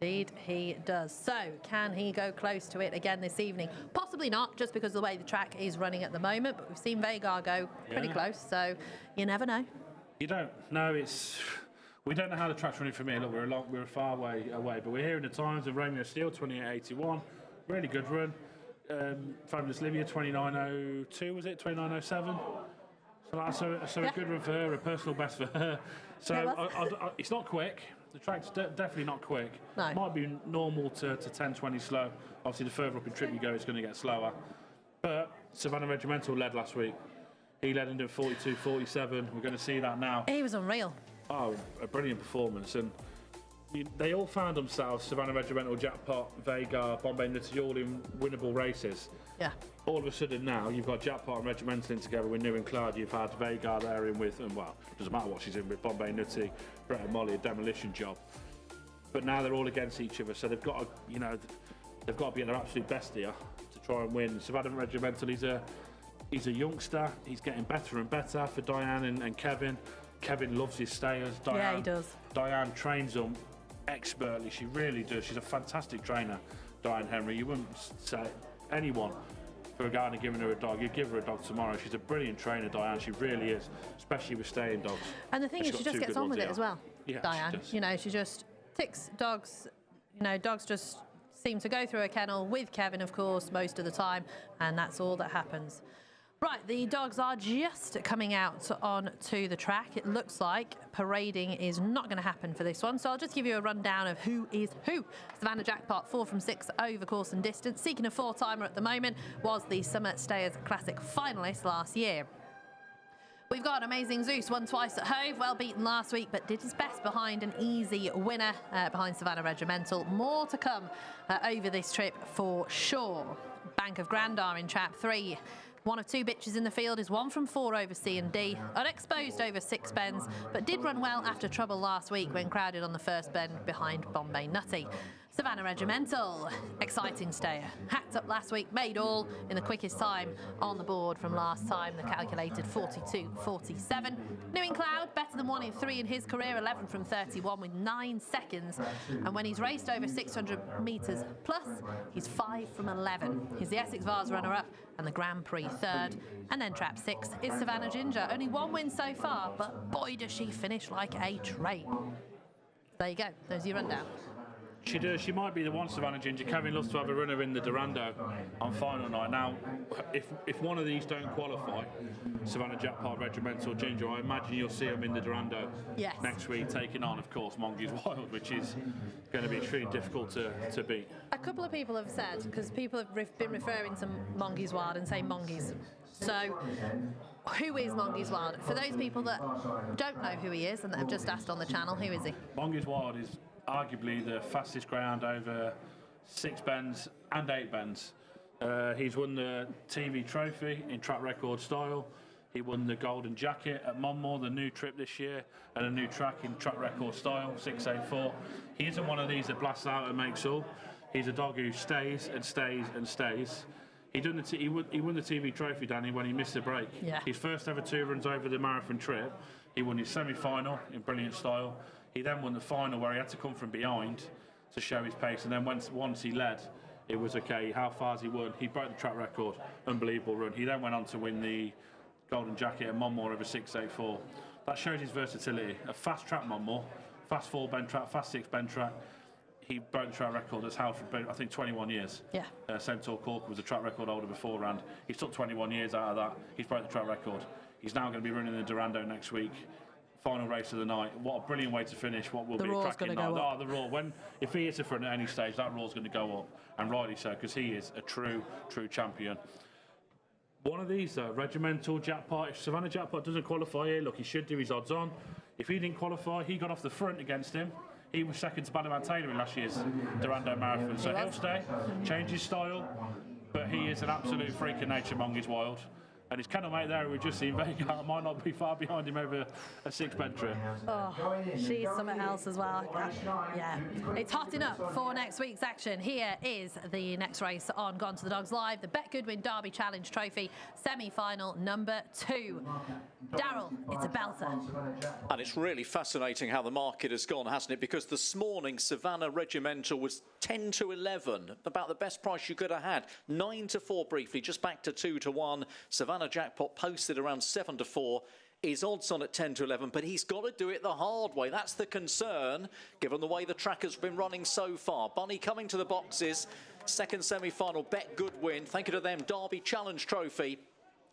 Indeed, he does. So, can he go close to it again this evening? Possibly not, just because of the way the track is running at the moment, but we've seen Vagar go pretty close, so you never know. You don't. No, we don't know how the track's running from here. Look, we're a far way away, but we're hearing the times of Romeo Steele, 28.81. Really good run. Fabulous Livia, 29.02, was it? 29.07? So a good run for her, a personal best for her. So it's not quick. The track's definitely not quick. No. It might be normal to 10-20 slow. Obviously, the further up in trip you go, it's going to get slower. But Savannah Regimental led last week. He led into 42.47. We're going to see that now. He was unreal. Oh, a brilliant performance. And they all found themselves, Savannah Regimental, Jackpot, Vagar, Bombay Nutty, all in winnable races. Yeah. All of a sudden now, you've got Jackpot and Regimental in together with New in Cloud. You've had Vagar there in with, and well, it doesn't matter what she's in with, Bombay Nutty, Brett and Molly, a demolition job. But now they're all against each other, so they've got to, they've got to be at their absolute best here to try and win. Savannah Regimental, he's a youngster. He's getting better and better for Diane and Kevin. Kevin loves his stayers. Diane, yeah, he does. Diane trains them expertly. She really does. She's a fantastic trainer, Diane Henry. You wouldn't say anyone for a guy and giving her a dog. You'd give her a dog tomorrow. She's a brilliant trainer, Diane. She really is, especially with staying dogs. And the thing is, she just gets on with it as well, yeah, Diane. She just ticks dogs. Dogs just seem to go through a kennel with Kevin, of course, most of the time, and that's all that happens. Right, the dogs are just coming out onto the track. It looks like parading is not going to happen for this one, so I'll just give you a rundown of who is who. Savannah Jackpot, 4 from 6 over course and distance. Seeking a 4-timer at the moment, was the Summer Stayers Classic finalist last year. We've got Amazing Zeus, won twice at Hove, well beaten last week, but did his best behind an easy winner behind Savannah Regimental. More to come over this trip for sure. Bank of Grandar in trap 3. One of 2 bitches in the field is 1 from 4 over C and D, unexposed over 6 bends, but did run well after trouble last week when crowded on the first bend behind Bombay Nutty. Savannah Regimental, exciting stayer. Hacked up last week, made all in the quickest time on the board from last time, the calculated 42.47. New in Cloud, better than 1 in 3 in his career, 11 from 31 with 9 seconds. And when he's raced over 600 metres plus, he's 5 from 11. He's the Essex Vars runner-up and the Grand Prix 3rd. And then trap 6 is Savannah Ginger. Only 1 win so far, but boy does she finish like a train. There you go, there's your rundown. She does. She might be the one, Savannah Ginger. Kevin loves to have a runner in the Durando on final night. Now, if one of these don't qualify, Savannah Jackpot, Regimental, Ginger, I imagine you'll see them in the Durando next week, taking on, of course, Mongeys Wild, which is going to be extremely difficult to beat. A couple of people have said, because people have been referring to Mongeys Wild and saying Mongeys. So, who is Mongeys Wild? For those people that don't know who he is and that have just asked on the channel, who is he? Mongeys Wild is arguably the fastest greyhound over 6 bends and 8 bends. He's won the TV trophy in track record style. He won the golden jacket at Monmore, the new trip this year, and a new track in track record style, 684. He isn't one of these that blasts out and makes all. He's a dog who stays and stays and stays. He won the TV trophy, Danny, when he missed the break. Yeah. His first ever 2 runs over the marathon trip. He won his semi-final in brilliant style. He then won the final where he had to come from behind to show his pace, and then once he led, it was okay. How far has he won? He broke the track record. Unbelievable run. He then went on to win the golden jacket at Monmore over 684. That shows his versatility. A fast track Monmore, fast 4 bend track, fast 6 bend track. He broke the track record as held for, I think, 21 years. Yeah. Centaur Corker was a track record holder beforehand. He's took 21 years out of that. He's broke the track record. He's now going to be running the Durando next week. Final race of the night. What a brilliant way to finish. What will be a cracking night. Oh, the roar. If he hits a front at any stage, that roar's going to go up, and rightly so, because he is a true champion. One of these, though, Regimental, Jackpot. If Savannah Jackpot doesn't qualify here, look, he should do his odds on. If he didn't qualify, he got off the front against him. He was second to Ballyman Taylor in last year's Durando Marathon, so he'll stay, change his style, but he is an absolute freak of nature, Mongeys Wild. And his kennel mate there, we've just seen Vega, might not be far behind him over a 6 bend trip. Oh, she's something else as well. Yeah, it's hot enough for next week's action. Here is the next race on Gone to the Dogs Live, the Bet Goodwin Derby Challenge Trophy, semi-final number 2. Daryl, it's a belter. And it's really fascinating how the market has gone, hasn't it? Because this morning, Savannah Regimental was 10 to 11, about the best price you could have had. 9 to 4 briefly, just back to 2 to 1. Savannah Jackpot posted around 7 to 4. His odds on at 10 to 11, but he's got to do it the hard way. That's the concern, given the way the track has been running so far. Bunny coming to the boxes. Second semi-final, Bet Goodwin. Thank you to them. Derby Challenge Trophy.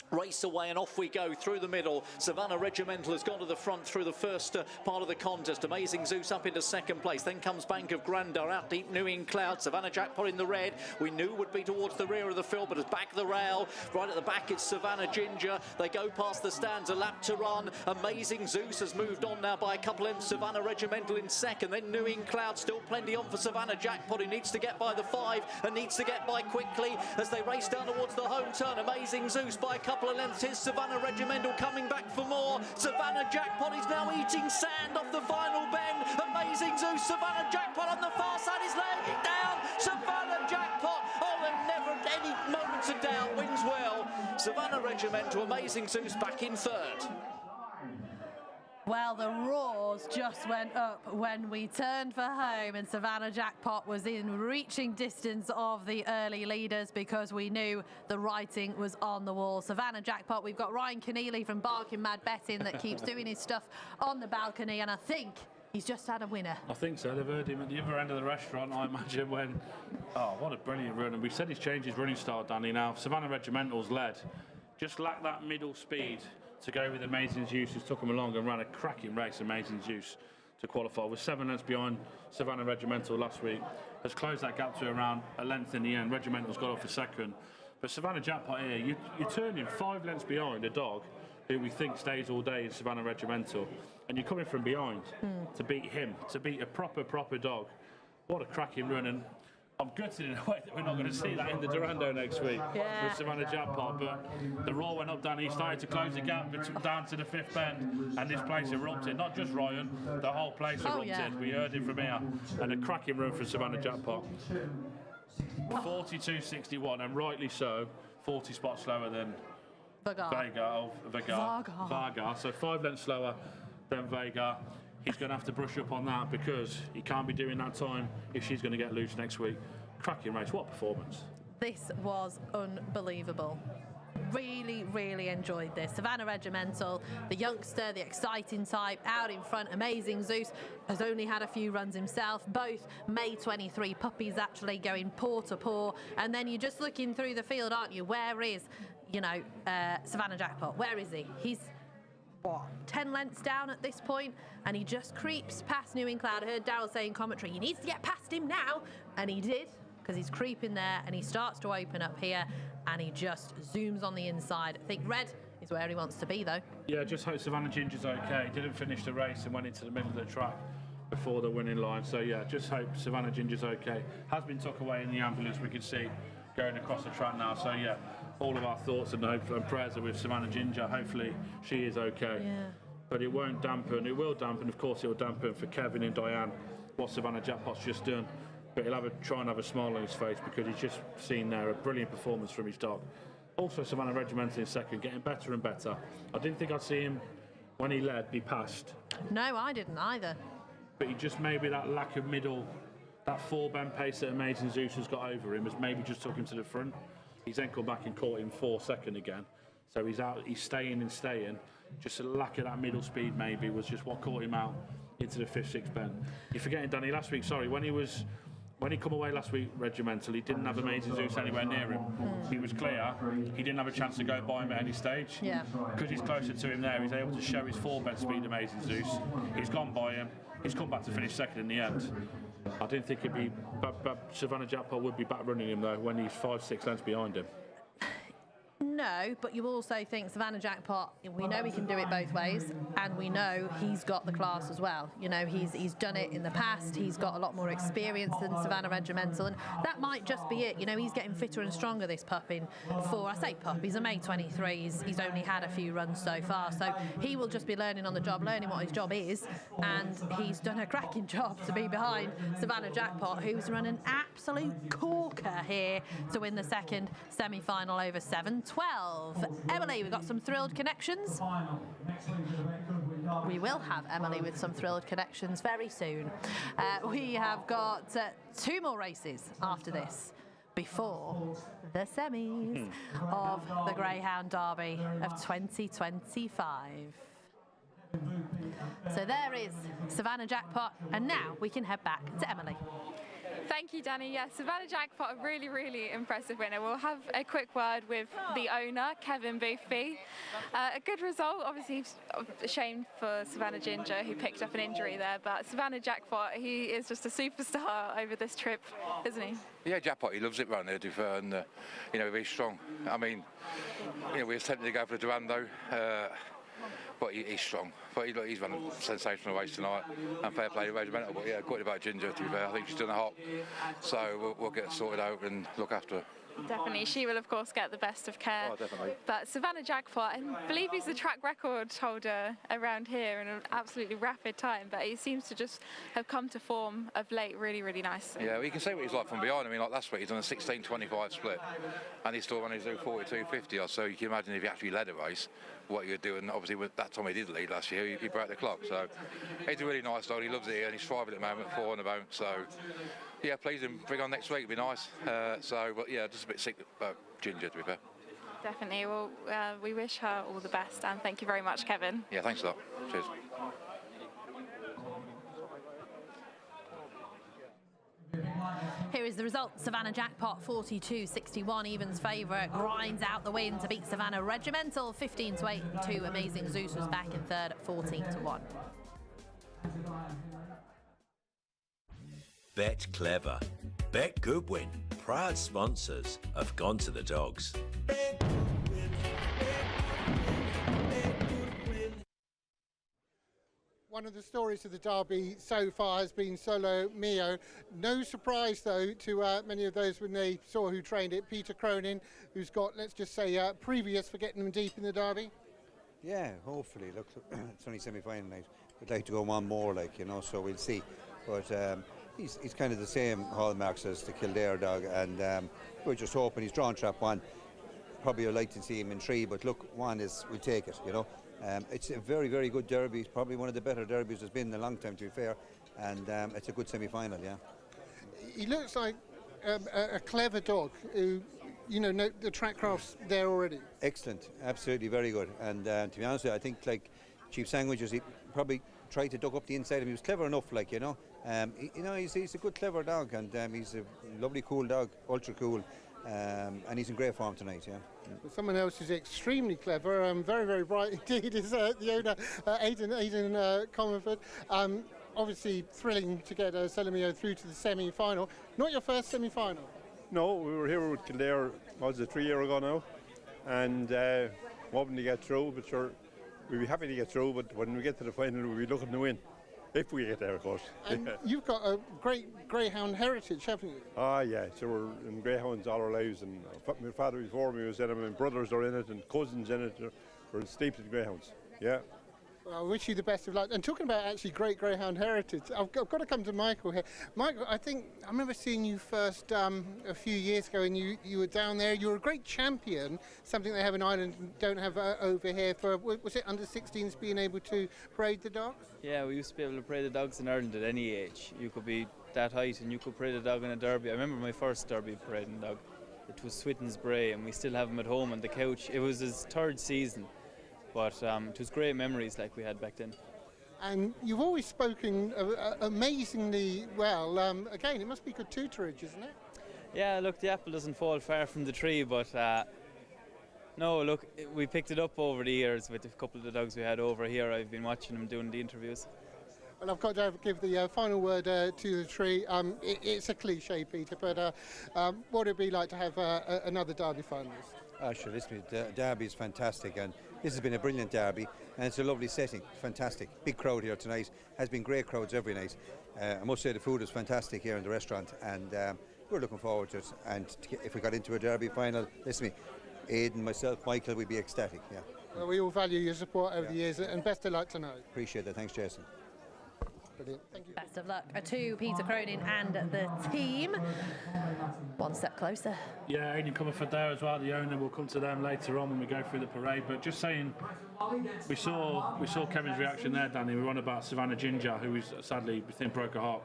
Race away and off we go through the middle. Savannah Regimental has gone to the front through the first part of the contest. Amazing Zeus up into second place. Then comes Bank of Grandar out deep, New in Cloud. Savannah Jackpot in the red. We knew would be towards the rear of the field, but it's back the rail. Right at the back it's Savannah Ginger. They go past the stands, a lap to run. Amazing Zeus has moved on now by a couple of Savannah Regimental in second. Then New in Cloud, still plenty on for Savannah Jackpot, who needs to get by the 5 and needs to get by quickly as they race down towards the home turn. Amazing Zeus by a couple of lengths. Here's Savannah Regimental coming back for more. Savannah Jackpot is now eating sand off the final bend. Amazing Zeus, Savannah Jackpot on the far side is laying it down. Savannah Jackpot, oh, and never any moments of doubt, wins well. Savannah Regimental, Amazing Zeus back in 3rd. Well, the roars just went up when we turned for home, and Savannah Jackpot was in reaching distance of the early leaders because we knew the writing was on the wall. Savannah Jackpot, we've got Ryan Keneally from Barking Mad Betting that keeps doing his stuff on the balcony, and I think he's just had a winner. I think so. They've heard him at the other end of the restaurant, I imagine, when... Oh, what a brilliant run. And we said he's changed his running style, Danny. Now, Savannah Regimental's led. Just lacked that middle speed to go with Amazing Zeus, who's took him along and ran a cracking race, Amazing Zeus, to qualify. Was 7 lengths behind Savannah Regimental last week. Has closed that gap to around a length in the end. Regimental's got off for second. But Savannah Jackpot here, you're turning 5 lengths behind a dog who we think stays all day in Savannah Regimental, and you're coming from behind to beat him, to beat a proper dog. What a cracking run, and I'm gutted in a way that we're not going to see that in the Durando next week with Savannah Jackpot, but the roar went up, Danny. He started to close the gap down to the fifth bend, and this place erupted. Not just Ryan, the whole place erupted. We heard it from here, and a cracking run for Savannah Jackpot. 42.61, and rightly so, 40 spots slower than Varga. So 5 lengths slower than Vega. He's going to have to brush up on that because he can't be doing that time if she's going to get loose next week. Cracking race. What a performance. This was unbelievable. Really enjoyed this. Savannah Regimental, the youngster, the exciting type, out in front. Amazing Zeus has only had a few runs himself. Both May 23 puppies actually going paw to paw. And then you're just looking through the field, aren't you? Where is, Savannah Jackpot? Where is he? He's 10 lengths down at this point, and he just creeps past New Incloud. I heard Darryl saying commentary, he needs to get past him now, and he did, because he's creeping there, and he starts to open up here, and he just zooms on the inside. I think red is where he wants to be, though. Yeah, just hope Savannah Ginger's okay. Didn't finish the race and went into the middle of the track before the winning line. So yeah, just hope Savannah Ginger's okay. Has been tucked away in the ambulance, we can see, going across the track now. So yeah, all of our thoughts and hopes and prayers are with Savannah Ginger. Hopefully she is okay. Yeah. But it won't dampen. It will dampen, of course. It will dampen for Kevin and Diane what Savannah Jackpot's just done. But he'll try and have a smile on his face because he's just seen there a brilliant performance from his dog. Also, Savannah Regimental in second, getting better and better. I didn't think I'd see him when he led be passed. No, I didn't either. But he just maybe that lack of middle, that 4-bend pace that Amazing Zeus has got over him has maybe just took him to the front. He's then come back and caught him 4-second again. So he's out, he's staying. Just a lack of that middle speed maybe was just what caught him out into the 5th, 6th bend. You're forgetting, Danny, last week, when he come away last week Regimental, he didn't have Amazing Zeus anywhere near him. He was clear. He didn't have a chance to go by him at any stage. Yeah. Because he's closer to him there, he's able to show his 4-bend speed, Amazing Zeus. He's gone by him. He's come back to finish second in the end. I didn't think it'd be, but Savannah Jackpot would be back running him though when he's 5-6 lengths behind him. No, but you also think Savannah Jackpot, we know he can do it both ways, and we know he's got the class as well. He's done it in the past. He's got a lot more experience than Savannah Regimental, and that might just be it. He's getting fitter and stronger, this pup, he's a May 23. He's only had a few runs so far, so he will just be learning on the job, learning what his job is, and he's done a cracking job to be behind Savannah Jackpot, who's run an absolute corker here to win the second semi-final over 7-12. Emily, we've got some thrilled connections. We will have Emily with some thrilled connections very soon. We have got 2 more races after this before the semis of the Greyhound Derby of 2025. So there is Savannah Jackpot, and now we can head back to Emily. Thank you, Danny. Yeah, Savannah Jackpot, a really impressive winner. We'll have a quick word with the owner, Kevin Boothby. A good result, obviously a shame for Savannah Ginger, who picked up an injury there, but Savannah Jackpot, he is just a superstar over this trip, isn't he? Yeah, Jackpot, he loves it round there, to be fair, and, very strong. I mean, we were tempted to go for the Durando, but he's strong. But he's run a sensational race tonight, and fair play to Regimental. But yeah, good about Ginger, to be fair. I think she's done a hop, so we'll get her sorted out and look after her. Definitely, she will of course get the best of care. Oh, definitely. But Savannah Jackpot, I believe he's the track record holder around here in an absolutely rapid time, but he seems to just have come to form of late really nicely. Yeah, well, you can see what he's like from behind. I mean, like last week he's done a 16:25 split, and he's still running his 42.50, so you can imagine if he actually led a race, what he would do. And obviously with that time he did lead last year, he broke the clock. So he's a really nice dog, he loves it here, and he's thriving at the moment, 4 on the bounce. So yeah, please him, bring on next week, it'd be nice. But yeah, just a bit sick about Ginger, to be fair. Definitely. Well, we wish her all the best, and thank you very much, Kevin. Yeah, thanks a lot. Cheers. Here is the result. Savannah Jackpot 42.61, evens favourite, grinds out the win to beat Savannah Regimental 15-8. 2 Amazing Zeus was back in third at 14-1. Bet Clever. Bet Goodwin. Proud sponsors of Gone to the Dogs. Bet Goodwin, bet Goodwin, bet One of the stories of the Derby so far has been Solo Mio. No surprise, though, to many of those when they saw who trained it. Peter Cronin, who's got, let's just say, previous for getting them deep in the Derby. Yeah, hopefully. Look, it's only semi-final night. We'd like to go one more, like, you know, so we'll see. But he's kind of the same hallmarks as the Kildare dog, and we're just hoping he's drawn trap one. Probably would like to see him in 3, but look, 1 is, we'll take it, you know. It's a very, very good derby. It's probably one of the better derbies there's been in a long time, to be fair, and it's a good semi-final, yeah. He looks like a clever dog who, you know, the track craft's there already. Excellent, absolutely very good. And to be honest with you, I think, like, Chief Sandwiches, he probably tried to duck up the inside of him. He was clever enough, like, you know. He's a good, clever dog, and he's a lovely, cool dog, ultra cool. And he's in great form tonight, yeah. Someone else who's extremely clever, very, very bright indeed, is the owner, Aidan Comerford. Obviously thrilling to get Solomio through to the semi-final. Not your first semi-final? No, we were here with Kildare, was it 3 years ago now? And hoping to get through, but sure, we'd be happy to get through, but when we get to the final, we'll be looking to win. If we get there, of course. And you've got a great Greyhound heritage, haven't you? Ah, yeah. So we're in Greyhounds all our lives, and my father before me was in it, and my brothers are in it, and cousins in it. We're steeped in Greyhounds. Yeah. Well, I wish you the best of luck. And talking about actually great Greyhound heritage, I've got to come to Michael here. Michael, I remember seeing you first a few years ago, and you were down there. You were a great champion, something they have in Ireland and don't have over here. For was it under 16s being able to parade the dogs? Yeah, we used to be able to parade the dogs in Ireland at any age. You could be that height and you could parade a dog in a derby. I remember my first derby parading dog. It was Switten's Bray, and we still have him at home on the couch. It was his 3rd season. But it was great memories like we had back then. And you've always spoken amazingly well. Again, it must be good tutorage, isn't it? Yeah, look, the apple doesn't fall far from the tree, but no, look, we picked it up over the years with a couple of the dogs we had over here. I've been watching them doing the interviews. Well, I've got to give the final word to the tree. It's a cliche, Peter, but what would it be like to have another Derby finalist? Sure, listen, Derby is fantastic, and this has been a brilliant derby, and it's a lovely setting, fantastic. Big crowd here tonight, has been great crowds every night. I must say the food is fantastic here in the restaurant, and we're looking forward to it. And if we got into a derby final, listen to me, Aidan, myself, Michael, we'd be ecstatic, yeah. Well, we all value your support over the years, and best of luck tonight. Appreciate that, thanks Jason. Brilliant. Thank you. Best of luck to Peter Cronin and the team. One step closer. Yeah, Aidan Comerford there as well. The owner, will come to them later on when we go through the parade. But just saying, we saw Kevin's reaction there, Danny. We were on about Savannah Ginger, who is sadly broke her heart.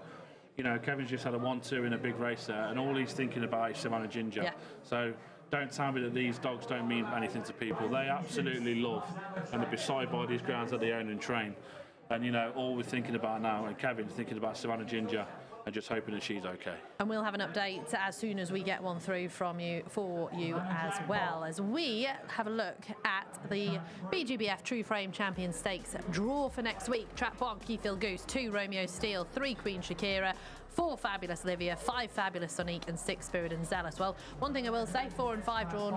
You know, Kevin's just had a 1-2 in a big race there, and all he's thinking about is Savannah Ginger. Yeah. So don't tell me that these dogs don't mean anything to people. They absolutely love and they're beside by these grounds that they own and train. And, you know, all we're thinking about now, and Kevin's thinking about Savannah Ginger and just hoping that she's okay. And we'll have an update as soon as we get one through from you for you as well, as we have a look at the BGBF True Frame Champion Stakes draw for next week. Trap 1, Keithfield Goose, 2, Romeo Steele, 3, Queen Shakira, 4, Fabulous Olivia, 5, Fabulous Sonique, and 6, Spirit and Zealous. Well, one thing I will say, 4 and 5 drawn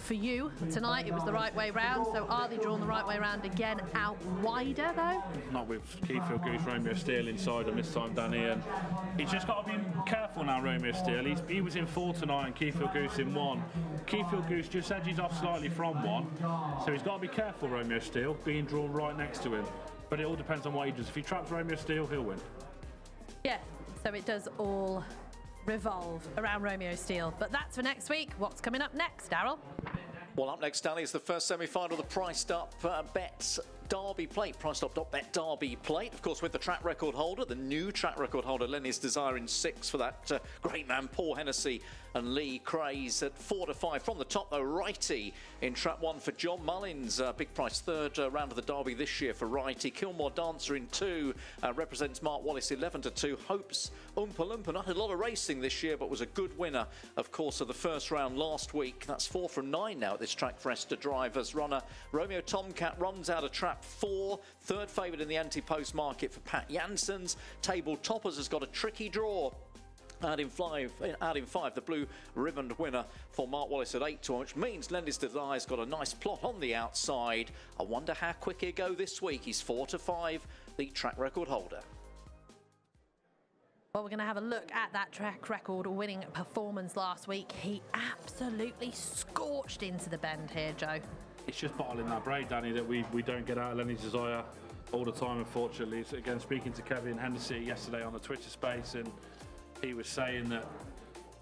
for you tonight. It was the right way round. So are they drawn the right way round again, out wider though? Not with Keithfield Goose, Romeo Steele inside them this time, Danny, and he's just got to be careful now, Romeo Steele. He was in 4 tonight and Keithfield Goose in 1. Keithfield Goose just edges off slightly from 1, so he's got to be careful, Romeo Steele, being drawn right next to him. But it all depends on what he does. If he traps Romeo Steele, he'll win. Yeah, so it does all revolve around Romeo Steele. But that's for next week. What's coming up next, Darryl? Well, up next, Danny, is the first semi-final, the Priced Up Bets Derby Plate, Priced Up Bet Derby Plate. Of course, with the track record holder, the new track record holder, Lenny's Desire in 6 for that great man, Paul Hennessy and Lee Craze at 4 to 5. From the top, though, Righty in trap 1 for John Mullins. Big price, 3rd round of the Derby this year for Righty. Kilmore Dancer in 2 represents Mark Wallace, 11 to 2. Hopes Oompa Loompa, not a lot of racing this year, but was a good winner, of course, of the first round last week. That's 4 from 9 now at this track for Esther Drivers. Runner Romeo Tomcat runs out of trap 4. 3rd favourite in the anti-post market for Pat Janssens. Table Toppers has got a tricky draw Out in five, the blue ribboned winner for Mark Wallace at 8-1, which means Lenny's Desire's got a nice plot on the outside. I wonder how quick he'll go this week. He's 4-5, the track record holder. Well, we're going to have a look at that track record winning performance last week. He absolutely scorched into the bend here, Joe. It's just bottling that braid, Danny, that we don't get out of Lenny's Desire all the time, unfortunately. So again, speaking to Kevin Hennessy yesterday on the Twitter space, and he was saying that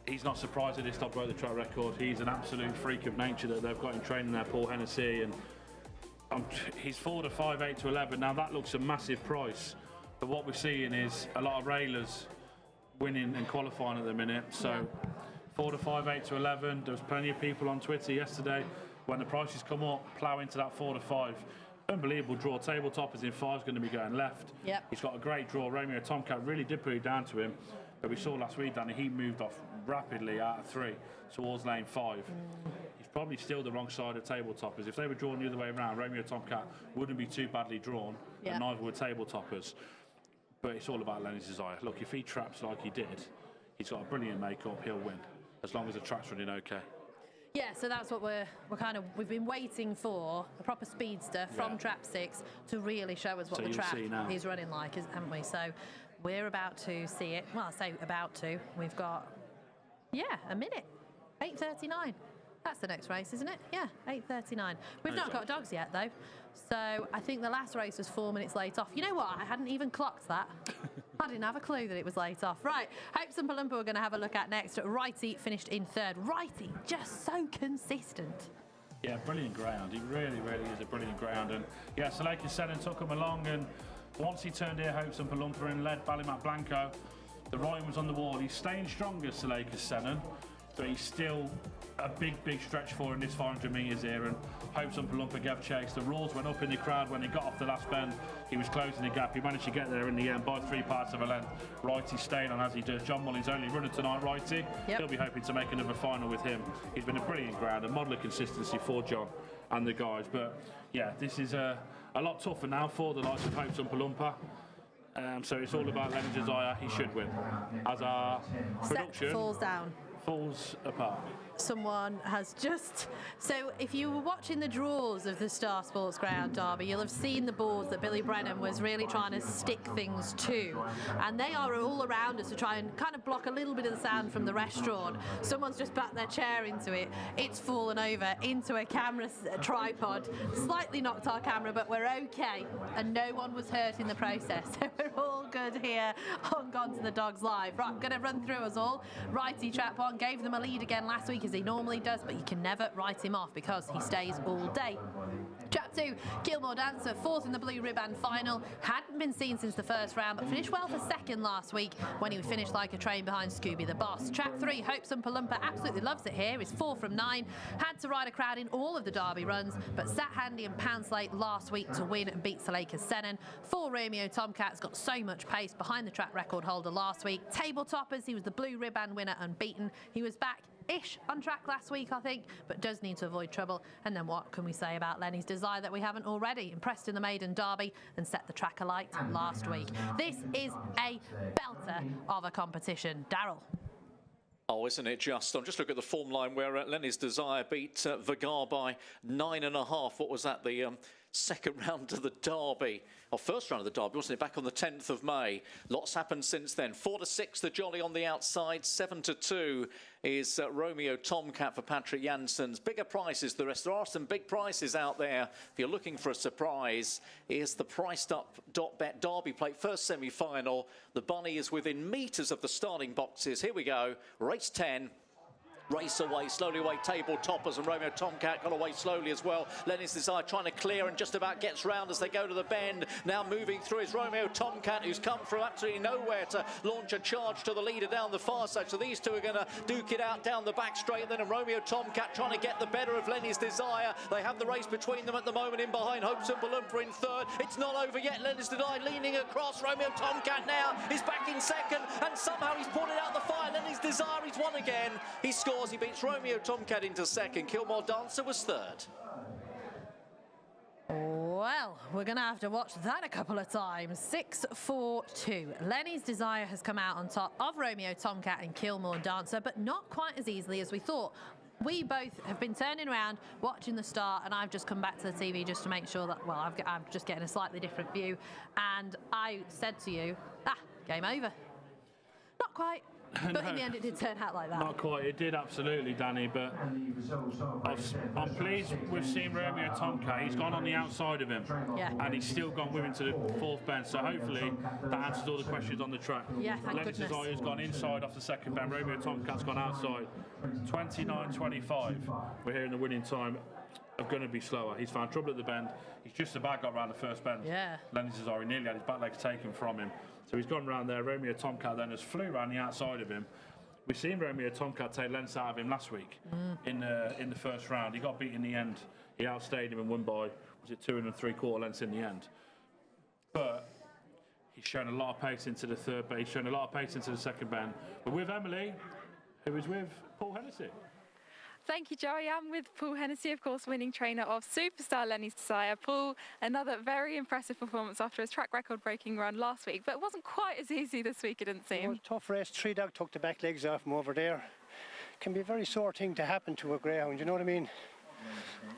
he's not surprised that this dog broke the track record. He's an absolute freak of nature that they've got in training there, Paul Hennessy, and he's 4-5, 8-11. Now that looks a massive price, but what we're seeing is a lot of railers winning and qualifying at the minute. So 4-5, 8-11. There was plenty of people on Twitter yesterday when the prices come up, plough into that 4-5. Unbelievable draw. Tabletop is in 5, is going to be going left. Yep. He's got a great draw. Romeo Tomcat really did put it down to him. But we saw last week, Danny, he moved off rapidly out of 3 towards lane 5. He's probably still the wrong side of tabletoppers. If they were drawn the other way around, Romeo Tomcat wouldn't be too badly drawn, and neither would tabletoppers. But it's all about Lenny's Desire. Look, if he traps like he did, he's got a brilliant make-up, he'll win, as long as the track's running okay. Yeah, so that's what we've been waiting for, a proper speedster from Trap 6 to really show us what the track is running like, haven't we? So we're about to see it. Well, I say about to. We've got, a minute. 8:39. That's the next race, isn't it? Yeah, 8:39. We've not got dogs yet, though. So I think the last race was 4 minutes late off. You know what? I hadn't even clocked that. I didn't have a clue that it was late off. Right, Hopes and Palumpa we're going to have a look at next. Righty finished in 3rd. Righty, just so consistent. Yeah, brilliant greyhound. He really, really is a brilliant greyhound. And yeah, Suleika Sennen took him along, and once he turned here, Hopes and Palumpa and led Ballymat Blanco, the writing was on the wall. He's staying stronger, Suleika Sennen, but he's still a big stretch for in this 500 metres here, and Hopes and Palumpa gave chase. The roars went up in the crowd when he got off the last bend. He was closing the gap. He managed to get there in the end by 3 parts of a length. Righty staying on as he does. John Mullins only running tonight, Righty. He'll be hoping to make another final with him. He's been a brilliant ground, a model of consistency for John and the guys. But yeah, this is a lot tougher now for the likes of Hopes and Palumpa. So it's all about Lenny's Desire. He should win. As our production falls apart. Someone has just... So if you were watching the draws of the Star Sports Ground Derby, you'll have seen the boards that Billy Brennan was really trying to stick things to. And they are all around us to try and kind of block a little bit of the sound from the restaurant. Someone's just backed their chair into it. It's fallen over into a camera tripod. Slightly knocked our camera, but we're okay. And no one was hurt in the process. So we're all good here on Gone to the Dogs Live. Right, I'm going to run through us all. Righty Trap 1 gave them a lead again last week, as he normally does, but you can never write him off because he stays all day. Trap 2, Gilmore Dancer, 4th in the Blue Ribbon final. Hadn't been seen since the first round, but finished well for 2nd last week when he finished like a train behind Scooby the Boss. Trap 3, Hopes and Palumpa absolutely loves it here. He's 4 from 9. Had to ride a crowd in all of the Derby runs, but sat handy and pounced late last week to win and beat Suleika Sennen. 4, Romeo Tomcat's got so much pace behind the track record holder last week. Tabletoppers, he was the Blue Ribbon winner unbeaten. He was back-ish on track last week, I think, but does need to avoid trouble. And then what can we say about Lenny's Desire that we haven't already? Impressed in the maiden derby and set the track alight last week. This is a belter of a competition. Darryl. Oh, isn't it just? I'm just looking at the form line where Lenny's Desire beat Vagar by 9.5. What was that? The second round of the Derby, or first round of the Derby, wasn't it? Back on the 10th of May. Lots happened since then. 4-6, the Jolly on the outside. 7-2 is Romeo Tomcat for Patrick Janssens. Bigger prices, the rest. There are some big prices out there. If you're looking for a surprise, here's the priced up .bet Derby plate. First semi-final. The bunny is within metres of the starting boxes. Here we go. Race 10. Race away, slowly away, table toppers, and Romeo Tomcat got away slowly as well. Lenny's Desire trying to clear and just about gets round as they go to the bend. Now moving through is Romeo Tomcat, who's come from absolutely nowhere to launch a charge to the leader down the far side. So these two are going to duke it out down the back straight then, and Romeo Tomcat trying to get the better of Lenny's Desire. They have the race between them at the moment in behind. Hopes and Palumpa in 3rd. It's not over yet. Lenny's Desire leaning across. Romeo Tomcat now is back in 2nd, and somehow he's pulled it out the fire. Lenny's Desire, he's won again. He scores. He beats Romeo Tomcat into 2nd. Kilmore Dancer was 3rd. Oh, Well, we're going to have to watch that a couple of times. 6-4-2. Lenny's Desire has come out on top of Romeo Tomcat and Kilmore Dancer, but not quite as easily as we thought. We both have been turning around, watching the start, and I've just come back to the TV just to make sure that, well, I'm just getting a slightly different view. And I said to you, game over. Not quite. But No, in the end, it did turn out like that. Not quite. It did absolutely, Danny. But I'm pleased we've seen Romeo Tomcat. He's gone on the outside of him, and he's still gone with him to the fourth bend. So hopefully that answers all the questions on the track. Yeah, thank Lenny's goodness. Desire's gone inside off the second bend. Romeo Tomcat's gone outside. 29.25. We're here in the winning time. Are going to be slower. He's found trouble at the bend. He's just about got around the first bend. Yeah. Lenny's Desire nearly had his back legs taken from him. So he's gone round there. Romeo Tomcat then has flew around the outside of him. We've seen Romeo Tomcat take lengths out of him last week in the first round. He got beat in the end. He outstayed him and won by, was it 2 3/4 lengths in the end. But he's shown a lot of pace into the third bend. He's shown a lot of pace into the second bend. But with Emily, who is with Paul Hennessy. Thank you, Joey. I'm with Paul Hennessy, of course, winning trainer of Superstar Lenny's Desire. Paul, another very impressive performance after his track record-breaking run last week, but it wasn't quite as easy this week, it didn't seem. Tough race. 3 Dog took the back legs off him over there. Can be a very sore thing to happen to a greyhound, you know what I mean?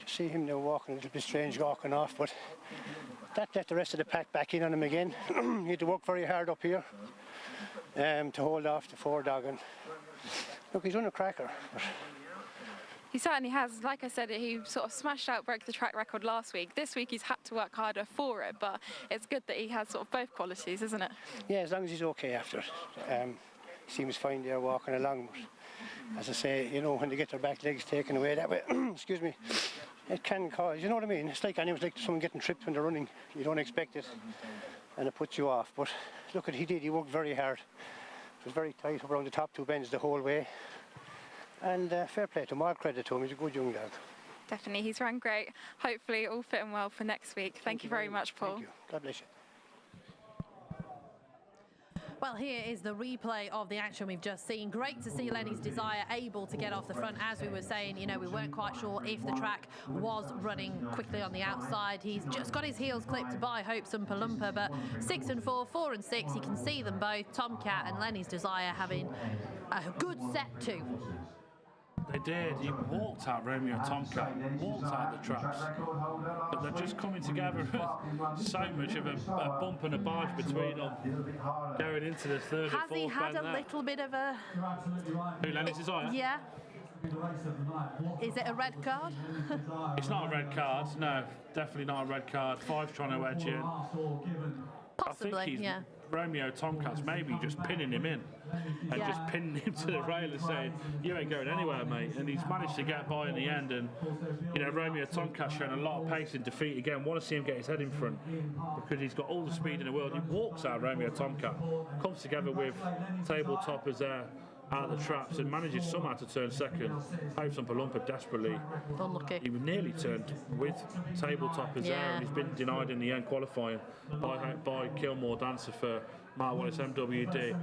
To see him now walking a little bit strange, walking off, but that let the rest of the pack back in on him again. He had to work very hard up here to hold off the 4 Dog. And look, he's on a cracker. He certainly has. Like I said, he sort of smashed out, broke the track record last week. This week he's had to work harder for it, but it's good that he has sort of both qualities, isn't it? Yeah, as long as he's okay after it. He seems fine there walking along. But as I say, you know, when they get their back legs taken away that way, excuse me, it can cause, you know what I mean? It's like anyone, like someone getting tripped when they're running. You don't expect it, and it puts you off. But look at he did. He worked very hard. It was very tight around the top 2 bends the whole way. And fair play to him, all credit to him, he's a good young dog. Definitely, he's run great. Hopefully all fit and well for next week. Thank you very much, Paul. Thank you. God bless you. Well, here is the replay of the action we've just seen. Great to see Lenny's Desire able to get off the front. As we were saying, you know, we weren't quite sure if the track was running quickly on the outside. He's just got his heels clipped by Hopes and Palumpa, but 6 and 4, 4 and 6, you can see them both, Tomcat and Lenny's Desire, having a good set too. They did. He walked out Romeo Tomcat, walked out the traps. But they're just coming together. So much of a bump and a barge between them going into the third and fourth bend. Has he had a little bit of a... Who, Lenny's Desire? Yeah. Is it a red card? It's not a red card, no. Definitely not a red card. 5's trying to wedge in. Possibly, I think yeah. Romeo Tomcat's maybe just pinning him in and just pinning him to the rail and saying, you ain't going anywhere, mate. And he's managed to get by in the end. And, you know, Romeo Tomcat's shown a lot of pace in defeat again. Want to see him get his head in front because he's got all the speed in the world. He walks out Romeo Tomcat, comes together with Tabletoppers there out of the traps and manages somehow to turn second. Hopes and Palumpa desperately. Unlucky. He nearly turned with Tabletoppers there, and he's been denied in the end qualifying by Kilmore Dancer for Mark Wallace MWD.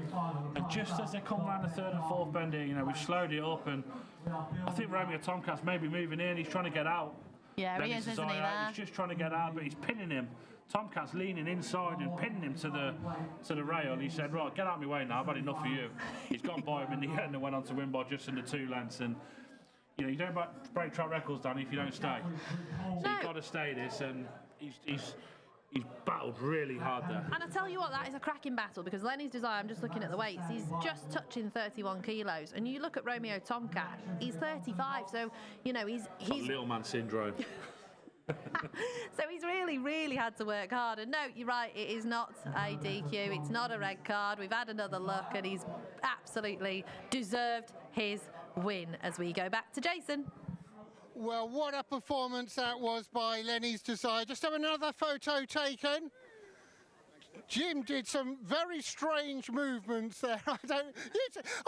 And just as they come around the third and fourth bend here, you know, we've slowed it up, and I think Romeo Tomcat's maybe moving in. He's trying to get out. Yeah, he is, isn't he, there? He's just trying to get out, but he's pinning him. Tomcat's leaning inside and pinning him to the rail. He said, right, get out of my way now, I've had enough of you. He's gone by him in the end and went on to win by just under 2 lengths. And, you know, you don't break track records, Danny, if you don't stay. So you've got to stay this, and he's battled really hard there. And I tell you what, that is a cracking battle, because Lenny's Desire, I'm just looking at the weights, he's just touching 31 kilos. And you look at Romeo Tomcat, he's 35, so, you know, he's little man syndrome. So he's really, really had to work hard. And no, you're right, it is not a DQ, it's not a red card. We've had another look, and he's absolutely deserved his win as we go back to Jason. Well, what a performance that was by Lenny's Desire. Just have another photo taken. Jim did some very strange movements there.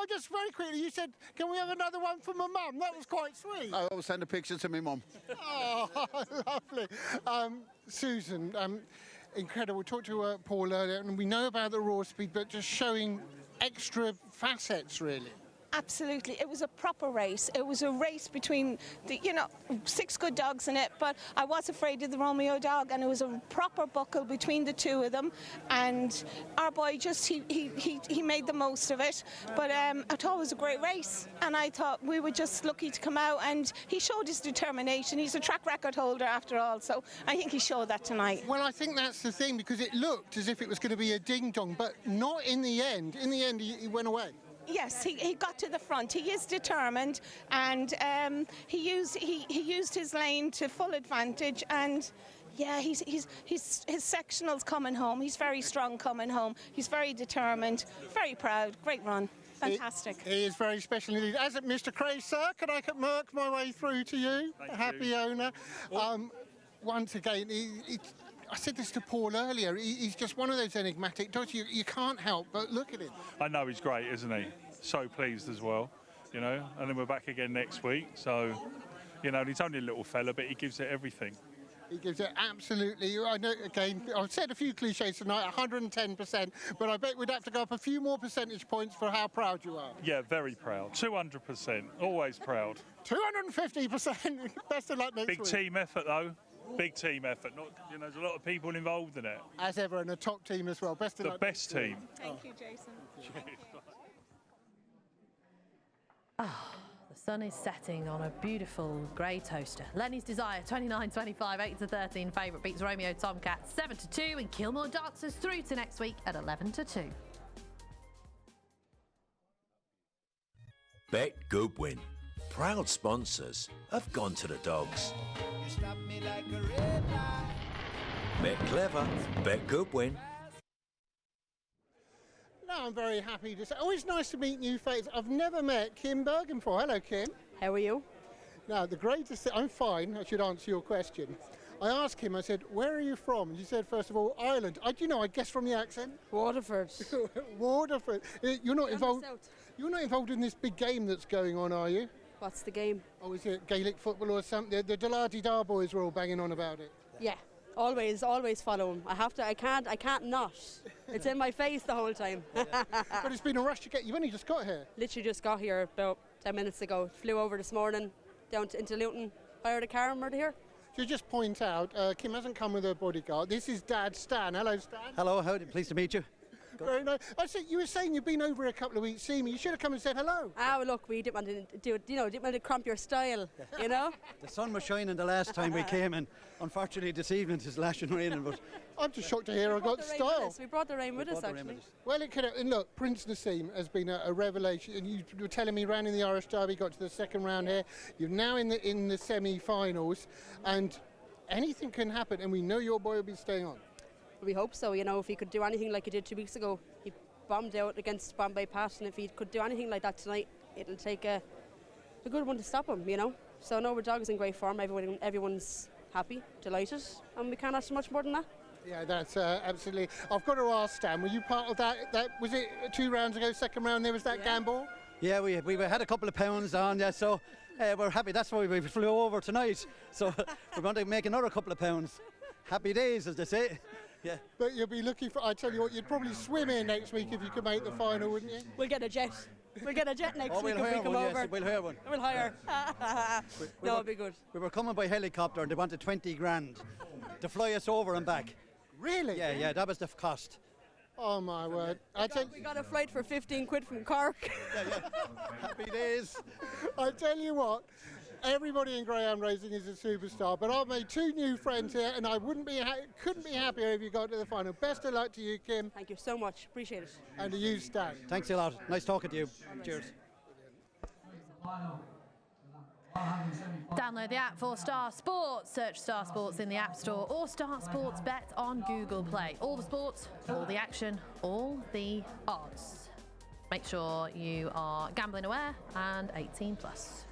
Just very quickly, you said, can we have another one for my mum? That was quite sweet. I will send a picture to my mum. Oh, lovely. Susan, incredible. We talked to Paul earlier, and we know about the raw speed, but just showing extra facets, really. Absolutely. It was a proper race. It was a race between, the, 6 good dogs in it, but I was afraid of the Romeo dog, and it was a proper buckle between the two of them, and our boy just, he made the most of it. But I thought it was a great race, and I thought we were just lucky to come out, and he showed his determination. He's a track record holder after all, so I think he showed that tonight. Well, I think that's the thing, because it looked as if it was going to be a ding-dong, but not in the end. In the end, he went away. Yes, he got to the front. He is determined, and he used his lane to full advantage. And yeah, his sectional's coming home. He's very strong coming home. He's very determined, very proud. Great run. Fantastic. He is very special indeed. As it, Mr. Cray, sir, can I work my way through to you? Thank Happy you. owner. Once again, I said this to Paul earlier, he's just one of those enigmatic dogs. You can't help but look at him. I know he's great, isn't he? So pleased as well, and then we're back again next week. So, he's only a little fella, but he gives it everything. He gives it absolutely. I know, again, I've said a few cliches tonight, 110%, but I bet we'd have to go up a few more percentage points for how proud you are. Yeah, very proud. 200%, always proud. 250%. Best of luck next week. Big team effort, though. Big team effort. Not, there's a lot of people involved in it. As ever, and a top team as well. Best of luck. The best team. Thank you, Jason. The sun is setting on a beautiful grey toaster. Lenny's Desire, 29-25, 8-13. Favourite beats Romeo Tomcat, 7-2. And Kilmore dances through to next week at 11-2. Bet Goodwin, proud sponsors of Gone to the Dogs. You stop me like a red light. Bet Clever, Bet Goodwin. No, I'm very happy to say. Always nice to meet new faces. I've never met Kim Bergen before. Hello, Kim. How are you? Now, the greatest thing, I'm fine. I should answer your question. I asked him, I said, where are you from? And he said, first of all, Ireland. I guess from the accent? Waterford. Waterford. You're not involved. You're not involved in this big game that's going on, are you? What's the game? Oh, is it Gaelic football or something? The Delardy-Dar boys were all banging on about it. Yeah. Always follow him. I can't not. It's in my face the whole time. But it's been a rush to get. You've only just got here. Literally just got here about 10 minutes ago. Flew over this morning, down into Luton, hired a car and we're here. So just point out, Kim hasn't come with her bodyguard. This is Dad Stan. Hello, Stan. Hello, howdy. Pleased to meet you. Very nice. You were saying you've been over a couple of weeks seeing me. You should have come and said hello. Well, look, we didn't want to do it, didn't want to cramp your style, The sun was shining the last time we came, and unfortunately this evening it's lashing raining. But I'm just shocked to hear I got style. We brought the rain with us, actually. Well, it could have, and look, Prince Nassim has been a revelation. And you were telling me, ran in the Irish Derby, got to the second round here. You're now in the semi-finals, and anything can happen. And we know your boy will be staying on. We hope so, if he could do anything like he did 2 weeks ago. He bombed out against Bombay Pat, and if he could do anything like that tonight, it'll take a good one to stop him, So no, our dog is in great form. Everyone's happy, delighted, and we can't ask much more than that. Yeah, that's absolutely. I've got to ask, Stan, were you part of that? Was it 2 rounds ago, second round, there was that gamble? yeah, we had a couple of pounds on, yeah, so we're happy. That's why we flew over tonight. So we're going to make another couple of pounds. Happy days, as they say. Yeah. But you'll be looking for, I tell you what, you'd probably swim in next week if you could make the final, wouldn't you? We'll get a jet. We'll get a jet next week if we come over. Yes, we'll hire one. We'll hire. No, it'll be good. We were coming by helicopter and they wanted 20 grand to fly us over and back. Really? Yeah, that was the cost. Oh my word. We got a flight for 15 quid from Cork. Happy days. I tell you what, everybody in Greyhound racing is a superstar, but I've made 2 new friends here and I couldn't be happier if you got to the final. Best of luck to you, Kim. Thank you so much. Appreciate it. And to you, Stan. Thanks a lot. Nice talking to you. Cheers. Download the app for Star Sports. Search Star Sports in the App Store or Star Sports Bet on Google Play. All the sports, all the action, all the odds. Make sure you are gambling aware and 18 plus.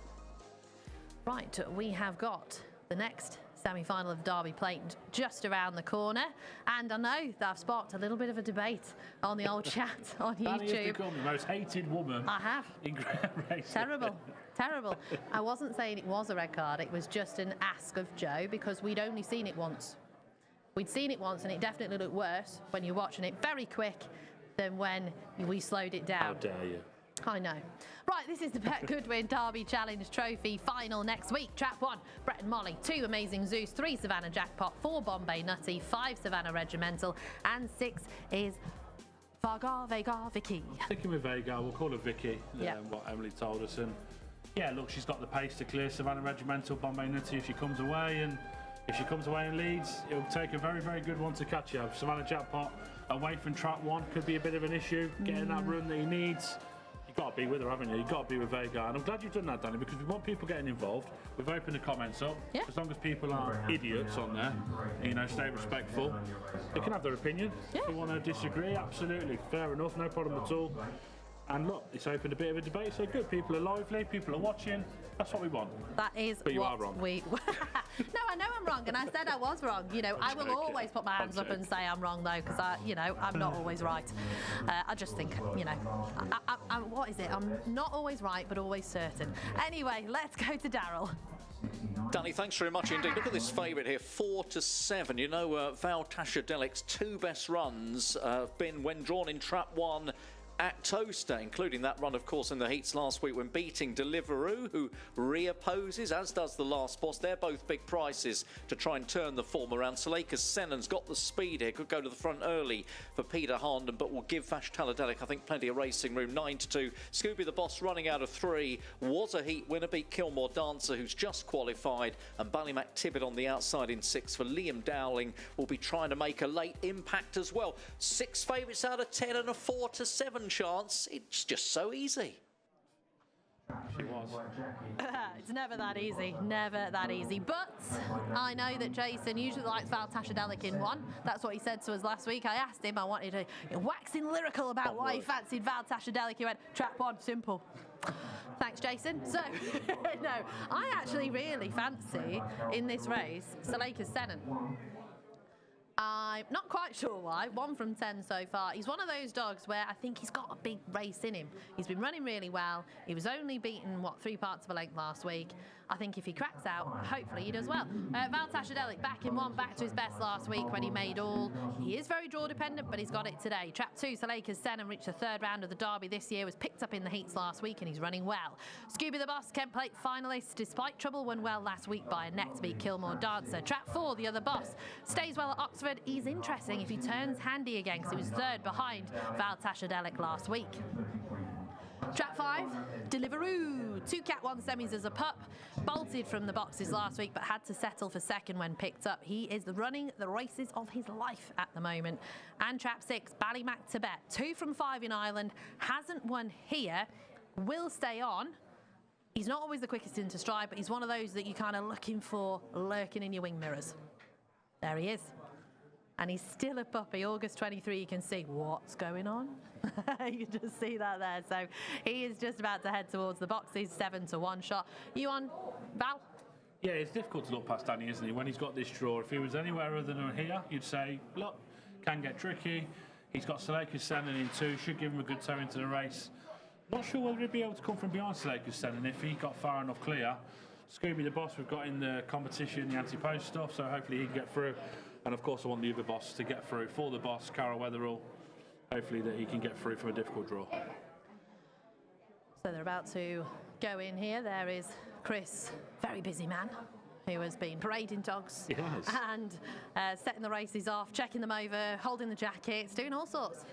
Right, we have got the next semi-final of the Derby Plate just around the corner, and I know that I've sparked a little bit of a debate on the old chat on Danny YouTube. has become the most hated woman. I have. In Greyhound racing. Terrible. I wasn't saying it was a red card, it was just an ask of Joe because we'd only seen it once. We'd seen it once and it definitely looked worse when you're watching it very quick than when we slowed it down. How dare you? I know. Right, this is the Bet Goodwin Derby Challenge Trophy final next week. Trap 1, Brett and Molly. 2, Amazing Zeus. 3, Savannah Jackpot. 4, Bombay Nutty. 5, Savannah Regimental. And 6 is Vega Vicky. Sticking with Vega, we'll call her Vicky, Yeah. what Emily told us. And yeah, look, she's got the pace to clear Savannah Regimental, Bombay Nutty if she comes away. And if she comes away and leads, it'll take a very, very good one to catch her. Savannah Jackpot away from Trap 1 could be a bit of an issue, getting that run that he needs. You've got to be with her, haven't you? You've got to be with Vega. And I'm glad you've done that, Danny, because we want people getting involved. We've opened the comments up. Yeah. As long as people aren't idiots on there, you know, stay respectful. They can have their opinion. Yeah. If they want to disagree, absolutely. Fair enough, no problem at all. And look, it's opened a bit of a debate, so good. People are lively, people are watching. That's what we want. That is But you what are wrong. we... No, I know I'm wrong, and I said I was wrong. You know, I will joking. always put my hands up and say I'm wrong, though, because I'm not always right. I just think, you know, what is it? I'm not always right, but always certain. Anyway, let's go to Daryl. Danny, thanks very much indeed. Look at this favourite here, 4-7. You know, Val Tashadelic's 2 best runs have been when drawn in Trap 1 at Toaster, including that run, of course, in the heats last week when beating Deliveroo, who reopposes, as does the last boss. They're both big prices to try and turn the form around. Suleika Senon's got the speed here, could go to the front early for Peter Harnden, but will give Vash Taladelic, I think, plenty of racing room. 9-2. Scooby the Boss running out of 3, was a heat winner, beat Kilmore Dancer, who's just qualified, and Ballymac Tibbet on the outside in 6 for Liam Dowling, will be trying to make a late impact as well. 6 favourites out of 10 and a 4-7 chance. It's just so easy. She was. It's never that easy. Never that easy. But I know that Jason usually likes Val Tashadelik in 1. That's what he said to us last week. I asked him, I wanted to waxing lyrical about why he fancied Val Tashadelik. He went, Trap 1, simple. Thanks, Jason. So, no, I actually really fancy in this race Suleika Senon. I'm not quite sure why. 1 from 10 so far. He's one of those dogs where I think he's got a big race in him. He's been running really well. He was only beaten, 3 parts of a length last week. I think if he cracks out, hopefully he does well. Val Tashadelik back in 1, back to his best last week when he made all. He is very draw dependent, but he's got it today. Trap 2, Suleika Senon reached the 3rd round of the Derby this year, was picked up in the heats last week, and he's running well. Scooby the Boss, Kent Plate finalist, despite trouble, won well last week by a neck to beat Kilmore Dancer. Trap 4, the other boss, stays well at Oxford. He's interesting if he turns handy again, because he was 3rd behind Val Tashadelik last week. Trap 5, Deliveroo. 2 Cat 1 semis as a pup. Bolted from the boxes last week, but had to settle for 2nd when picked up. He is running the races of his life at the moment. And Trap 6, Ballymac Tibet. 2 from 5 in Ireland. Hasn't won here. Will stay on. He's not always the quickest into stride, but he's one of those that you're kind of looking for lurking in your wing mirrors. There he is. And he's still a puppy. August 23, you can see what's going on. You can just see that there. So he is just about to head towards the boxes. 7-1 shot. You on, Val? Yeah, it's difficult to look past Danny, isn't he? When he's got this draw, if he was anywhere other than here, you'd say, look, can get tricky. He's got Suleika Senon in 2, should give him a good toe into the race. Not sure whether he'd be able to come from behind Suleika Senon if he got far enough clear. Scooby the Boss, we've got in the competition, the anti-post stuff, so hopefully he can get through. And of course, I want the other boss to get through. For the boss, Carol Weatherall, hopefully that he can get through from a difficult draw. So they're about to go in here. There is Chris, very busy man, who has been parading dogs and setting the races off, checking them over, holding the jackets, doing all sorts.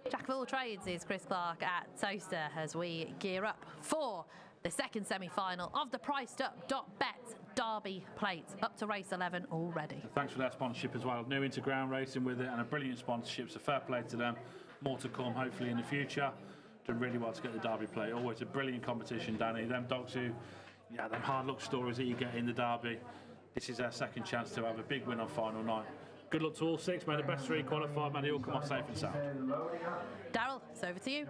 Jack of all trades is Chris Clark at Toaster as we gear up for the 2nd semi-final of the priced up .bet Derby Plate, up to race 11 already. Thanks for their sponsorship as well. New into ground racing with it and a brilliant sponsorship, so fair play to them. More to come hopefully in the future. Done really well to get the Derby Plate. Always a brilliant competition, Danny. Them dogs who, yeah, them hard luck stories that you get in the Derby. This is their 2nd chance to have a big win on final night. Good luck to all 6. May the best 3 qualify. May they all come off safe and sound. Daryl, it's over to you.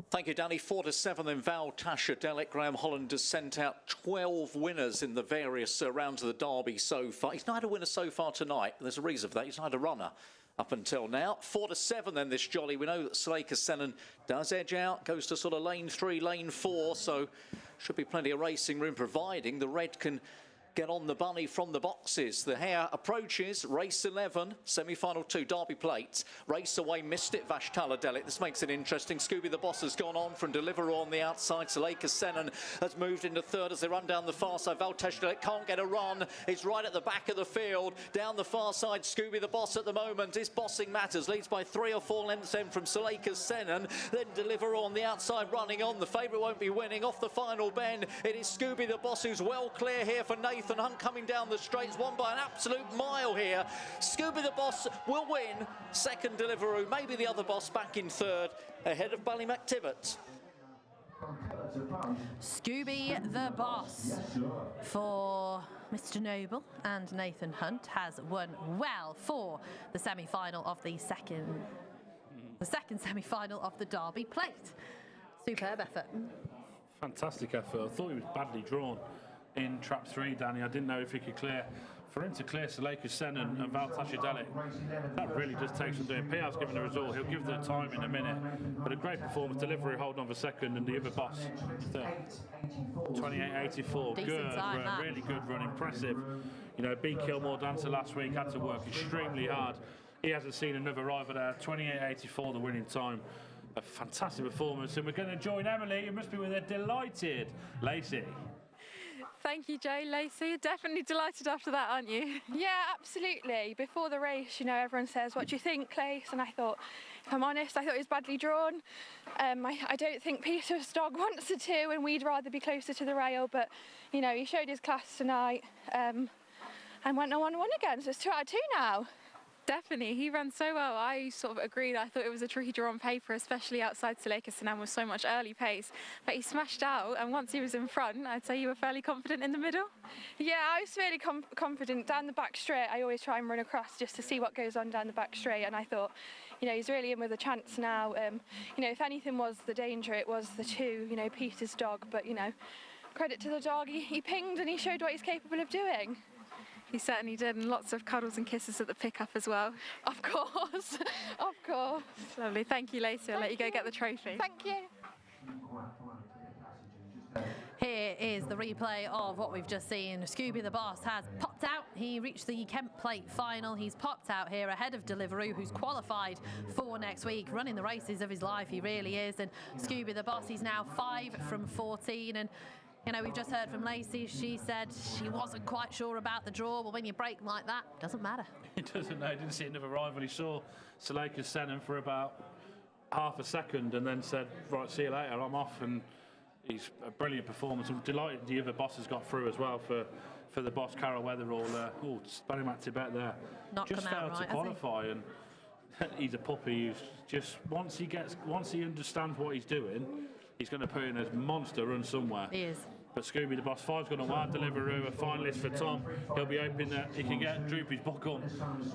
Thank you, Danny. 4-7 then Val Tashadelik. Graham Holland has sent out 12 winners in the various rounds of the Derby so far. He's not had a winner so far tonight. There's a reason for that. He's not had a runner up until now. 4-7 then this jolly. We know that Suleika Senon does edge out, goes to sort of lane 3, lane 4, so should be plenty of racing room, providing the red can get on the bunny from the boxes. The hare approaches race 11, semi-final 2, Derby Plate. Race away, missed it, Vashtala Delit. This makes it interesting. Scooby the Boss has gone on from Deliveroo on the outside. Suleika Sennen has moved into third as they run down the far side. Valtesh Delit can't get a run. It's right at the back of the field. Down the far side, Scooby the Boss at the moment is bossing matters. Leads by 3 or 4 lengths in from Suleika Sennen. Then Deliveroo on the outside running on. The favourite won't be winning. Off the final bend, it is Scooby the Boss who's well clear here for Nathan Hunt coming down the straights. Won by an absolute mile here. Scooby the Boss will win. Second Deliveroo, maybe the other boss back in third, ahead of Ballymactibbet. Scooby the Boss for Mr. Noble and Nathan Hunt has won well for the semi-final of the second semi-final of the Derby Plate. Superb effort. Fantastic effort. I thought he was badly drawn in trap 3, Danny. I didn't know if he could clear. For him to clear Suleika Sennen and Valtesh Delit, that really does take some doing. PR's given the result. He'll give the time in a minute. But a great performance. Delivery holding on for second, and the other boss third. 28.84. Good run. Really good run. Impressive. You know, B. Kilmore Dancer last week had to work extremely hard. He hasn't seen another rival there. 28.84, the winning time. A fantastic performance. And we're going to join Emily. You must be with a delighted Lacey. Thank you, Joe. Lacey, you're definitely delighted after that, aren't you? Yeah, absolutely. Before the race, you know, everyone says, what do you think, Clace? And I thought, if I'm honest, I thought it was badly drawn. I don't think Peter's dog wants a 2 and we'd rather be closer to the rail, but, you know, he showed his class tonight and went on 1 again, so it's 2 out of 2 now. Definitely, he ran so well. I sort of agreed. I thought it was a tricky draw on paper, especially outside Suleika Sennen with so much early pace. But he smashed out, and once he was in front, I'd say you were fairly confident in the middle. Yeah, I was fairly confident. Down the back straight, I always try and run across just to see what goes on down the back straight, and I thought, you know, he's really in with a chance now. You know, if anything was the danger, it was the 2, you know, Peter's dog. But, you know, credit to the dog, he pinged and he showed what he's capable of doing. He certainly did, and lots of cuddles and kisses at the pickup as well. Of course, of course. Lovely, thank you, Lacey. I'll let you go get the trophy. Thank you. Here is the replay of what we've just seen. Scooby the Boss has popped out. He reached the Kent Plate final. He's popped out here ahead of Deliveroo, who's qualified for next week, running the races of his life. He really is. And Scooby the Boss, he's now 5 from 14. And you know, we've just heard from Lacey. She said she wasn't quite sure about the draw. Well, when you break like that, it doesn't matter. It doesn't know. He didn't see another rival. He saw Suleika Sennen for about half a second and then said, right, see you later, I'm off. And he's a brilliant performance. I'm delighted the other boss has got through as well for the boss, Carol Weatherall. Ballymactibbet there. Not just failed to qualify. And he's a puppy who's just, once he understands what he's doing, he's going to put in a monster run somewhere. He is. But Scooby the Boss 5's going to wild Deliveroo, a finalist for Tom. He'll be hoping that he can get Droopy's buckle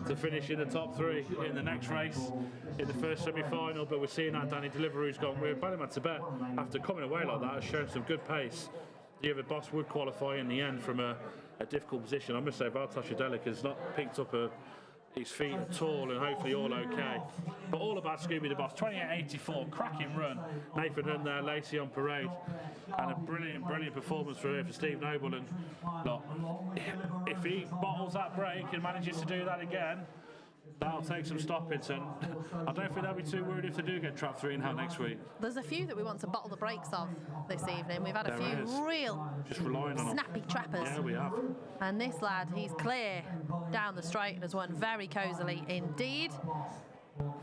to finish in the top 3 in the next race, in the first semi-final. But we're seeing that Danny Deliveroo's gone with Ballymactibbet. After coming away like that, has shown some good pace. The other boss would qualify in the end from a difficult position. I must say, Valtesh Delit has not picked up his feet at all, and hopefully all okay. But all about Scooby the Boss. 28.84, cracking run. Nathan Hunt there, Lacey on parade. And a brilliant performance for Steve Noble. And look, if he bottles that break and manages to do that again, that'll take some stoppage, and I don't think they'll be too worried if they do get trap 3 now next week. There's a few that we want to bottle the brakes of this evening. We've had a few real just relying on snappy trappers. Yeah, we have. And this lad, he's clear down the straight and has won very cosily indeed.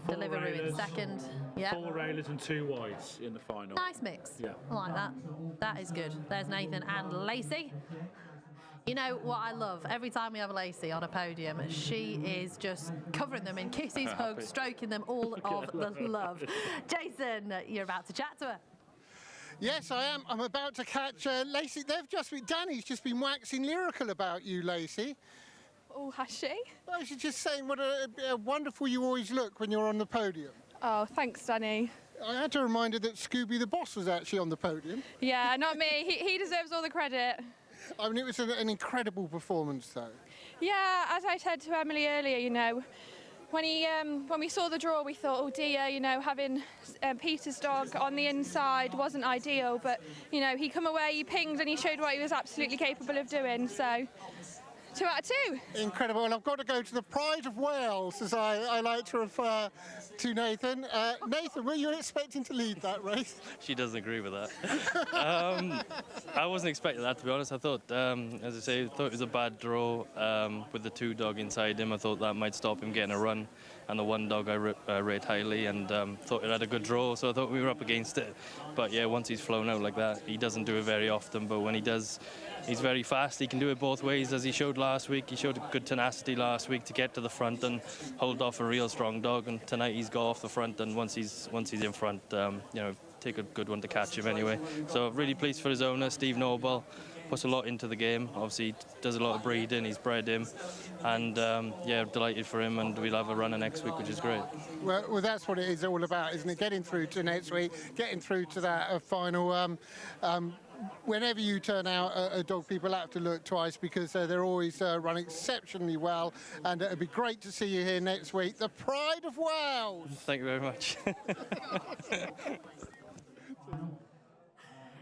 Deliveroo in second. Yeah. 4 railers and 2 wides in the final. Nice mix. Yeah. I like that. That is good. There's Nathan and Lacey. You know what I love? Every time we have Lacey on a podium, she is just covering them in kisses, hugs, stroking them, all of the love. Jason, you're about to chat to her. Yes, I am. I'm about to catch Lacey. Danny's just been waxing lyrical about you, Lacey. Oh, has she? Well, she's just saying what a wonderful you always look when you're on the podium. Oh, thanks, Danny. I had to remind her that Scooby the Boss was actually on the podium. Yeah, not me. He deserves all the credit. I mean, it was an incredible performance, though. Yeah, as I said to Emily earlier, you know, When we saw the draw, we thought, oh dear, you know, having Peter's dog on the inside wasn't ideal, but, you know, he come away, he pinged and he showed what he was absolutely capable of doing, so 2 out of 2. Incredible. And I've got to go to the pride of Wales, as I like to refer to Nathan. Nathan, were you expecting to lead that race? She doesn't agree with that. I wasn't expecting that, to be honest. I thought, as I say, I thought it was a bad draw with the 2 dog inside him. I thought that might stop him getting a run. And the 1 dog I rate highly and thought it had a good draw, so I thought we were up against it. But yeah, once he's flown out like that, he doesn't do it very often, but when he does, he's very fast. He can do it both ways, as he showed last week. He showed good tenacity last week to get to the front and hold off a real strong dog, and tonight he's got off the front, and once he's in front, you know, take a good one to catch him anyway. So really pleased for his owner, Steve Noble. Puts a lot into the game. Obviously, he does a lot of breeding. He's bred him, and yeah, delighted for him. And we'll have a runner next week, which is great. Well, that's what it is all about, isn't it? Getting through to next week, getting through to that final. Whenever you turn out a dog, people have to look twice because they're always run exceptionally well, and it'll be great to see you here next week. The pride of Wales. Thank you very much.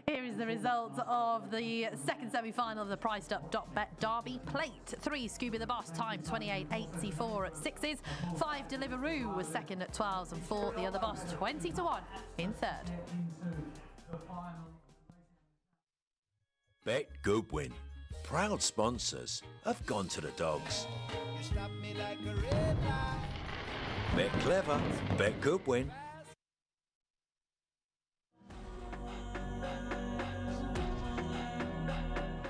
Here is the result of the second semi-final of the Priced Up .bet Derby Plate. 3 Scooby the Boss, time 28.84 at 6s. 5 Deliveroo was second at 12s, and 4 The Other Boss 20-1 in third. Bet Goodwin, proud sponsors of Gone to the Dogs. Bet Clever, Bet Goodwin.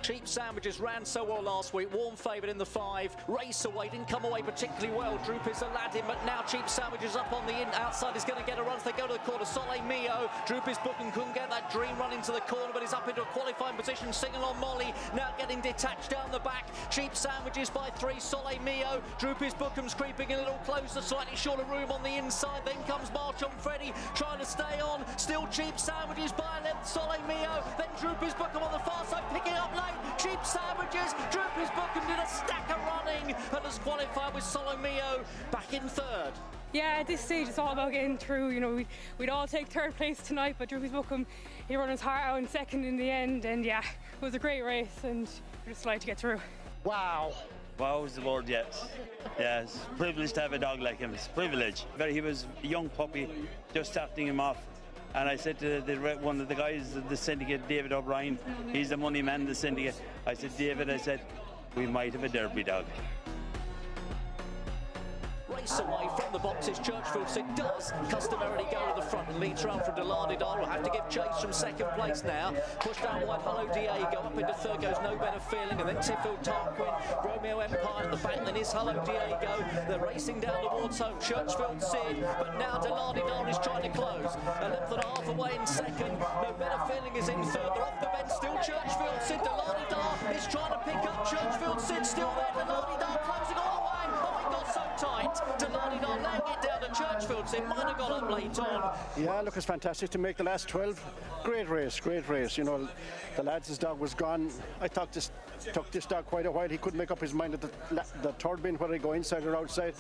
Cheap Sandwiches ran so well last week, warm favourite in the 5, race away, didn't come away particularly well. Droop is Aladdin, but now Cheap Sandwiches up on the outside is going to get a run as they go to the corner. Soleil Mio, Droop is booking, couldn't get that dream run into the corner, but he's up into a qualifying position, singing on Molly, now getting detached down the back. Cheap Sandwiches by 3, Soleil Mio, Droop is Bookham's creeping a little closer, slightly shorter room on the inside, then comes March on Freddy, trying to stay on, still Cheap Sandwiches by a length, Soleil Mio, then Droop is Bookham on the far side, picking up late. Cheap Sandwiches, Droop is Bookham did a stack of running and has qualified with Solomio back in third. Yeah, at this stage it's all about getting through. You know, we'd all take third place tonight, but Droop is Bookham, he ran his heart out in second in the end, and yeah, it was a great race and we're just delighted to get through. Wow. Wow is the word, yes. Yeah, it's a privilege to have a dog like him. It's a privilege. He was a young puppy, just starting him off. And I said to one of the guys, the syndicate, David O'Brien, he's the money man, the syndicate. I said, David, we might have a Derby dog. Race away from the boxes, Churchfield Sid does customarily go to the front and leads round from Delardidar. Will have to give chase from second place now. Pushed out wide, Hello Diego up into third, goes No Better Feeling, and then Tiffield Tarquin, Romeo Empire at the back, then is Hello Diego. They're racing down towards home, Churchfield Sid, but now Delardidar is trying to close. A length and a half away in second, No Better Feeling is in third, they're off the bench, still Churchfield Sid. Delardidar is trying to pick up Churchfield Sid, still there, Delardidar closing all the way. Oh, it got so tight. Delardidar laying it down to Churchfield Sid, might have got up late on. Yeah, look, it's fantastic to make the last 12. Great race, great race. You know, the lads' dog was gone. I thought this took this dog quite a while. He couldn't make up his mind at the third bin whether he go inside or outside.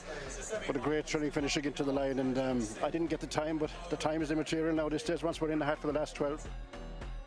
But a great thrilling finish again to the line, and I didn't get the time, but the time is immaterial now these days once we're in the hat for the last 12.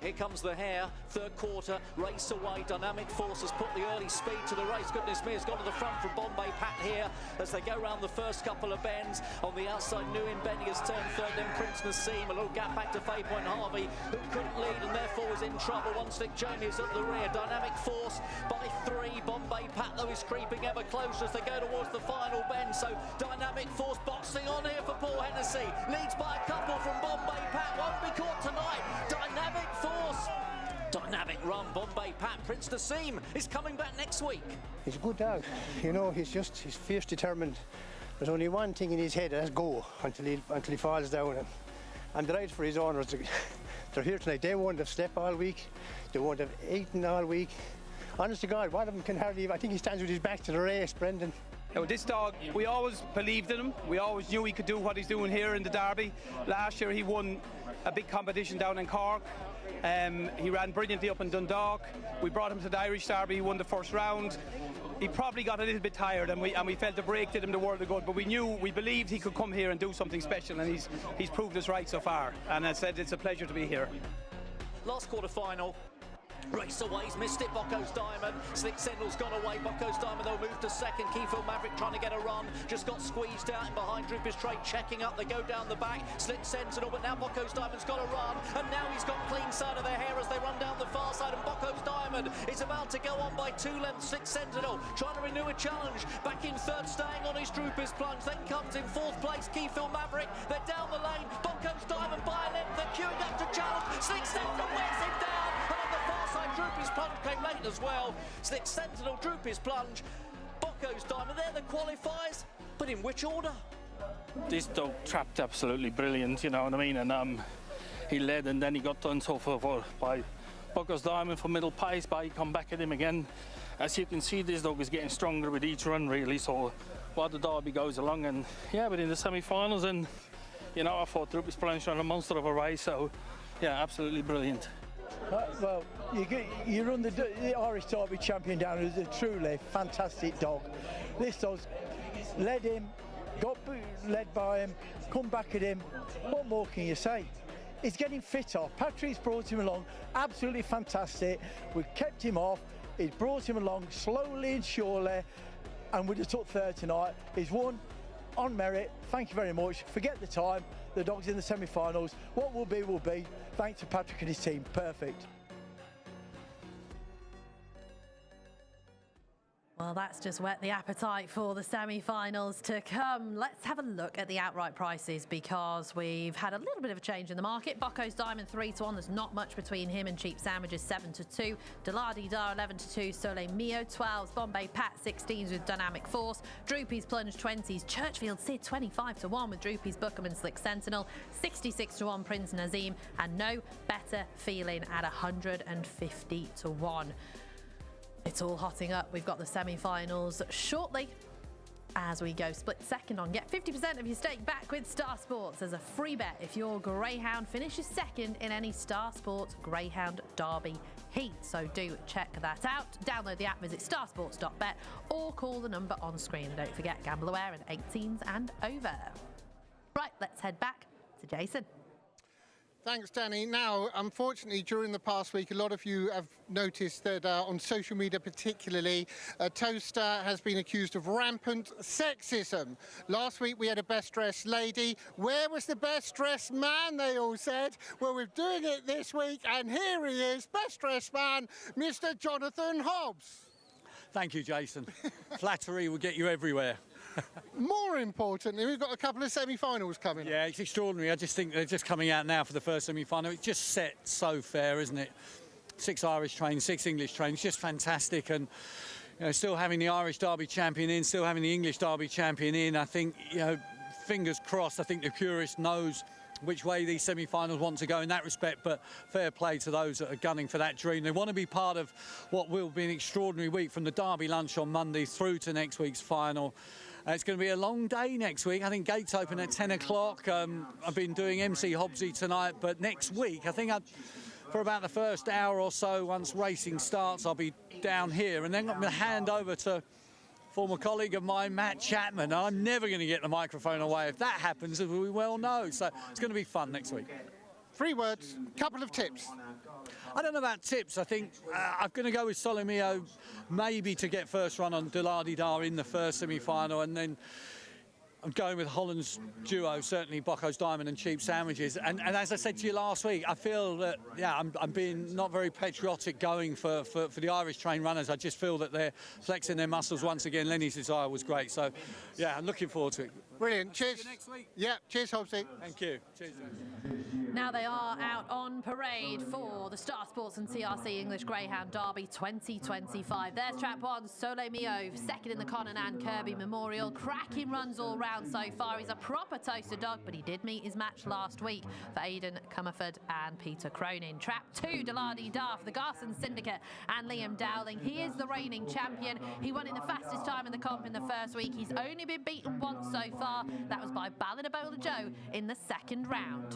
Here comes the hare, third quarter, race away, Dynamic Force has put the early speed to the race. Goodness me, has gone to the front from Bombay Pat here as they go round the first couple of bends. On the outside, New In Benny has turned third, then Prince Nassim, a little gap back to Faye Point Harvey, who couldn't lead and therefore was in trouble. One Stick Jamie is at the rear, Dynamic Force by 3, Bombay Pat though is creeping ever closer as they go towards the final bend. So Dynamic Force boxing on here for Paul Hennessy, leads by a couple from Bombay Pat, won't be caught tonight. Dynamic Force. Dynamic run, Bombay Pat. Prince Nassim is coming back next week. He's a good dog. You know, he's fierce determined. There's only one thing in his head, that's go until he falls down. And I'm delighted for his owners. They're here tonight. They won't have slept all week. They won't have eaten all week. Honest to God, one of them can hardly. I think he stands with his back to the race, Brendan. This dog, we always believed in him. We always knew he could do what he's doing here in the Derby. Last year he won a big competition down in Cork. He ran brilliantly up in Dundalk. We brought him to the Irish Derby. He won the first round. he probably got a little bit tired, and we felt the break did him the world of good. But we believed he could come here and do something special, and he's proved us right so far. And I said it's a pleasure to be here. Last quarter final. Race away, he's missed it, Bocco's Diamond. Slick Sentinel's gone away, Bocco's Diamond though moved to second. Keyfield Maverick trying to get a run, just got squeezed out, and behind Droopy's Trade checking up, they go down the back. Slick Sentinel, but now Bocco's Diamond's got a run, and now he's got clean side of their hair as they run down the far side, and Bocco's Diamond is about to go on by 2 lengths. Slick Sentinel trying to renew a challenge, back in third, staying on his Droopy's Plunge, then comes in fourth place, Keyfield Maverick, they're down the lane, Bocco's Diamond by a length, they're queuing up to challenge, Slick Sentinel wears him down, and on the far side, Droopy's Plunge came late as well. Slick Sentinel, Droopy's Plunge, Bocco's Diamond, they're the qualifiers, but in which order? This dog trapped absolutely brilliant, you know what I mean, and he led and then he got done so far by Bocco's Diamond for middle pace, but he come back at him again. As you can see, this dog is getting stronger with each run really, so while the derby goes along, and yeah, but in the semi-finals, and you know, I thought Droopy's Plunge ran a monster of a race, so yeah, absolutely brilliant. Well, you run the Irish Derby champion down as a truly fantastic dog. This dog's led him, got led by him, come back at him. What more can you say? He's getting fit off. Patrick's brought him along, absolutely fantastic. We've kept him off. He's brought him along slowly and surely, and we just took third tonight. He's won on merit. Thank you very much. Forget the time. The dog's in the semi-finals. What will be, will be. Thanks to Patrick and his team. Perfect. Well, that's just whet the appetite for the semi-finals to come. Let's have a look at the outright prices because we've had a little bit of a change in the market. Bocco's Diamond 3-1. There's not much between him and Cheap Sandwiches 7-2. Deladi Dar 11-2. Soleil Mio 12s. Bombay Pat 16s with Dynamic Force. Droopy's Plunge 20s. Churchfield Sid 25-1 with Droopy's Bookham and Slick Sentinel. 66-1 Prince Nazim, and No Better Feeling at 150-1. It's all hotting up. We've got the semi-finals shortly as we go split second on. Get 50% of your stake back with Star Sports as a free bet if your Greyhound finishes second in any Star Sports Greyhound Derby heat. So do check that out. Download the app, visit starsports.bet or call the number on screen. And don't forget, gamble aware and 18s and over. Right, let's head back to Jason. Thanks, Danny. Now, unfortunately, during the past week, a lot of you have noticed that on social media particularly, Toaster has been accused of rampant sexism. Last week, we had a best-dressed lady. Where was the best-dressed man, they all said? Well, we're doing it this week, and here he is, best-dressed man, Mr. Jonathan Hobbs. Thank you, Jason. Flattery will get you everywhere. More importantly, we've got a couple of semi-finals coming up. Yeah, it's extraordinary. I just think they're just coming out now for the first semi-final. It's just set so fair, isn't it? 6 Irish trains, 6 English trains, just fantastic. And you know, still having the Irish Derby champion in, still having the English Derby champion in. I think, you know, fingers crossed. I think the purist knows which way these semi-finals want to go in that respect, but fair play to those that are gunning for that dream. They want to be part of what will be an extraordinary week from the Derby lunch on Monday through to next week's final. It's going to be a long day next week. I think gates open at 10 o'clock. I've been doing MC Hobbsy tonight, but next week, I think for about the first hour or so, once racing starts, I'll be down here. And then I'm going to hand over to former colleague of mine, Matt Chapman. I'm never going to get the microphone away. If that happens, as we well know. So it's going to be fun next week. 3 words, couple of tips. I don't know about tips. I think I'm going to go with Solomio maybe to get first run on Deladi Dar in the first semi-final, and then I'm going with Holland's duo, certainly Bocco's Diamond and Cheap Sandwiches. And as I said to you last week, I feel that, yeah, I'm being not very patriotic going for the Irish train runners. I just feel that they're flexing their muscles once again. Lenny's Desire was great. So, yeah, I'm looking forward to it. Brilliant. Cheers. See you next week. Yeah, cheers, Hobbsy. Thank you. Cheers. Now they are out on parade for the Star Sports and CRC English Greyhound Derby 2025. There's Trap 1, Soleil Mio, second in the Conan and Kirby Memorial. Cracking runs all round so far. He's a proper toaster dog, but he did meet his match last week for Aidan Comerford and Peter Cronin. Trap 2, Deladi Dar for the Garson Syndicate and Liam Dowling. He is the reigning champion. He won in the fastest time in the comp in the first week. He's only been beaten once so far. That was by Ballinabola Joe in the second round.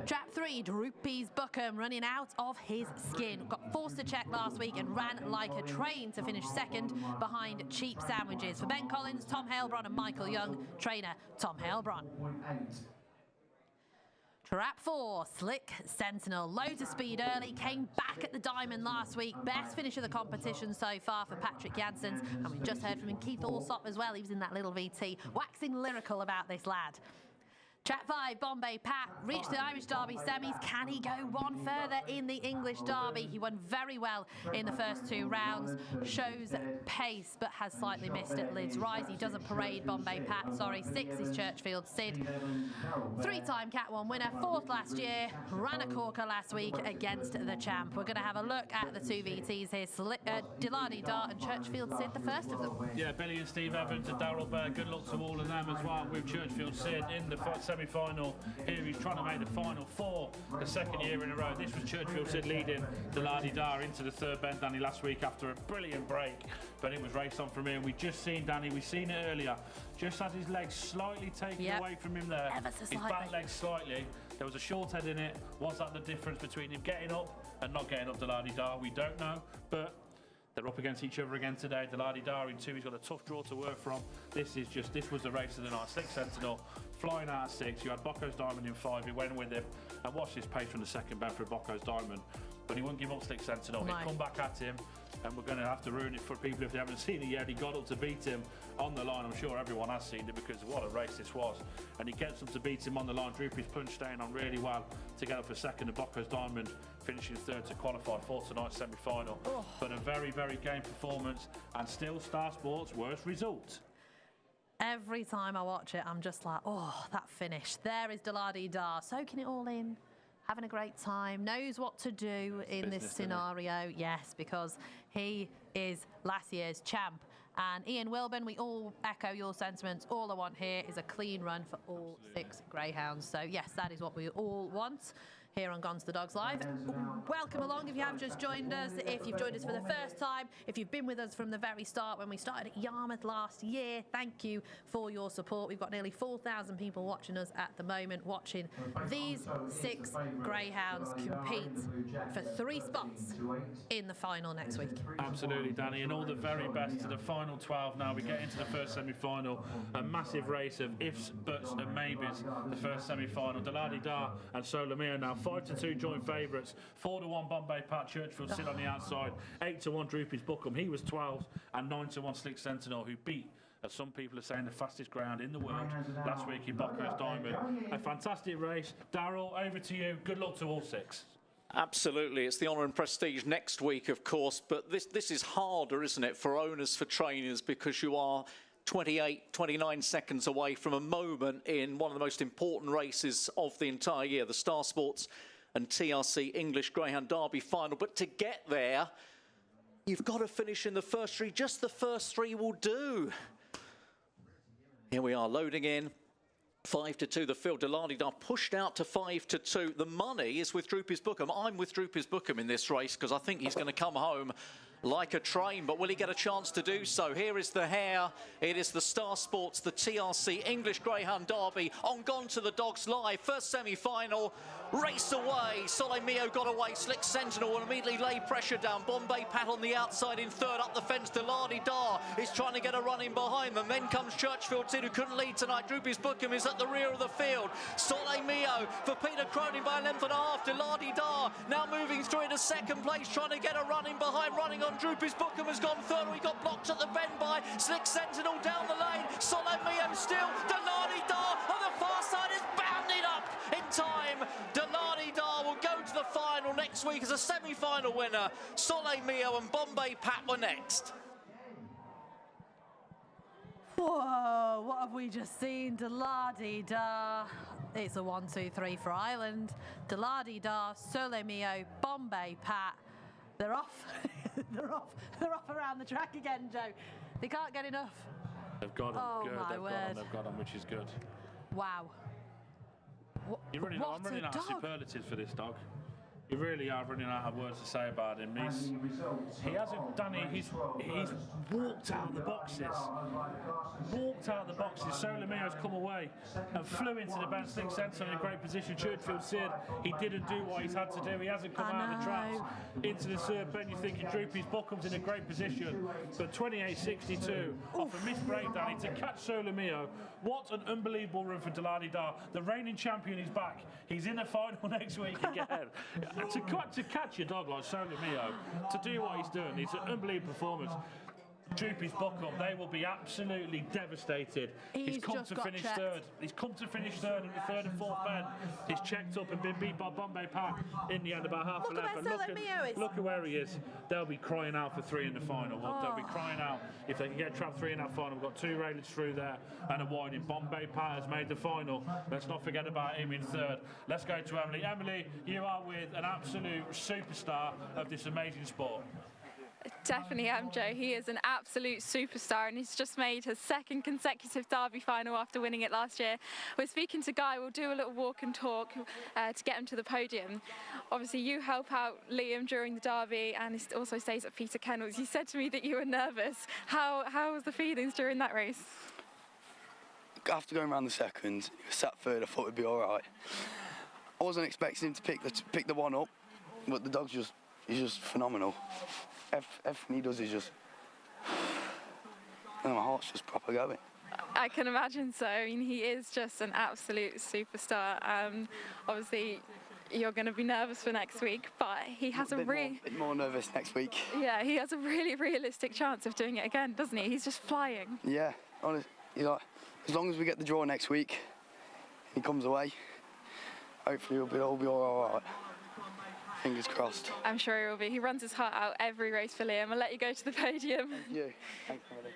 Trap 3, Droopy's Bookham running out of his skin. Got forced to check last week and ran like a train to finish second behind Cheap Sandwiches. For Ben Collins, Tom Halebron and Michael Young, trainer Tom Halebron. Trap 4, Slick Sentinel. Loads of speed early, came back at the diamond last week. Best finish of the competition so far for Patrick Janssens. And we just heard from him, Keith Allsop as well. He was in that little VT, waxing lyrical about this lad. Trap 5, Bombay Pat reached the Irish Derby semis. Can he go one further in the English Derby? He won very well in the first 2 rounds. Shows pace, but has slightly missed at Lids Rise. He doesn't parade Bombay Pat, sorry. 6 is Churchfield Sid. 3-time Cat 1 winner, 4th last year. Ran a corker last week against the champ. We're going to have a look at the 2 VTs here. Dillardy Dart and Churchfield Sid, the first of them. Yeah, Billy and Steve Evans and Darryl Bear, good luck to all of them as well, with Churchfield Sid in the semi-final. Here he's trying to make the final for the 2nd year in a row. This was Churchfield Sid leading Dillardy Dar into the 3rd bend, Danny, last week after a brilliant break, but it was raced on from here. We just seen Danny, we've seen it earlier, just had his legs slightly taken away from him there. His back leg slightly. There was a short head in it. Was that the difference between him getting up and not getting up Dillardy Dar? We don't know, but they're up against each other again today. Dillardy Dar in 2, he's got a tough draw to work from. This was the race of the night. Slick Sentinel flying out at 6. You had Bocco's Diamond in 5. He went with him and watched his pace from the 2nd bend for Bocco's Diamond. But he wouldn't give up Slick Sentinel. No. He'd come back at him, and we're going to have to ruin it for people if they haven't seen it yet. He got up to beat him on the line. I'm sure everyone has seen it because what a race this was. And he gets up to beat him on the line. Droopy's punch staying on really well to get up for 2nd. And Bocco's Diamond finishing 3rd to qualify for tonight's semi-final. But a very, very game performance, and still Star Sports' worst result. Every time I watch it, I'm just like, oh, that finish. There is Dillardy Dar, soaking it all in, having a great time, knows what to do in this scenario. Yes, because he is last year's champ. And Ian Wilburn, we all echo your sentiments. All I want here is a clean run for all 6 Greyhounds. So yes, that is what we all want here on Gone to the Dogs Live. Welcome along if you have just joined us, if you've joined us for the first time, if you've been with us from the very start when we started at Yarmouth last year, thank you for your support. We've got nearly 4,000 people watching us at the moment, watching these 6 Greyhounds compete for 3 spots in the final next week. Absolutely, Danny, and all the very best to the final 12 now. We get into the first semi-final, a massive race of ifs, buts and maybes. The first semi-final, Dillardy Dar and Solomeo now 5-2 joint favourites, 4-1 Bombay Pat, Churchfield Sid on the outside, 8-1 Droopy's Bookham, he was 12, and 9-1 Slick Sentinel, who beat, as some people are saying, the fastest greyhound in the world last week in Bocco's Diamond. A fantastic race. Darryl, over to you. Good luck to all 6. Absolutely, it's the honour and prestige next week, of course, but this is harder, isn't it, for owners, for trainers, because you are 28, 29 seconds away from a moment in one of the most important races of the entire year, the Star Sports and TRC English Greyhound Derby final. But to get there, you've got to finish in the first 3. Just the first 3 will do. Here we are, loading in. 5-2, the field. Dillardy Dar pushed out to 5-2. The money is with Droopy's Bookham. I'm with Droopy's Bookham in this race because I think he's going to come home like a train, but will he get a chance to do so? Here is the hare. It is the Star Sports, the TRC English Greyhound Derby on Gone to the Dogs Live. First semi-final, race away. Solomeo got away. Slick Sentinel will immediately lay pressure down. Bombay Pat on the outside in 3rd. Up the fence, Dillardy Dar is trying to get a run in behind them. Then comes Churchfield Sid, who couldn't lead tonight. Droopy's Bookham is at the rear of the field. Solomeo for Peter Cronin by a length and a half. Dillardy Dar now moving through into 2nd place, trying to get a run in behind. Running on Droopy's Bookham has gone 3rd. He got blocked at the bend by Slick Sentinel down the lane. Solomeo still. Dillardy Dar on the far side is bounding up in time. Dillardy Dar will go to the final next week as a semi-final winner. Solomeo and Bombay Pat were next. Whoa, what have we just seen? Dillardy Dar. It's a 1-2-3 for Ireland. Dillardy Dar, Solomeo, Bombay Pat. They're off. They're off around the track again, Joe. They can't get enough. They've got them. Oh, good. They've got them, which is good. Wow. I'm running out of superlatives for this dog. You really are running out of words to say about him. He hasn't done it. He's walked out of the boxes. Walked out of the boxes. Solomeo's come away and flew into the bench. Slick Sentinel in a great position. Churchfield Sid, he didn't do what he's had to do. He hasn't come out of the traps into the third bend. You're thinking Droopy's Buckham's in a great position. But 28.62 off a missed breakdown to catch Solomeo. What an unbelievable run for Deladi Dar. The reigning champion is back. He's in the final next week again. To catch your dog like Solomeo, to do what he's doing, it's an unbelievable performance. Droopy's Buckham, they will be absolutely devastated. He's come to finish third. He's come to finish third in the third and fourth bend. He's checked up and been beat by Bombay Pat in the end about half 11. Look at where he is. They'll be crying out for 3 in the final. They'll be crying out if they can get trapped 3 in that final. We've got 2 railings through there and a wide in. Bombay Pat has made the final. Let's not forget about him in third. Let's go to Emily. Emily, you are with an absolute superstar of this amazing sport. Definitely am, Joe. He is an absolute superstar and he's just made his 2nd consecutive Derby final after winning it last year. We're speaking to Guy. We'll do a little walk and talk to get him to the podium. Obviously, you help out Liam during the Derby and he also stays at Peter Kennels. You said to me that you were nervous. How was the feelings during that race? After going around the second, he was sat third, I thought it'd be all right. I wasn't expecting him to pick the one up, but the dog's he's just phenomenal. Everything he does is just, my heart's just proper going. I can imagine so. I mean, he is just an absolute superstar. Obviously, you're going to be nervous for next week, but he has a bit more nervous next week. Yeah, he has a really realistic chance of doing it again, doesn't he? He's just flying. Yeah, honestly, as long as we get the draw next week, he comes away. Hopefully, it'll be all right. Fingers crossed. I'm sure he will be. He runs his heart out every race for Liam. I'll let you go to the podium. Thank you. Thanks, Emily.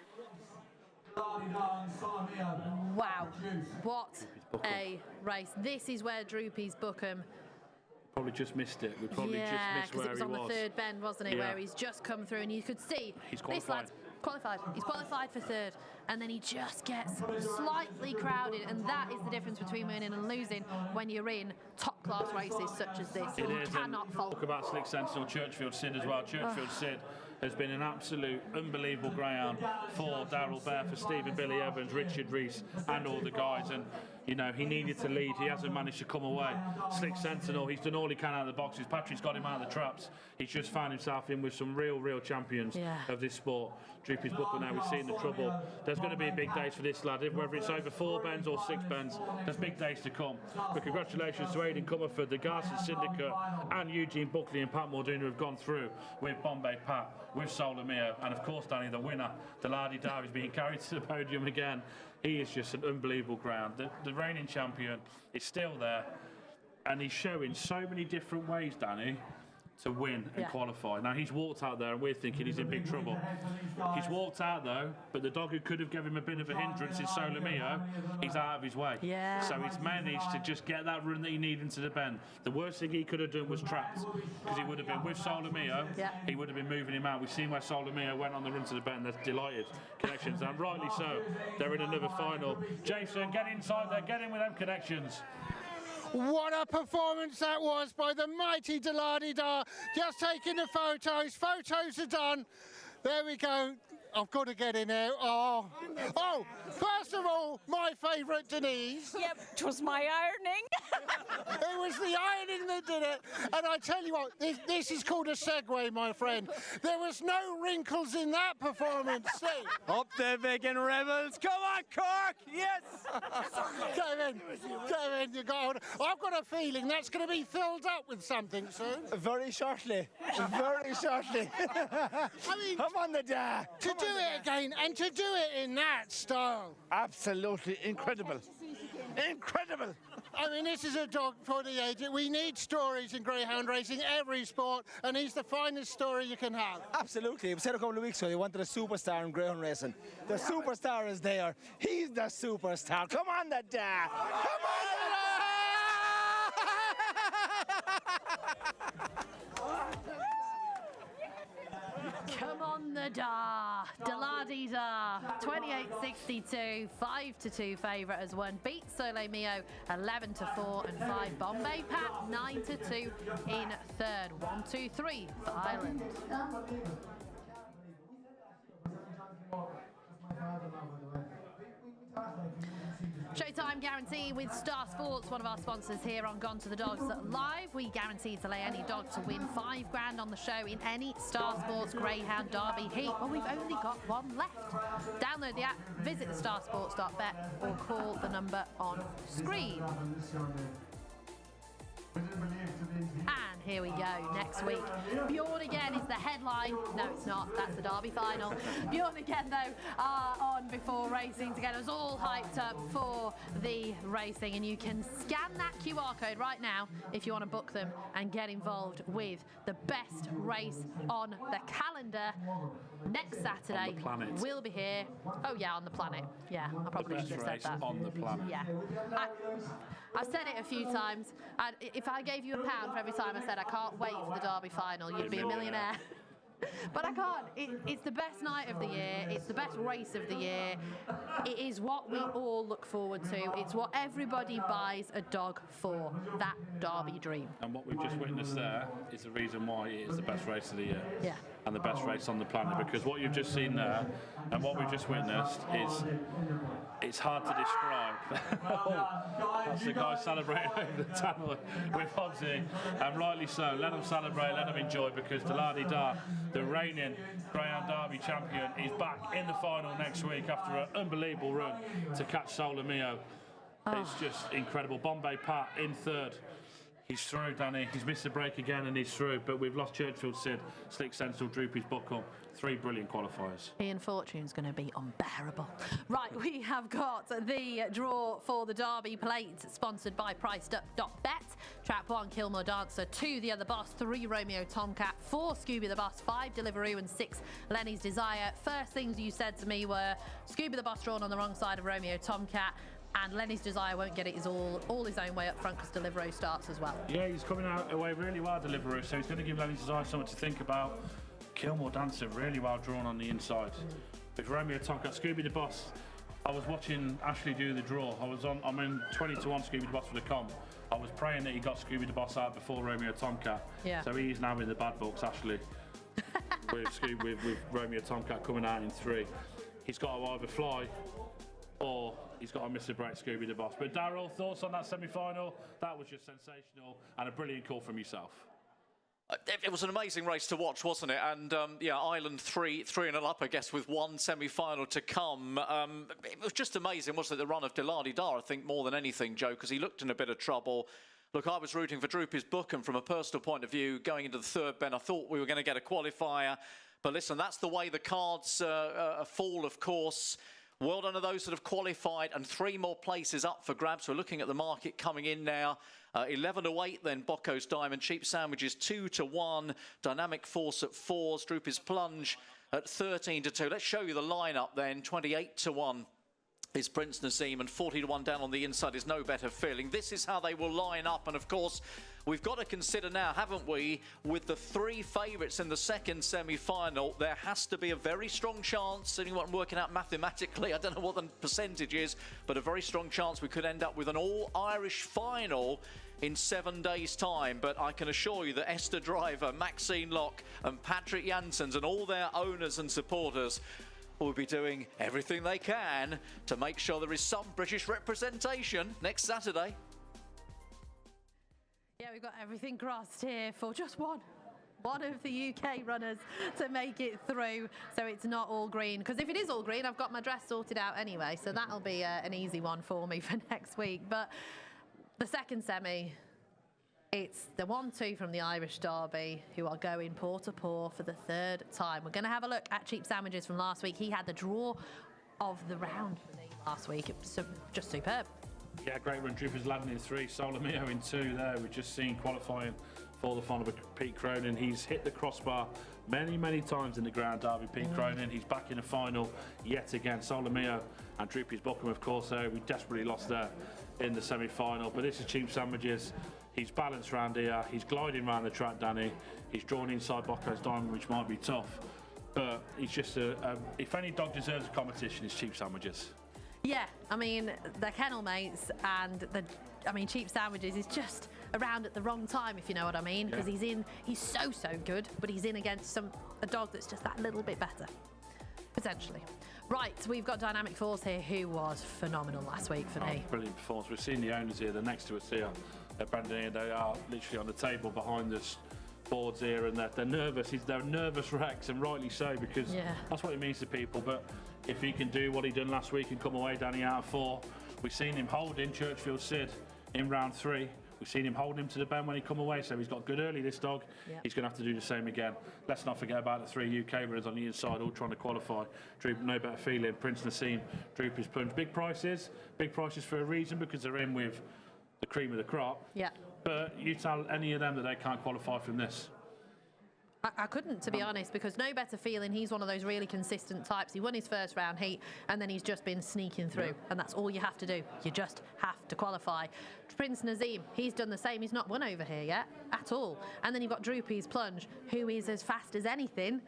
Wow, what a race. This is where Droopy's Buckham probably just missed it. We probably just missed where he was. It was on the third bend, wasn't it, where he's just come through and you could see this lad's qualified. He's qualified for third and then he just gets slightly crowded, and that is the difference between winning and losing when you're in top class races such as this. You cannot fault. Talk about Slick Sentinel, Churchfield Sid as well. Churchfield Sid has been an absolute unbelievable greyhound for Darryl Bear, for Stephen Billy Evans, Richard Rees and all the guys, and you know, he needed to lead, he hasn't managed to come away. Slick Sentinel, he's done all he can out of the boxes. Patrick's got him out of the traps. He's just found himself in with some real champions of this sport. Droopy's Buckle now, we've seen the trouble. There's going to be big days for this lad, whether it's over 4 bends or 6 bends, there's big days to come. But congratulations to Aidan Comerford, the Garson Syndicate and Eugene Buckley and Pat Muldoon who have gone through with Bombay Pat, with Solomeo, and of course Danny, the winner, Deladi Dar, is being carried to the podium again. He is just an unbelievable ground. The reigning champion is still there, and he's showing so many different ways, Danny, to win and qualify. Now, he's walked out there, and we're thinking he's in big trouble. He's walked out, though, but the dog who could have given him a bit of a hindrance is Solomeo. He's out of his way. So he's managed to just get that run that he needed into the bend. The worst thing he could have done was trapped, because he would have been with Solomeo. He would have been moving him out. We've seen where Solomeo went on the run to the bend. They're delighted. Connections, and rightly so. They're in another final. Jason, get inside there. Get in with them connections. What a performance that was by the mighty Deladi Dar. Just taking the photos. Photos are done. There we go. I've got to get in there. Oh, first of all, my favourite, Denise. Yep, it was my ironing. It was the ironing that did it. And I tell you what, this is called a segue, my friend. There was no wrinkles in that performance. See? Up there, making rebels. Come on, Cork. Yes. Go in, you got. I've got a feeling that's going to be filled up with something soon. Very shortly. Very shortly. I mean, come on the day. To do it again and to do it in that style. Absolutely incredible. Incredible. I mean, this is a dog for the age. We need stories in greyhound racing, every sport, and he's the finest story you can have. Absolutely. We said a couple of weeks ago, you wanted a superstar in greyhound racing. The superstar is there. He's the superstar. Come on, the da. Come on, Come on, the da. Deladida, 28.62, 5-2 favourite has won. Beat Sole Mio 11-4 and 5. Bombay Pat 9-2 in third. 1-2-3 for Ireland. Showtime guarantee with Star Sports, one of our sponsors here on Gone to the Dogs Live. We guarantee to lay any dog to win $5 on the show in any Star Sports Greyhound Derby heat. Well, we've only got one left. Download the app, visit thestarsports.bet or call the number on screen. And here we go, next week. Bjorn Again is the headline. No, it's not. That's the Derby final. Bjorn Again, though, are on before racing to get us all hyped up for the racing. And you can scan that QR code right now if you want to book them and get involved with the best race on the calendar. Next Saturday, on the planet. We'll be here. Oh, yeah, on the planet. Yeah, I probably should have said that. On the planet. Yeah. I've said it a few times. If I gave you £1 for every time I said I can't wait for the Derby final, you'd be a millionaire. But I can't. It's the best night of the year. It's the best race of the year. It is what we all look forward to. It's what everybody buys a dog for, that Derby dream. And what we've just witnessed there is the reason why it is the best race of the year. Yeah. And the best race on the planet, because what you've just seen there and what we've just witnessed is, it's hard to describe. That's the guy celebrating over the tunnel with Hobbsy, and rightly so. Let them celebrate, let them enjoy, because Deladida, the reigning Greyhound Derby champion, is back in the final next week after an unbelievable run to catch Sole Mio. It's just incredible. Bombay Pat in third. He's through, Danny. He's missed a break again and he's through. But we've lost Churchfield Sid, Slick Sensible, Droopy's Buckle. 3 brilliant qualifiers. Ian Fortune's going to be unbearable. Right, we have got the draw for the Derby Plate, sponsored by PriceDuck.bet. Trap 1, Kilmore Dancer. 2, The Other Boss. 3, Romeo Tomcat. 4, Scooby the Boss. 5, Deliveroo. And 6, Lenny's Desire. First things you said to me were Scooby the Boss drawn on the wrong side of Romeo Tomcat. And Lenny's Desire won't get it. He's all his own way up front because Deliveroo starts as well. Yeah, he's coming out away really well, Deliveroo, so he's going to give Lenny's Desire something to think about. Kilmore Dancer really well drawn on the inside. With Romeo Tomcat, Scooby the Boss. I was watching Ashley do the draw. I'm in 20-1 Scooby the Boss for the comp. I was praying that he got Scooby the Boss out before Romeo Tomcat. Yeah. So he's now in the bad books, Ashley. with Romeo Tomcat coming out in 3. He's got to either fly or he's got to miss a break, Scooby the Boss. But Darryl, thoughts on that semi-final? That was just sensational and a brilliant call from yourself. It was an amazing race to watch, wasn't it? And yeah, Ireland 3-0 up, I guess, with one semi-final to come. It was just amazing, wasn't it? The run of Deladida, I think, more than anything, Joe, because he looked in a bit of trouble. Look, I was rooting for Droopy's Book, and from a personal point of view, going into the third bend, I thought we were going to get a qualifier. But listen, that's the way the cards fall, of course. Well done to those that have qualified, and 3 more places up for grabs. We're looking at the market coming in now. 11-8 then, Bocco's Diamond. Cheap Sandwiches 2-1. Dynamic Force at 4. Droopy's Plunge at 13-2. Let's show you the lineup then. 28-1 is Prince Naseem, and 40-1 down on the inside is No Better Feeling. This is how they will line up, and of course we've got to consider now, haven't we, with the 3 favourites in the second semi-final, there has to be a very strong chance, anyone working out mathematically, I don't know what the percentage is, but a very strong chance we could end up with an all-Irish final in 7 days' time. But I can assure you that Esther Driver, Maxine Locke and Patrick Janssens and all their owners and supporters will be doing everything they can to make sure there is some British representation next Saturday. Yeah, we've got everything crossed here for just one of the UK runners to make it through, so it's not all green. Because if it is all green, I've got my dress sorted out anyway, so that'll be an easy one for me for next week. But the second semi, it's the 1-2 from the Irish Derby, who are going paw to paw for the 3rd time. We're going to have a look at Cheap Sandwiches from last week. He had the draw of the round last week. It was just superb. Yeah, great run. Droopers landing in 3, Sole Mio in 2 there. We've just seen qualifying for the final with Pete Cronin. He's hit the crossbar many times in the Grand Derby. Pete Cronin, he's back in the final yet again. Sole Mio and Droopy's Buckham, of course, we desperately lost there in the semi-final. But this is Cheap Sandwiches. He's balanced round here. He's gliding around the track, Danny. He's drawn inside Bocco's Diamond, which might be tough. But he's just if any dog deserves a competition, it's Cheap Sandwiches. Yeah, I mean, they're kennel mates, and Cheap Sandwiches is just around at the wrong time, if you know what I mean, because he's so good, but he's in against a dog that's just that little bit better, potentially. Right, we've got Dynamic Force here, who was phenomenal last week for me. Brilliant performance. We've seen the owners here, they're next to us here, Brandon, they are literally on the table behind us, boards here, and they're nervous. They're nervous wrecks, and rightly so, because that's what it means to people. But if he can do what he done last week and come away, Danny, out of 4, we've seen him holding Churchfield Sid in round 3. We've seen him hold him to the bend when he come away, so he's got good early, this dog. Yep. He's going to have to do the same again. Let's not forget about the 3 UK runners on the inside, all trying to qualify. Droop, No Better Feeling, Prince Nassim, Droopy's Plunge. Big prices for a reason, because they're in with the cream of the crop. Yeah. But you tell any of them that they can't qualify from this. I couldn't, to be honest, because No Better Feeling, he's one of those really consistent types. He won his first round heat, and then he's just been sneaking through, and that's all you have to do. You just have to qualify. Prince Nazim, he's done the same. He's not won over here yet, at all. And then you've got Droopy's Plunge, who is as fast as anything.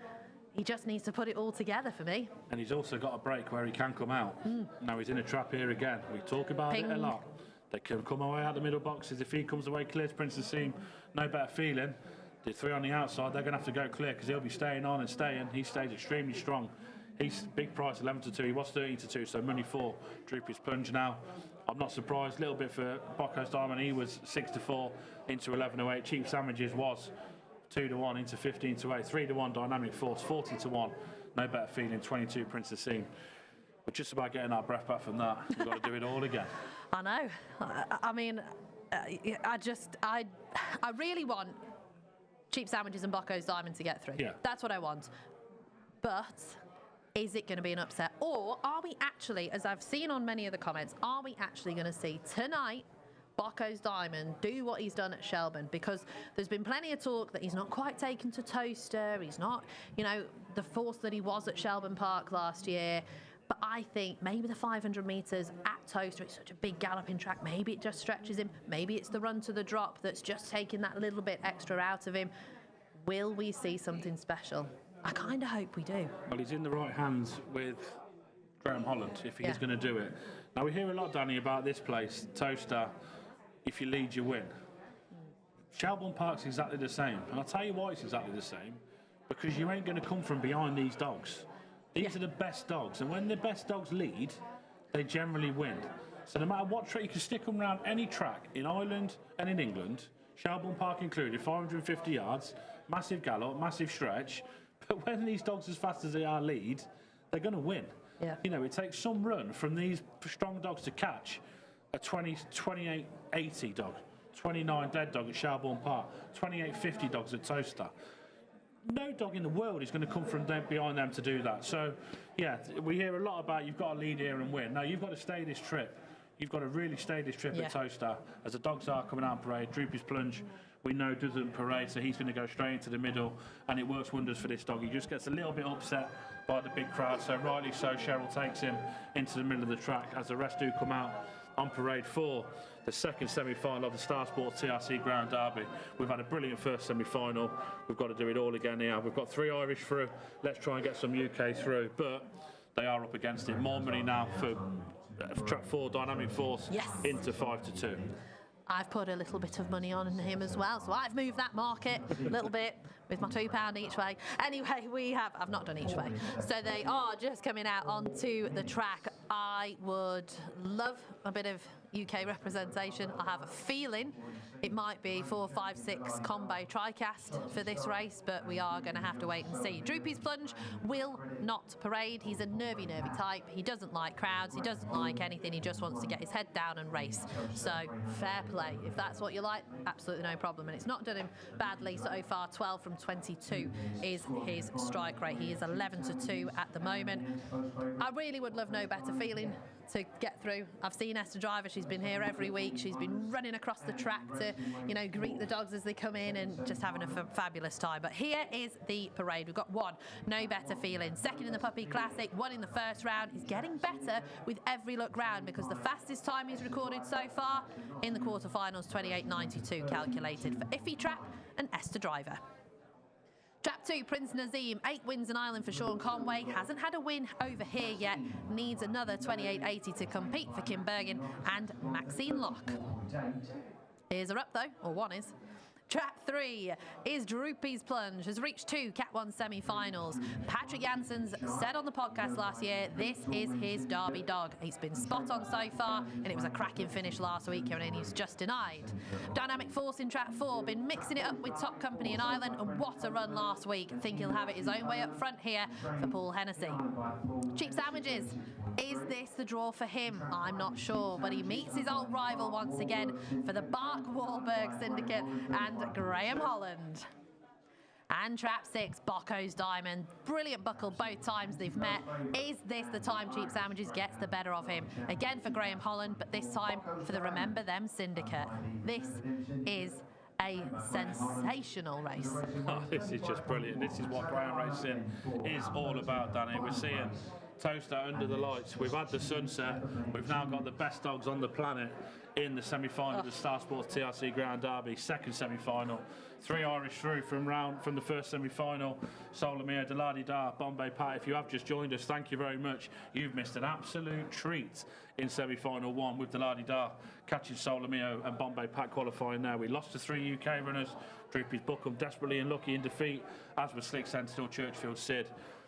He just needs to put it all together for me. And he's also got a break where he can come out. Now he's in a trap here again. We talk about it a lot. They can come away out the middle boxes. If he comes away clear to Prince Nassim, No Better Feeling. The 3 on the outside, they're going to have to go clear, because he'll be staying on and staying. He stays extremely strong. He's big price, 11-2. He was 13-2, so money 4. Droopy's Plunge now. I'm not surprised. A little bit for Bocco's Diamond. He was 6-4 into 11-8. Cheap Sandwiches was 2-1 into 15-8. 3-1 Dynamic Force, 40-1. No Better Feeling, 22 Prince Nassim. We're just about getting our breath back from that. We've got to do it all again. I know. I mean, I really want Cheap Sandwiches and Bocco's Diamond to get through. Yeah. That's what I want. But is it going to be an upset? Or are we actually, as I've seen on many of the comments, are we actually going to see tonight Bocco's Diamond do what he's done at Shelburne? Because there's been plenty of talk that he's not quite taken to Toaster. He's not, the force that he was at Shelburne Park last year. But I think maybe the 500 metres at Toaster, it's such a big galloping track, maybe it just stretches him. Maybe it's the run to the drop that's just taking that little bit extra out of him. Will we see something special? I kind of hope we do. Well, he's in the right hands with Graham Holland, if he is going to do it. Now, we hear a lot, Danny, about this place, Toaster, if you lead, you win. Shelburne Park's exactly the same. And I'll tell you why it's exactly the same. Because you ain't going to come from behind these dogs. These are the best dogs, and when the best dogs lead, they generally win. So no matter what track, you can stick them around any track in Ireland and in England, Shelburne Park included, 550 yards, massive gallop, massive stretch, but when these dogs as fast as they are lead, they're going to win. Yeah. It takes some run from these strong dogs to catch a 28-80 dog, 29 dead dog at Shelburne Park, 28-50 dogs at Toaster. No dog in the world is going to come from behind them to do that. So, yeah, we hear a lot about you've got to lead here and win. No, you've got to stay this trip. You've got to really stay this trip at Toaster. As the dogs are coming out on parade, Droopy's Plunge, we know doesn't parade, so he's going to go straight into the middle, and it works wonders for this dog. He just gets a little bit upset by the big crowd, so rightly so, Cheryl takes him into the middle of the track as the rest do come out on parade for the second semi-final of the Star Sports TRC Ground Derby. We've had a brilliant first semi-final. We've got to do it all again here. We've got 3 Irish through. Let's try and get some UK through, but they are up against it. More money now for track 4 Dynamic Force into 5-2. I've put a little bit of money on him as well, so I've moved that market a little bit with my £2 each way. Anyway, I've not done each way. So they are just coming out onto the track. I would love a bit of UK representation. I have a feeling it might be 4, 5, 6 combo TriCast for this race, but we are going to have to wait and see. Droopy's Plunge will not parade. He's a nervy type. He doesn't like crowds. He doesn't like anything. He just wants to get his head down and race. So fair play. If that's what you like, absolutely no problem. And it's not done him badly so far. 12 from 22 is his strike rate. He is 11-2 at the moment. I really would love No Better Feeling to get through. I've seen Esther Driver. She's been here every week. She's been running across the track to, greet the dogs as they come in and just having a fabulous time. But here is the parade. We've got 1, No Better Feeling. 2nd in the Puppy Classic, 1 in the first round. He's getting better with every look round because the fastest time he's recorded so far in the quarterfinals, 28.92 calculated for Iffy Trap and Esther Driver. Trap 2, Prince Nazim, 8 wins in Ireland for Sean Conway. Hasn't had a win over here yet. Needs another 28.80 to compete for Kim Bergen and Maxine Locke. Ears are up though, or one is. Trap 3 is Droopy's Plunge, has reached 2 Cat 1 semi-finals. Patrick Janssens said on the podcast last year, this is his Derby dog. He's been spot on so far, and it was a cracking finish last week, and he's just denied. Dynamic Force in Trap 4, been mixing it up with top company in Ireland, and what a run last week. Think he'll have it his own way up front here for Paul Hennessy. Cheap Sandwiches, is this the draw for him? I'm not sure, but he meets his old rival once again for the Bark Wahlberg Syndicate and Graham Holland. And Trap 6, Bocco's Diamond. Brilliant buckle both times they've met. Is this the time Cheap Sandwiches gets the better of him? Again for Graham Holland, but this time for the Remember Them Syndicate. This is a sensational race. Oh, this is just brilliant. This is what ground racing is all about, Danny. We're seeing Toaster under the lights. We've had the sunset. We've now got the best dogs on the planet in the semi-final of the Star Sports TRC Ground Derby, second semi-final. 3 Irish through from the first semi-final. Solomia, Deladi Dar, Bombay Pat. If you have just joined us, thank you very much. You've missed an absolute treat in semi-final 1 with Deladi Dar catching Solomio and Bombay Pat qualifying there. We lost to 3 UK runners. Droopy's Buckham desperately unlucky in defeat, as was Slick Sentinel, Churchfield Sid.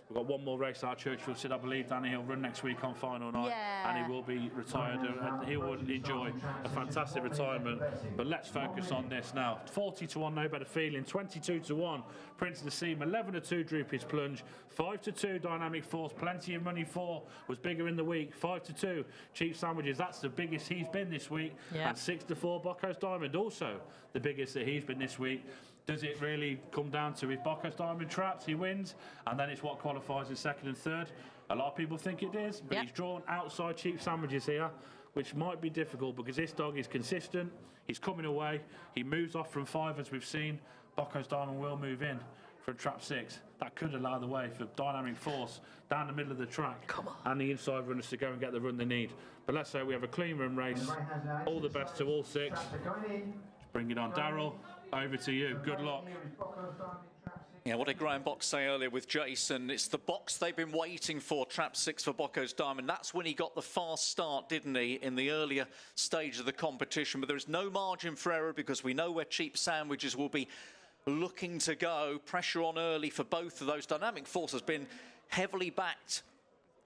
We've got one more race out, Churchfield Sid, I believe. Danny, he'll run next week on final night, and he will be retired, and he will enjoy a fantastic retirement. But let's focus on this now. 40-1, No Better Feeling. 22-1, Prince Nassim. 11-2, Droopy's Plunge. 5-2, Dynamic Force. Plenty of money for was bigger in the week. 5-2, Cheap Sandwiches. That's the biggest he's been this week. Yeah. And 6-4, Bocco's Diamond, also the biggest that he's been this week. Does it really come down to if Bocco's Diamond traps, he wins, and then it's what qualifies in second and third? A lot of people think it is, but he's drawn outside Cheap Sandwiches here, which might be difficult because this dog is consistent, he's coming away, he moves off from 5 as we've seen. Bocco's Diamond will move in from Trap 6. That could allow the way for Dynamic Force down the middle of the track and the inside runners to go and get the run they need. But let's say we have a clean run race. All the best to all 6. Bring it on, Darryl. Over to you. Good luck. Yeah, what did Graham Box say earlier with Jason? It's the box they've been waiting for, Trap 6 for Bocco's Diamond. That's when he got the fast start, didn't he, in the earlier stage of the competition. But there is no margin for error because we know where Cheap Sandwiches will be looking to go. Pressure on early for both of those. Dynamic Force has been heavily backed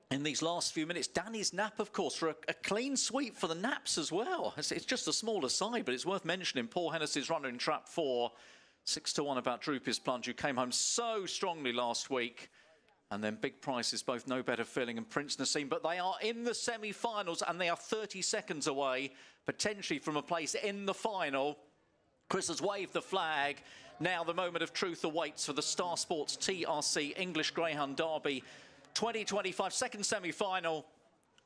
in these last few minutes. Danny's nap, of course, for a clean sweep for the naps as well. It's just a smaller side, but it's worth mentioning. Paul Hennessy's runner in Trap 4. 6-1 about Droopy's Plunge, who came home so strongly last week. And then big prices, both No Better Feeling and Prince Nassim. But they are in the semi-finals, and they are 30 seconds away, potentially from a place in the final. Chris has waved the flag. Now the moment of truth awaits for the Star Sports TRC English Greyhound Derby 2025, second semi-final.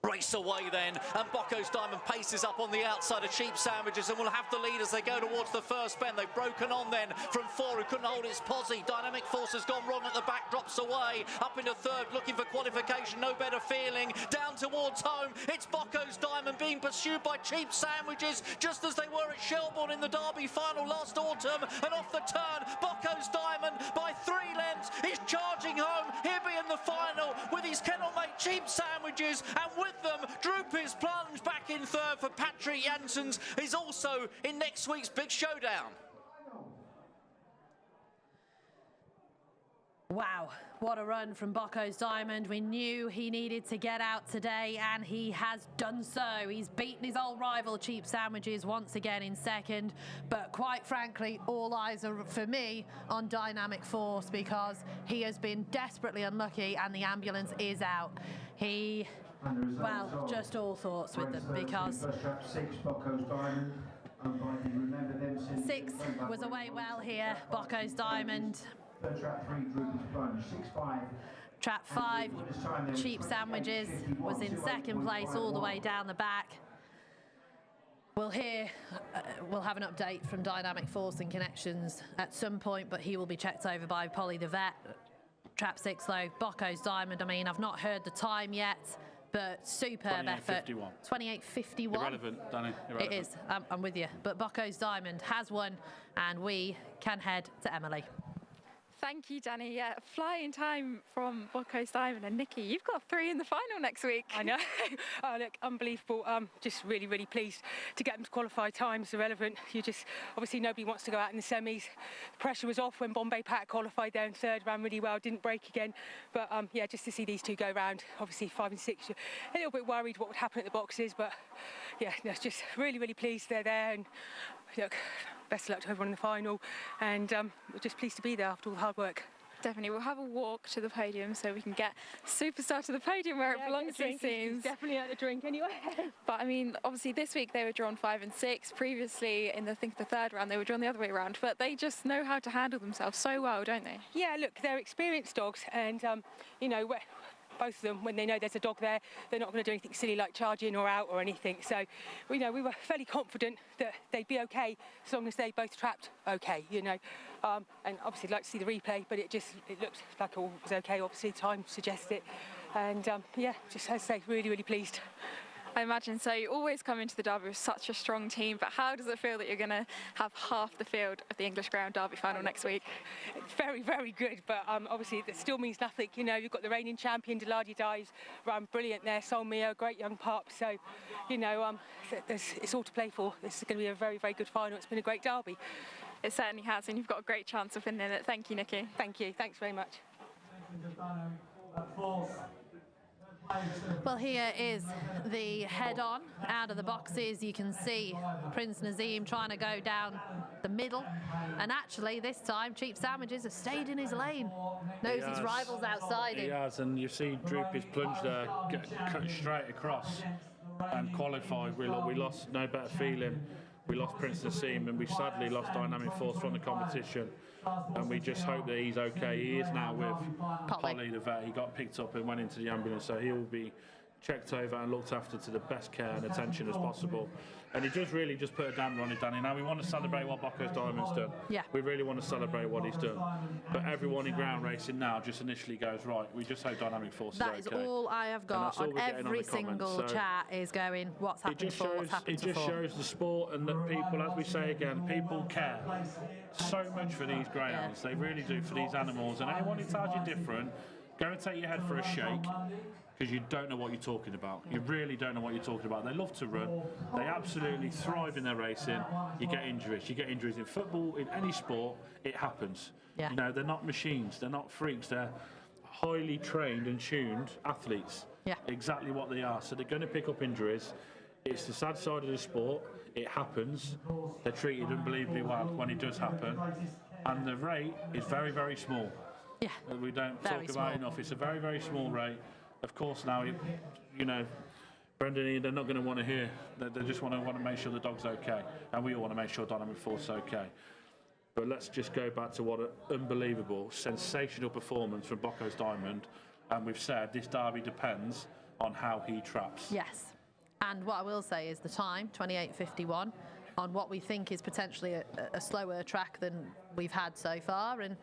Race away then, and Bocco's Diamond paces up on the outside of Cheap Sandwiches and will have the lead as they go towards the first bend. They've broken on then from 4 who couldn't hold his posse. Dynamic Force has gone wrong at the back, drops away. Up into third, looking for qualification, No Better Feeling. Down towards home, it's Bocco's Diamond being pursued by Cheap Sandwiches, just as they were at Shelbourne in the Derby final last autumn. And off the turn, Bocco's Diamond by 3 lengths is charging home. He'll be in the final with his kennel mate Cheap Sandwiches, and with them, Droopy's Plunge back in third for Patrick Janssens. He's also in next week's big showdown. Wow, what a run from Bocco's Diamond. We knew he needed to get out today, and he has done so. He's beaten his old rival, Cheap Sandwiches, once again in second. But quite frankly, all eyes are, for me, on Dynamic Force because he has been desperately unlucky and the ambulance is out. Well, just all thoughts with them because 6 was away well here, Bocco's Diamond. Trap 5, Cheap Sandwiches was in second place all the way down the back. We'll have an update from Dynamic Force and Connections at some point, but he will be checked over by Polly the vet. Trap 6 though, Bocco's Diamond, I mean, I've not heard the time yet, but superb effort. 28.51. Irrelevant, Danny. Irrelevant. It is, I'm with you. But Bocco's Diamond has won, and we can head to Emily. Thank you, Danny. Yeah, flying time from Coast Diamond. And Nikki, you've got 3 in the final next week. I know. Oh, look, unbelievable. Just really, really pleased to get them to qualify. Times irrelevant. You just, obviously nobody wants to go out in the semis. The pressure was off when Bombay Pat qualified there in third, ran really well, didn't break again. But yeah, just to see these two go round, obviously 5 and 6, you're a little bit worried what would happen at the boxes. But yeah, no, just really, really pleased they're there. And look, best of luck to everyone in the final. And we're just pleased to be there after all the hard work. Definitely, we'll have a walk to the podium so we can get Superstar to the podium where it belongs, it seems. Definitely at the drink anyway. But I mean, obviously this week they were drawn 5 and 6. Previously, in the third round, they were drawn the other way around. But they just know how to handle themselves so well, don't they? Yeah, look, they're experienced dogs, and you know, both of them, when they know there's a dog there, they're not going to do anything silly like charge in or out or anything. So, you know, we were fairly confident that they'd be okay as long as they both trapped okay, you know. And obviously, I'd like to see the replay, but it looked like all was okay. Obviously, time suggests it. And yeah, just as I say, really, really pleased. I imagine so. You always come into the Derby with such a strong team, but how does it feel that you're going to have half the field of the English Greyhound Derby final next week? It's very, very good, but obviously it still means nothing. You know, you've got the reigning champion, Deladi Dives, ran brilliant there, Sol Mio, great young pup. So, you know, it's all to play for. This is going to be a very, very good final. It's been a great derby. It certainly has, and you've got a great chance of winning it. Thank you, Nikki. Thank you. Thanks very much. Well, here is the head-on out of the boxes. You can see Prince Nazim trying to go down the middle. And actually, this time, Cheap Sandwiches has stayed in his lane. Knows his rivals outside him. He has, and you see Droopy's plunge there, cut straight across and qualified. We lost No Better Feeling. We lost Prince Nazim, and we sadly lost Dynamic Force from the competition. And we just hope that he's okay. He is now with Polly, the vet. He got picked up and went into the ambulance, so he will be checked over and looked after to the best care and attention as possible. And he does really just put a damper on it, Danny. Now we want to celebrate what Bocco's Diamond's done. Yeah. We really want to celebrate what he's done. But everyone in ground racing now just initially goes, right, we just hope Dynamic Force is okay. That is all I have got on every single chat is going, what's happened before, what's happened before. It just shows the sport and that people, as we say again, people care so much for these greyhounds. They really do, for these animals. And anyone who tells you different, go and take your head for a shake, because you don't know what you're talking about. You really don't know what you're talking about. They love to run. They absolutely thrive in their racing. You get injuries. You get injuries in football, in any sport. It happens. Yeah. You know, they're not machines. They're not freaks. They're highly trained and tuned athletes. Yeah. Exactly what they are. So they're going to pick up injuries. It's the sad side of the sport. It happens. They're treated unbelievably well when it does happen. And the rate is very, very small. Yeah. We don't talk about enough. It's a very, very small rate. Of course, now, you know, Brendan, they're not going to want to hear. They just want to make sure the dog's okay. And we all want to make sure Dynamic Force is okay. But let's just go back to what an unbelievable, sensational performance from Bocco's Diamond. And we've said this derby depends on how he traps. Yes. And what I will say is the time, 28.51, on what we think is potentially a slower track than we've had so far. And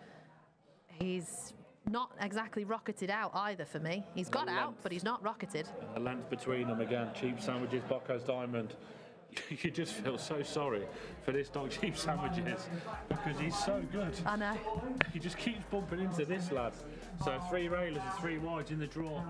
he's not exactly rocketed out either for me. He's got out, but he's not rocketed. The length between them again, Cheap Sandwiches, Bocco's Diamond. You just feel so sorry for this dog, Cheap Sandwiches, because he's so good. I know. He just keeps bumping into this lad. So 3 railers and 3 wides in the draw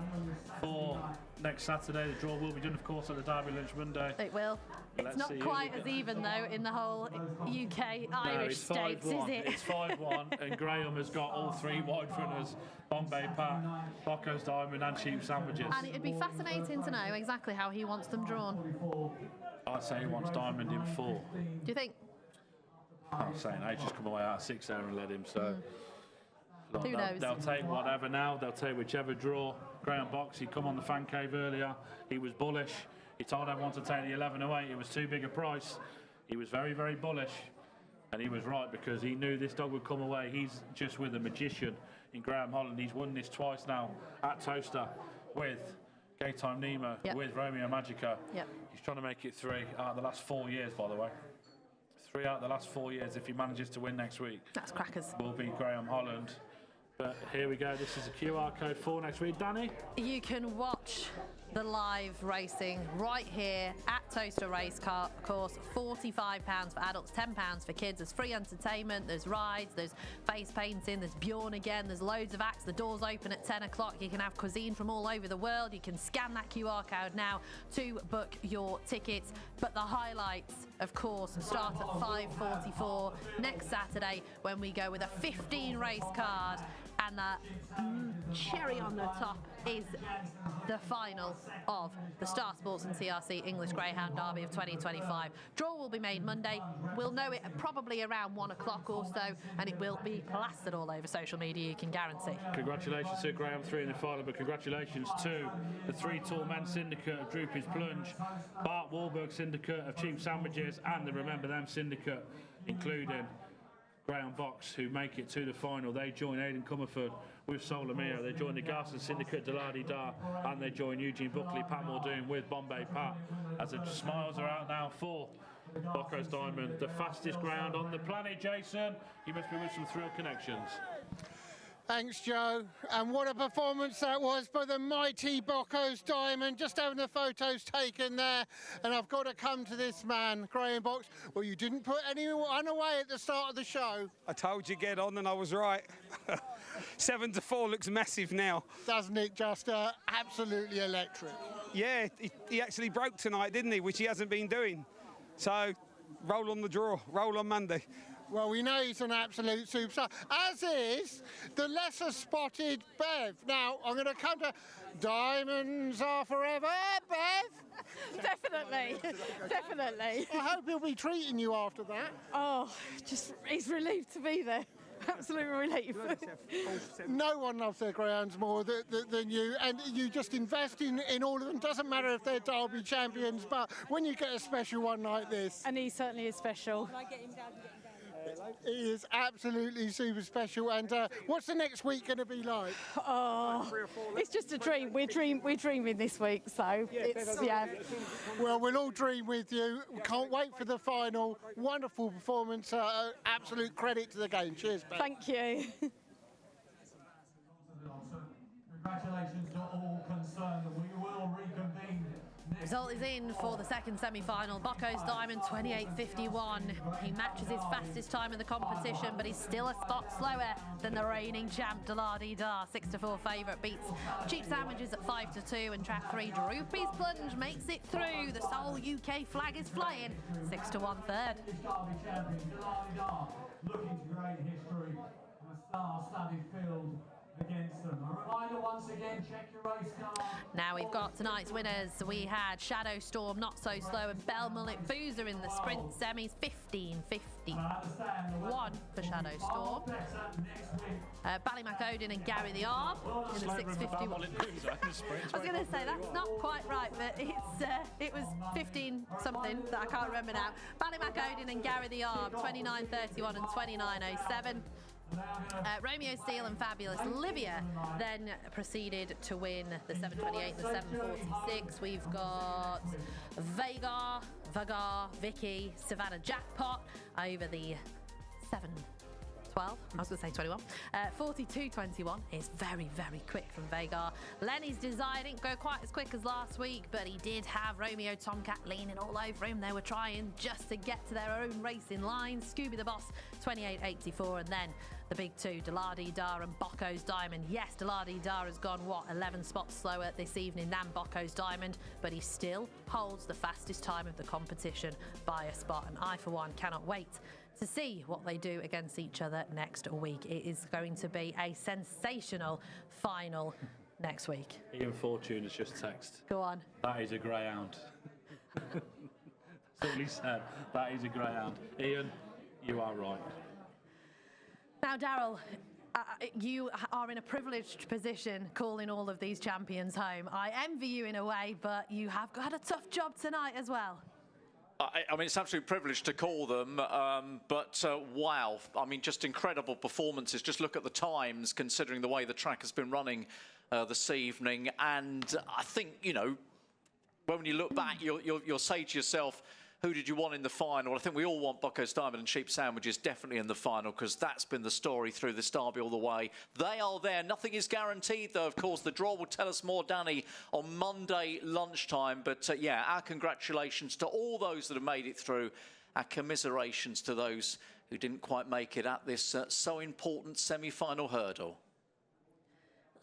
for next Saturday. The draw will be done, of course, at the Derby Lunch Monday. It will. It's not quite as even, though, in the whole UK Irish states, is it? It's 5-1, and Graham has got all 3 wide runners, Bombay Pat, Bocco's Diamond and Cheap Sandwiches. And it'd be fascinating to know exactly how he wants them drawn. I'd say he wants Diamond in 4. Do you think? I'm saying they just come away out of 6 there and let him, so... Look, Who knows? They'll take whatever now. They'll take whichever draw. Graham Box, he'd come on the fan cave earlier. He was bullish. He told everyone to take the 11.08. It was too big a price. He was very, very bullish. And he was right, because he knew this dog would come away. He's just with a magician in Graham Holland. He's won this twice now at Toaster with Gaytime Nemo, with Romeo Magica. Yep. He's trying to make it 3 out of the last 4 years, by the way. 3 out of the last 4 years, if he manages to win next week. That's crackers. Will be Graham Holland. But here we go. This is a QR code for next week. Danny? You can watch the live racing right here at Toaster Race Course. £45 for adults, £10 for kids. There's free entertainment, there's rides, there's face painting, there's Bjorn again, there's loads of acts. The doors open at 10 o'clock. You can have cuisine from all over the world. You can scan that QR code now to book your tickets. But the highlights, of course, start at 5:44 next Saturday when we go with a 15 race card. And the cherry on the top is the final of the Star Sports and TRC English Greyhound Derby of 2025. Draw will be made Monday. We'll know it probably around 1 o'clock or so, and it will be plastered all over social media, you can guarantee. Congratulations to Graham 3 in the final, but congratulations to the 3 Tall Men Syndicate of Droopy's Plunge, Bart Wahlberg Syndicate of Cheap Sandwiches, and the Remember Them Syndicate, including Graham Box, who make it to the final. They join Aidan Comerford with Solomia. They join the Garson Syndicate, Deladi Dar, and they join Eugene Buckley, Pat Muldoon with Bombay Pat. As the smiles are out now for Bocco's Diamond, the fastest ground on the planet. Jason, you must be with some thrill connections. Thanks, Joe. And what a performance that was by the mighty Bocco's Diamond. Just having the photos taken there. And I've got to come to this man, Graham Box. Well, you didn't put anyone away at the start of the show. I told you get on and I was right. 7-4 looks massive now. Doesn't it just absolutely electric? Yeah, he actually broke tonight, didn't he? Which he hasn't been doing. So roll on the draw, roll on Monday. Well, we know he's an absolute superstar, as is the lesser spotted Bev. Now, I'm going to come to Diamonds Are Forever, Bev. Definitely, definitely. I hope he'll be treating you after that. Oh, just he's relieved to be there. Absolutely relieved. No one loves their greyhounds more than you, and you just invest in all of them. Doesn't matter if they're Derby champions, but when you get a special one like this. And he certainly is special. Can I get him down? He is absolutely super special. And what's the next week going to be like? Oh, it's just a dream. We're dreaming this week, so it's, yeah. Well, we'll all dream with you. We can't wait for the final. Wonderful performance. Absolute credit to the game. Cheers, Ben. Thank you. Congratulations to all concerned. We will reconvene. Result is in for the second semi-final. Bocco's Diamond 28.51. He matches his fastest time in the competition, but he's still a spot slower than the reigning champ Deladi Dar. 6-4 favourite beats Cheap Sandwiches at 5-2, and track 3 Droopy's Plunge makes it through. The sole UK flag is flying. 6-1 third. Looking to create history in a star-studded field against them. A reminder once again, check your race card. Now we've got tonight's winners. We had Shadow Storm, Not So Slow, and Belmullet Boozer in the sprint semis. 15.51 for Shadow Storm. Ballymac Odin and Gary the Arb in the 6.51. I was going to say that's not quite right, but it was 15 something that I can't remember now. Ballymac Odin and Gary the Arb 29.31 and 29.07. Romeo Steele and Fabulous Livia then proceeded to win the 7.28 and the 7.46. We've got Vagar, Vicky, Savannah Jackpot over the 7.12. I was going to say 21. 42.21 is very, very quick from Vagar. Lenny's Desire didn't go quite as quick as last week, but he did have Romeo Tomcat leaning all over him. They were trying just to get to their own racing line. Scooby the Boss, 28.84, and then the big two, Deladi Dar and Bocco's Diamond. Yes, Deladi Dar has gone, 11 spots slower this evening than Bocco's Diamond, but he still holds the fastest time of the competition by a spot, and I, for one, cannot wait to see what they do against each other next week. It is going to be a sensational final next week. Ian Fortune has just texted. Go on. That is a greyhound. That's all he said. That is a greyhound. Ian, you are right. Now, Daryl, you are in a privileged position calling all of these champions home. I envy you in a way, but you have got a tough job tonight as well. I mean, it's an absolute privilege to call them, but wow. I mean, just incredible performances. Just look at the times, considering the way the track has been running this evening. And I think, you know, when you look back, you'll say to yourself, who did you want in the final? I think we all want Bucco's Diamond and Sheep Sandwiches definitely in the final, because that's been the story through this derby all the way. They are there. Nothing is guaranteed, though. Of course, the draw will tell us more, Danny, on Monday lunchtime. But, yeah, our congratulations to all those that have made it through. Our commiserations to those who didn't quite make it at this so important semi-final hurdle.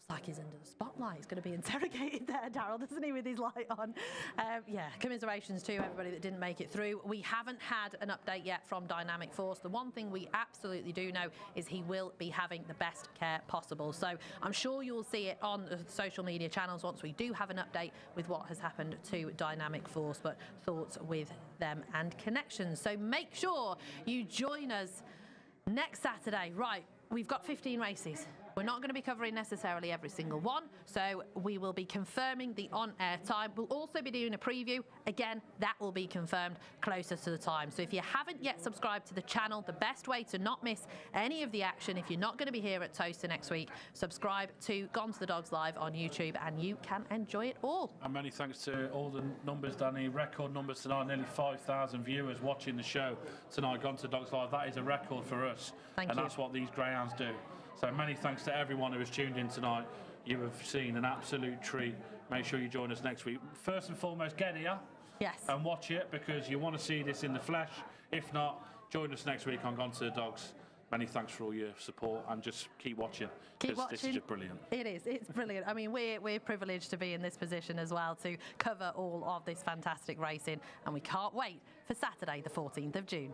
Like he's under the spotlight. He's going to be interrogated there, Daryl, doesn't he, with his light on? Yeah, commiserations to everybody that didn't make it through. We haven't had an update yet from Dynamic Force. The one thing we absolutely do know is he will be having the best care possible. So I'm sure you'll see it on the social media channels once we do have an update with what has happened to Dynamic Force, but thoughts with them and connections. So make sure you join us next Saturday. Right, we've got 15 races. We're not going to be covering necessarily every single one, so we will be confirming the on-air time. We'll also be doing a preview. Again, that will be confirmed closer to the time. So if you haven't yet subscribed to the channel, the best way to not miss any of the action, if you're not going to be here at Toaster next week, subscribe to Gone to the Dogs Live on YouTube, and you can enjoy it all. And many thanks to all the numbers, Danny. Record numbers tonight, nearly 5,000 viewers watching the show tonight, Gone to the Dogs Live. That is a record for us. Thank you. That's what these greyhounds do. So many thanks to everyone who has tuned in tonight. You have seen an absolute treat. Make sure you join us next week. First and foremost, get here. Yes. And watch it, because you want to see this in the flesh. If not, join us next week on Gone to the Dogs. Many thanks for all your support, and just keep watching. Keep watching. This is just brilliant. It is. It's brilliant. I mean, we're privileged to be in this position as well, to cover all of this fantastic racing, and we can't wait for Saturday, the 14th of June.